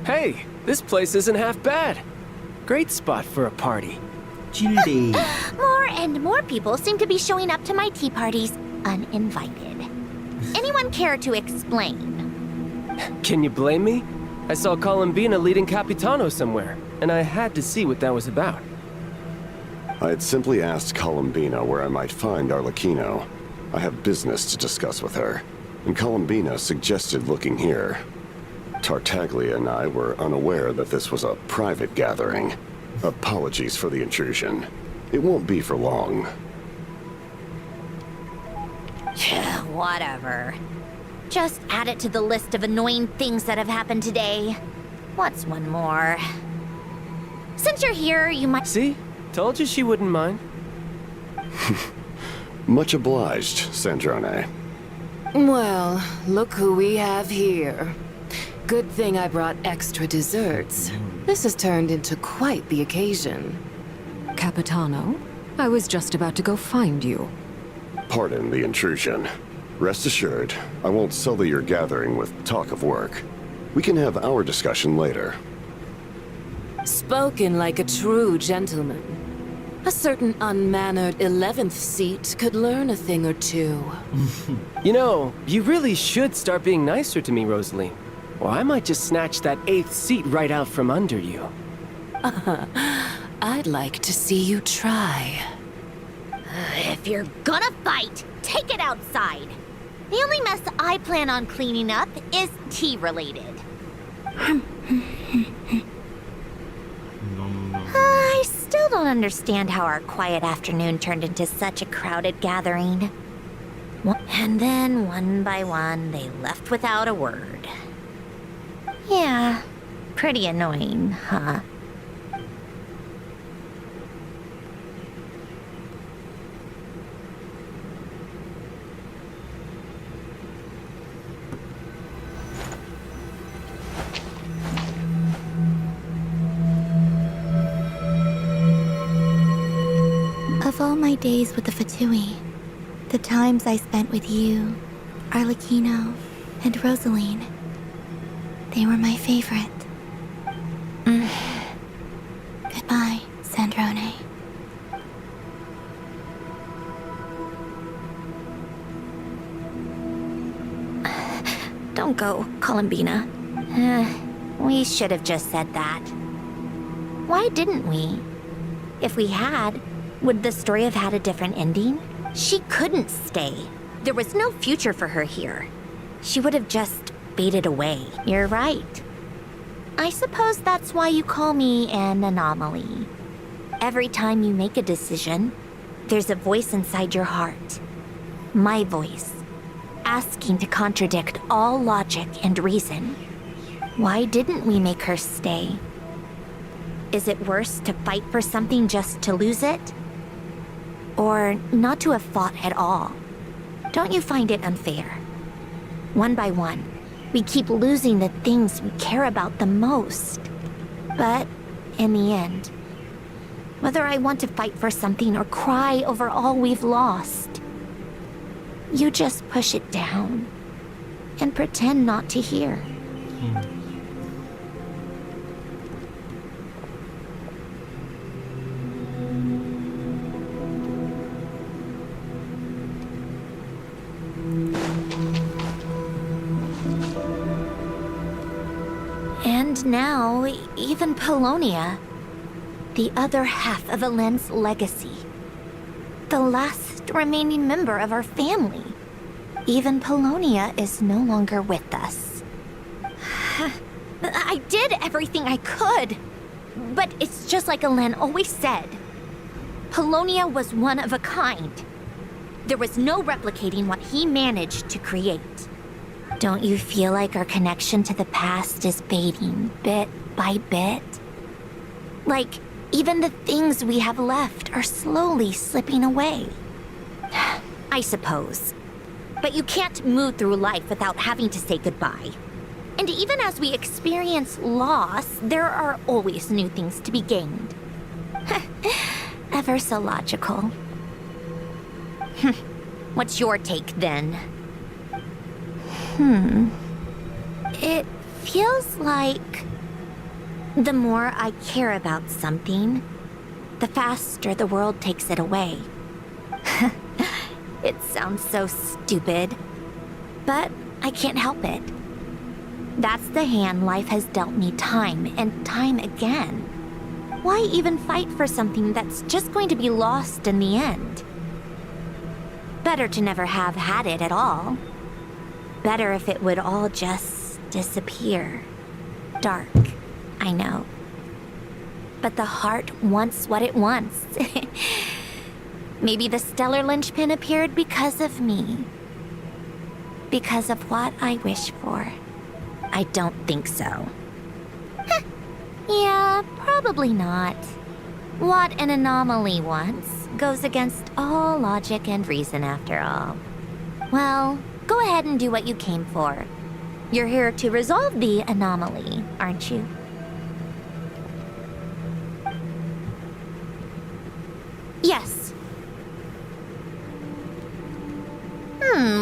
Hey, this place isn't half bad. Great spot for a party. Chill day. More and more people seem to be showing up to my tea parties uninvited. Anyone care to explain? Can you blame me? I saw Columbina leading Capitano somewhere, and I had to see what that was about. I had simply asked Columbina where I might find Arlecchino. I have business to discuss with her, and Columbina suggested looking here. Tartaglia and I were unaware that this was a private gathering. Apologies for the intrusion. It won't be for long. Whatever. Just add it to the list of annoying things that have happened today. What's one more? Since you're here, you might... See? Told you she wouldn't mind. Much obliged, Sandrone. Well, look who we have here. Good thing I brought extra desserts. This has turned into quite the occasion. Capitano, I was just about to go find you. Pardon the intrusion. Rest assured, I won't sully your gathering with talk of work. We can have our discussion later. Spoken like a true gentleman. A certain unmannered 11th seat could learn a thing or two. You know, you really should start being nicer to me, Rosalie. Or I might just snatch that 8th seat right out from under you. I'd like to see you try. If you're gonna fight, take it outside. The only mess I plan on cleaning up is tea-related. I still don't understand how our quiet afternoon turned into such a crowded gathering. And then, one by one, they left without a word. Yeah, pretty annoying, huh? Of all my days with the Fatui, the times I spent with you, Arlecchino, and Rosaline, they were my favorite. Goodbye, Sandrone. Don't go, Columbina. We should have just said that. Why didn't we? If we had, would the story have had a different ending? She couldn't stay. There was no future for her here. She would have just faded away. You're right. I suppose that's why you call me an anomaly. Every time you make a decision, there's a voice inside your heart. My voice. Asking to contradict all logic and reason. Why didn't we make her stay? Is it worse to fight for something just to lose it? Or not to have fought at all? Don't you find it unfair? One by one, we keep losing the things we care about the most. But in the end, whether I want to fight for something or cry over all we've lost, you just push it down and pretend not to hear. And now, even Polonia, the other half of Elen's legacy, the last remaining member of our family. Even Polonia is no longer with us. I did everything I could. But it's just like Alen always said. Polonia was one of a kind. There was no replicating what he managed to create. Don't you feel like our connection to the past is fading bit by bit? Like, even the things we have left are slowly slipping away. I suppose. But you can't move through life without having to say goodbye. And even as we experience loss, there are always new things to be gained. Ever so logical. What's your take then? It feels like the more I care about something, the faster the world takes it away. It sounds so stupid, but I can't help it. That's the hand life has dealt me time and time again. Why even fight for something that's just going to be lost in the end? Better to never have had it at all. Better if it would all just disappear. Dark, I know. But the heart wants what it wants. Maybe the stellar linchpin appeared because of me. Because of what I wish for. I don't think so. Yeah, probably not. What an anomaly wants goes against all logic and reason after all. Well, go ahead and do what you came for. You're here to resolve the anomaly, aren't you? Yes.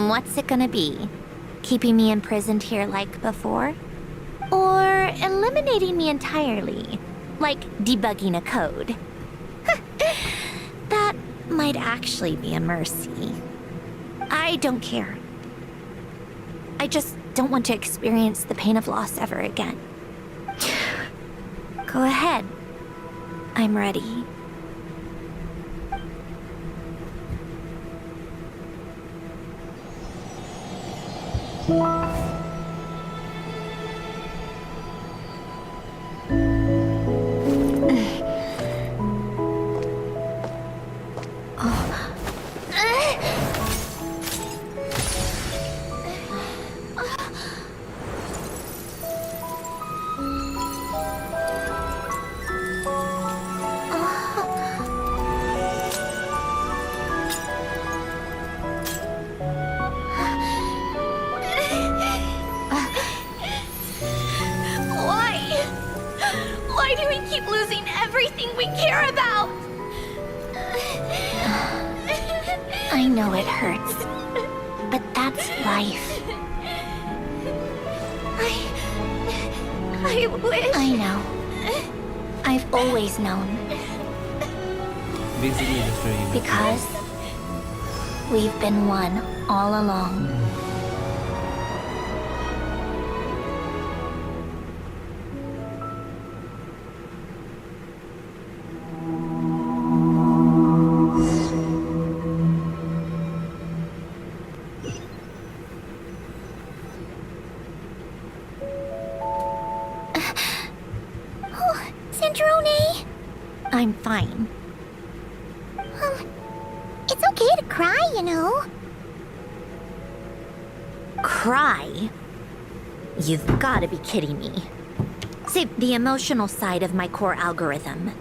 What's it gonna be? Keeping me imprisoned here like before? Or eliminating me entirely, like debugging a code? That might actually be a mercy. I don't care. I just don't want to experience the pain of loss ever again. Go ahead. I'm ready. Why do we keep losing everything we care about? I know it hurts, but that's life. I wish... I know. I've always known. Because we've been one all along. I'm fine. It's okay to cry, you know. Cry? You've got to be kidding me. Say, the emotional side of my core algorithm.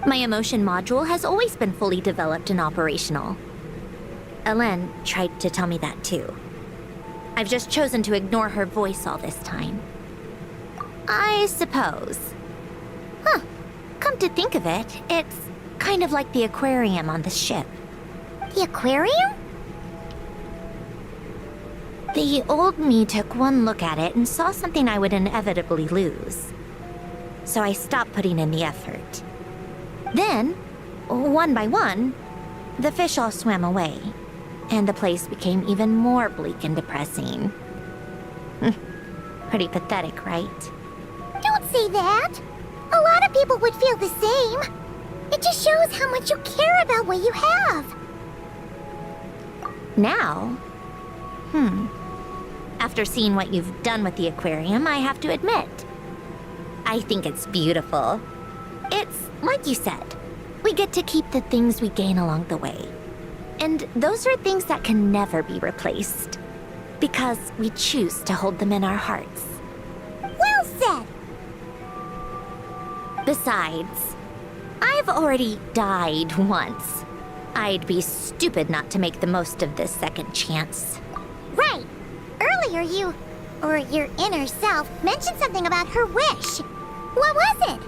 My emotion module has always been fully developed and operational. Alen tried to tell me that too. I've just chosen to ignore her voice all this time. I suppose. Huh. Come to think of it, it's kind of like the aquarium on the ship. The aquarium? The old me took one look at it and saw something I would inevitably lose. So I stopped putting in the effort. Then, one by one, the fish all swam away, and the place became even more bleak and depressing. Pretty pathetic, right? Don't say that! A lot of people would feel the same. It just shows how much you care about what you have. Now? After seeing what you've done with the aquarium, I have to admit, I think it's beautiful. It's like you said, we get to keep the things we gain along the way. And those are things that can never be replaced. Because we choose to hold them in our hearts. Well said! Besides, I've already died once. I'd be stupid not to make the most of this second chance. Right! Earlier you, or your inner self, mentioned something about her wish. What was it?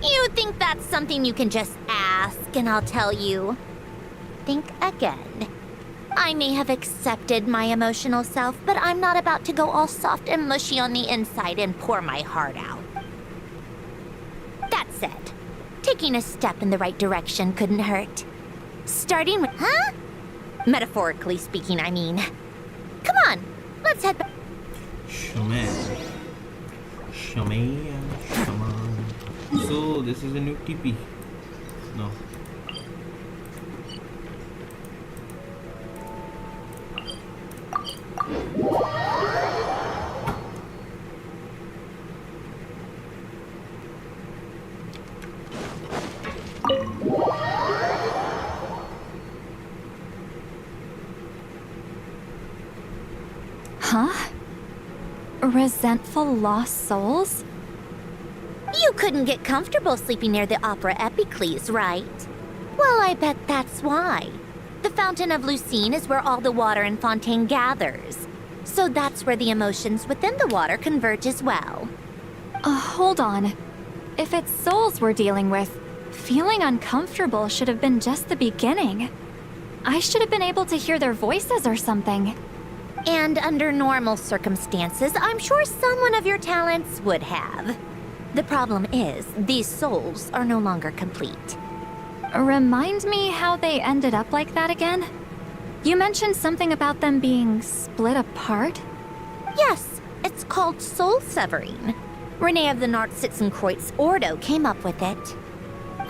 You think that's something you can just ask and I'll tell you? Think again. I may have accepted my emotional self, but I'm not about to go all soft and mushy on the inside and pour my heart out. That said, taking a step in the right direction couldn't hurt. Starting with... Huh? Metaphorically speaking, I mean. Come on, let's head back. Shaman. So, this is a new TP. No. Huh? Resentful lost souls? You couldn't get comfortable sleeping near the Opera Epicles, right? Well, I bet that's why. The Fountain of Lucine is where all the water in Fontaine gathers. So that's where the emotions within the water converge as well. Hold on. If it's souls we're dealing with, feeling uncomfortable should have been just the beginning. I should have been able to hear their voices or something. And under normal circumstances, I'm sure someone of your talents would have. The problem is, these souls are no longer complete. Remind me how they ended up like that again? You mentioned something about them being split apart? Yes, it's called soul severing. Renee of the Nartsitzenkreuz Ordo came up with it.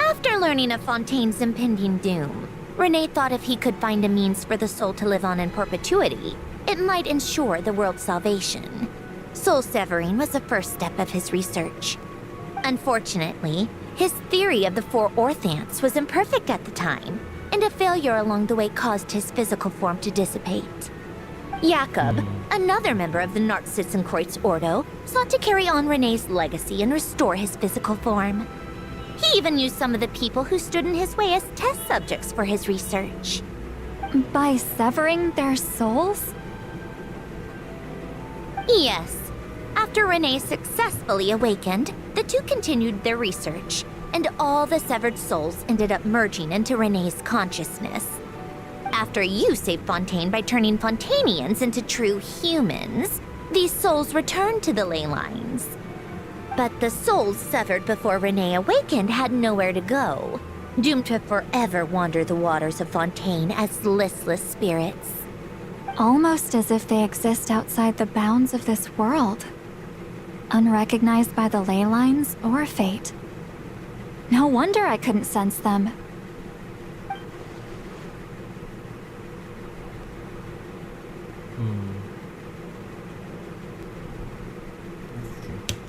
After learning of Fontaine's impending doom, Renee thought if he could find a means for the soul to live on in perpetuity, it might ensure the world's salvation. Soul severing was the first step of his research. Unfortunately, his theory of the four orthants was imperfect at the time, and a failure along the way caused his physical form to dissipate. Jakob, another member of the Nartsitzenkreuz Ordo, sought to carry on Renee's legacy and restore his physical form. He even used some of the people who stood in his way as test subjects for his research. By severing their souls? Yes. After Renee successfully awakened, the two continued their research, and all the severed souls ended up merging into Renee's consciousness. After you saved Fontaine by turning Fontainians into true humans, these souls returned to the ley lines. But the souls severed before Renee awakened had nowhere to go, doomed to forever wander the waters of Fontaine as listless spirits. Almost as if they exist outside the bounds of this world. Unrecognized by the ley lines or fate. No wonder I couldn't sense them.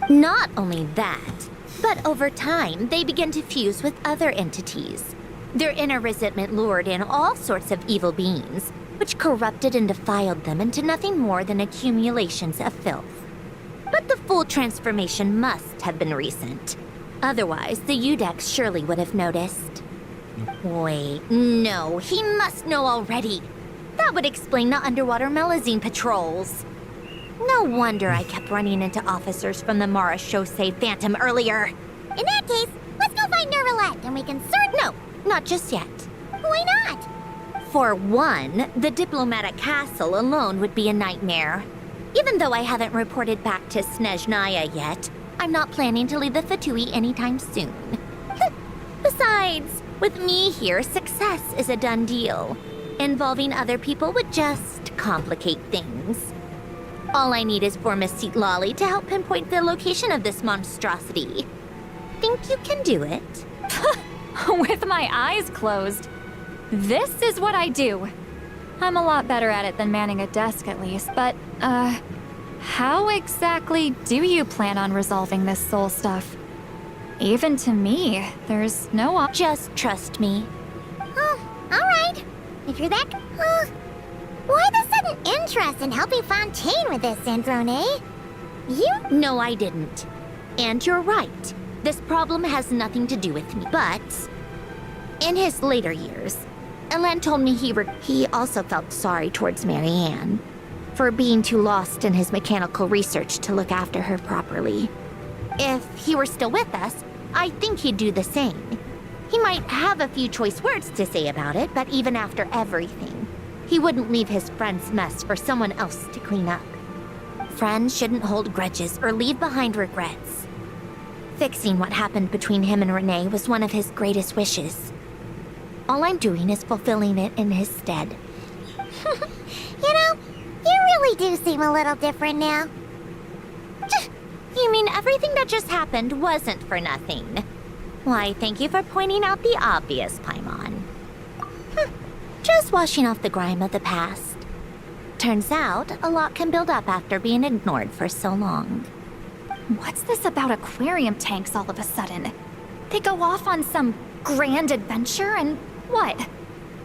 Not only that, but over time, they began to fuse with other entities. Their inner resentment lured in all sorts of evil beings, which corrupted and defiled them into nothing more than accumulations of filth. But the full transformation must have been recent. Otherwise, the Udex surely would have noticed. Wait, no, he must know already. That would explain the underwater melazine patrols. No wonder I kept running into officers from the Mara Chaussee Phantom earlier. In that case, let's go find Nervalette and we can No, not just yet. Why not? For one, the diplomatic castle alone would be a nightmare. Even though I haven't reported back to Snezhnaya yet, I'm not planning to leave the Fatui anytime soon. Besides, with me here, success is a done deal. Involving other people would just complicate things. All I need is for Miss Seatlolly to help pinpoint the location of this monstrosity. Think you can do it? With my eyes closed. This is what I do. I'm a lot better at it than manning a desk, at least, but, How exactly do you plan on resolving this soul stuff? Even to me, there's no Just trust me. Oh, alright. If you're that... why the sudden interest in helping Fontaine with this, Androne? You? No, I didn't. And you're right. This problem has nothing to do with me. But... in his later years, Elen told me he also felt sorry towards Marianne for being too lost in his mechanical research to look after her properly. If he were still with us, I think he'd do the same. He might have a few choice words to say about it, but even after everything, he wouldn't leave his friend's mess for someone else to clean up. Friends shouldn't hold grudges or leave behind regrets. Fixing what happened between him and Renee was one of his greatest wishes. All I'm doing is fulfilling it in his stead. You know, you really do seem a little different now. You mean everything that just happened wasn't for nothing? Why, thank you for pointing out the obvious, Paimon. Just washing off the grime of the past. Turns out, a lot can build up after being ignored for so long. What's this about aquarium tanks all of a sudden? They go off on some grand adventure and what?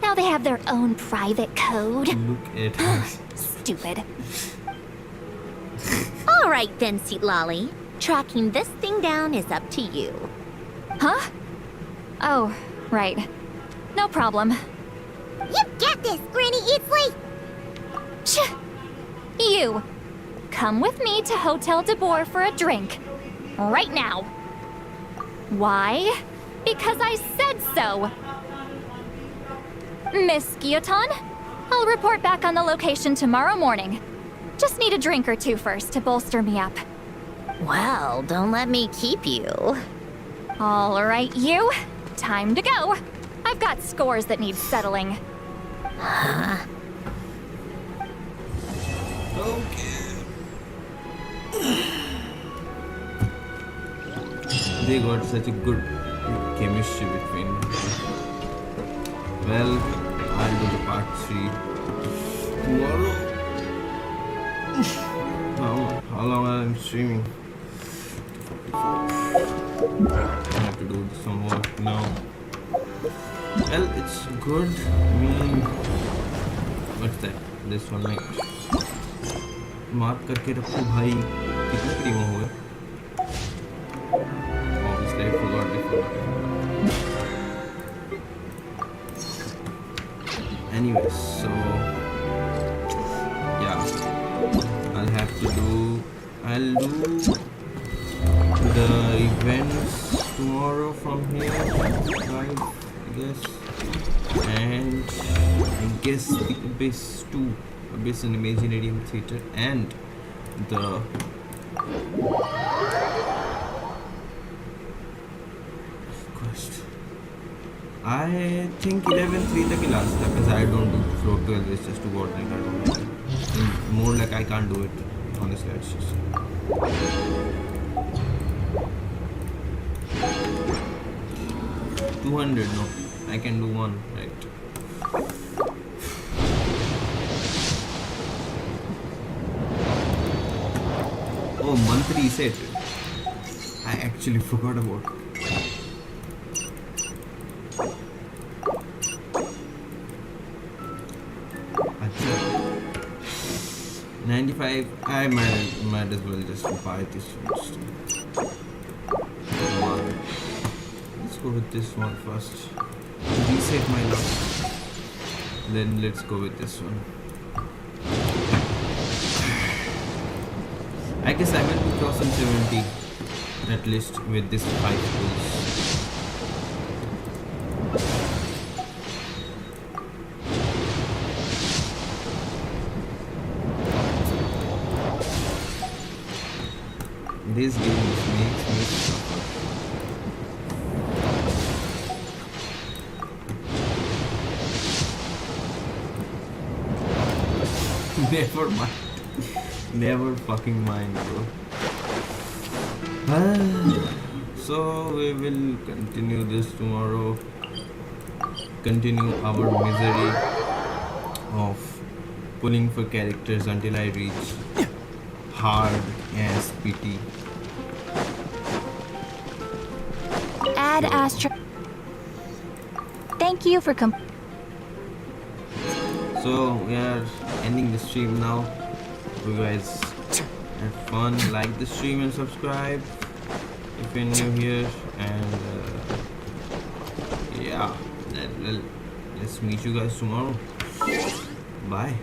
Now they have their own private code? Look at her. Stupid. All right then, Lolly. Tracking this thing down is up to you. Huh? Oh, right. No problem. You get this, Granny Eatsley! You! Come with me to Hotel de Boer for a drink. Right now. Why? Because I said so! Miss Guillotin, I'll report back on the location tomorrow morning. Just need a drink or two first to bolster me up. Well, don't let me keep you. All right, you. Time to go. I've got scores that need settling. They got such a good chemistry between them. Well, I'll do the part 3 tomorrow. How long I'm streaming? I have to do some work now. Well, it's good. I mean, what's that? This one, like, mark करके रखो भाई. कितने क्रीमो हुए? Obviously, I forgot. Anyways, so yeah, I'll do the events tomorrow from here, right? I guess, and I guess the Abyss and Imaginarium Theater, and the quest. I think 11-3 तक ही last था, because I don't do float 12. It's just to what like I don't know. More like I can't do it. Honestly, it's just 200. No, I can do one, right? Oh, month reset. I actually forgot about it. 95. I might as well just buy this first. Come on. Let's go with this one first. Reset my luck. Then let's go with this one. I guess I will be crossing 70 at least with this 5 tools. This game makes me suffer. Never mind. Never fucking mind, bro. So we will continue this tomorrow. Continue our misery of pulling for characters until I reach hard ass PT. Ad Astra. Thank you for So we are ending the stream now. Hope you guys had fun. Like the stream and subscribe if you're new here. And yeah, let's meet you guys tomorrow. Bye.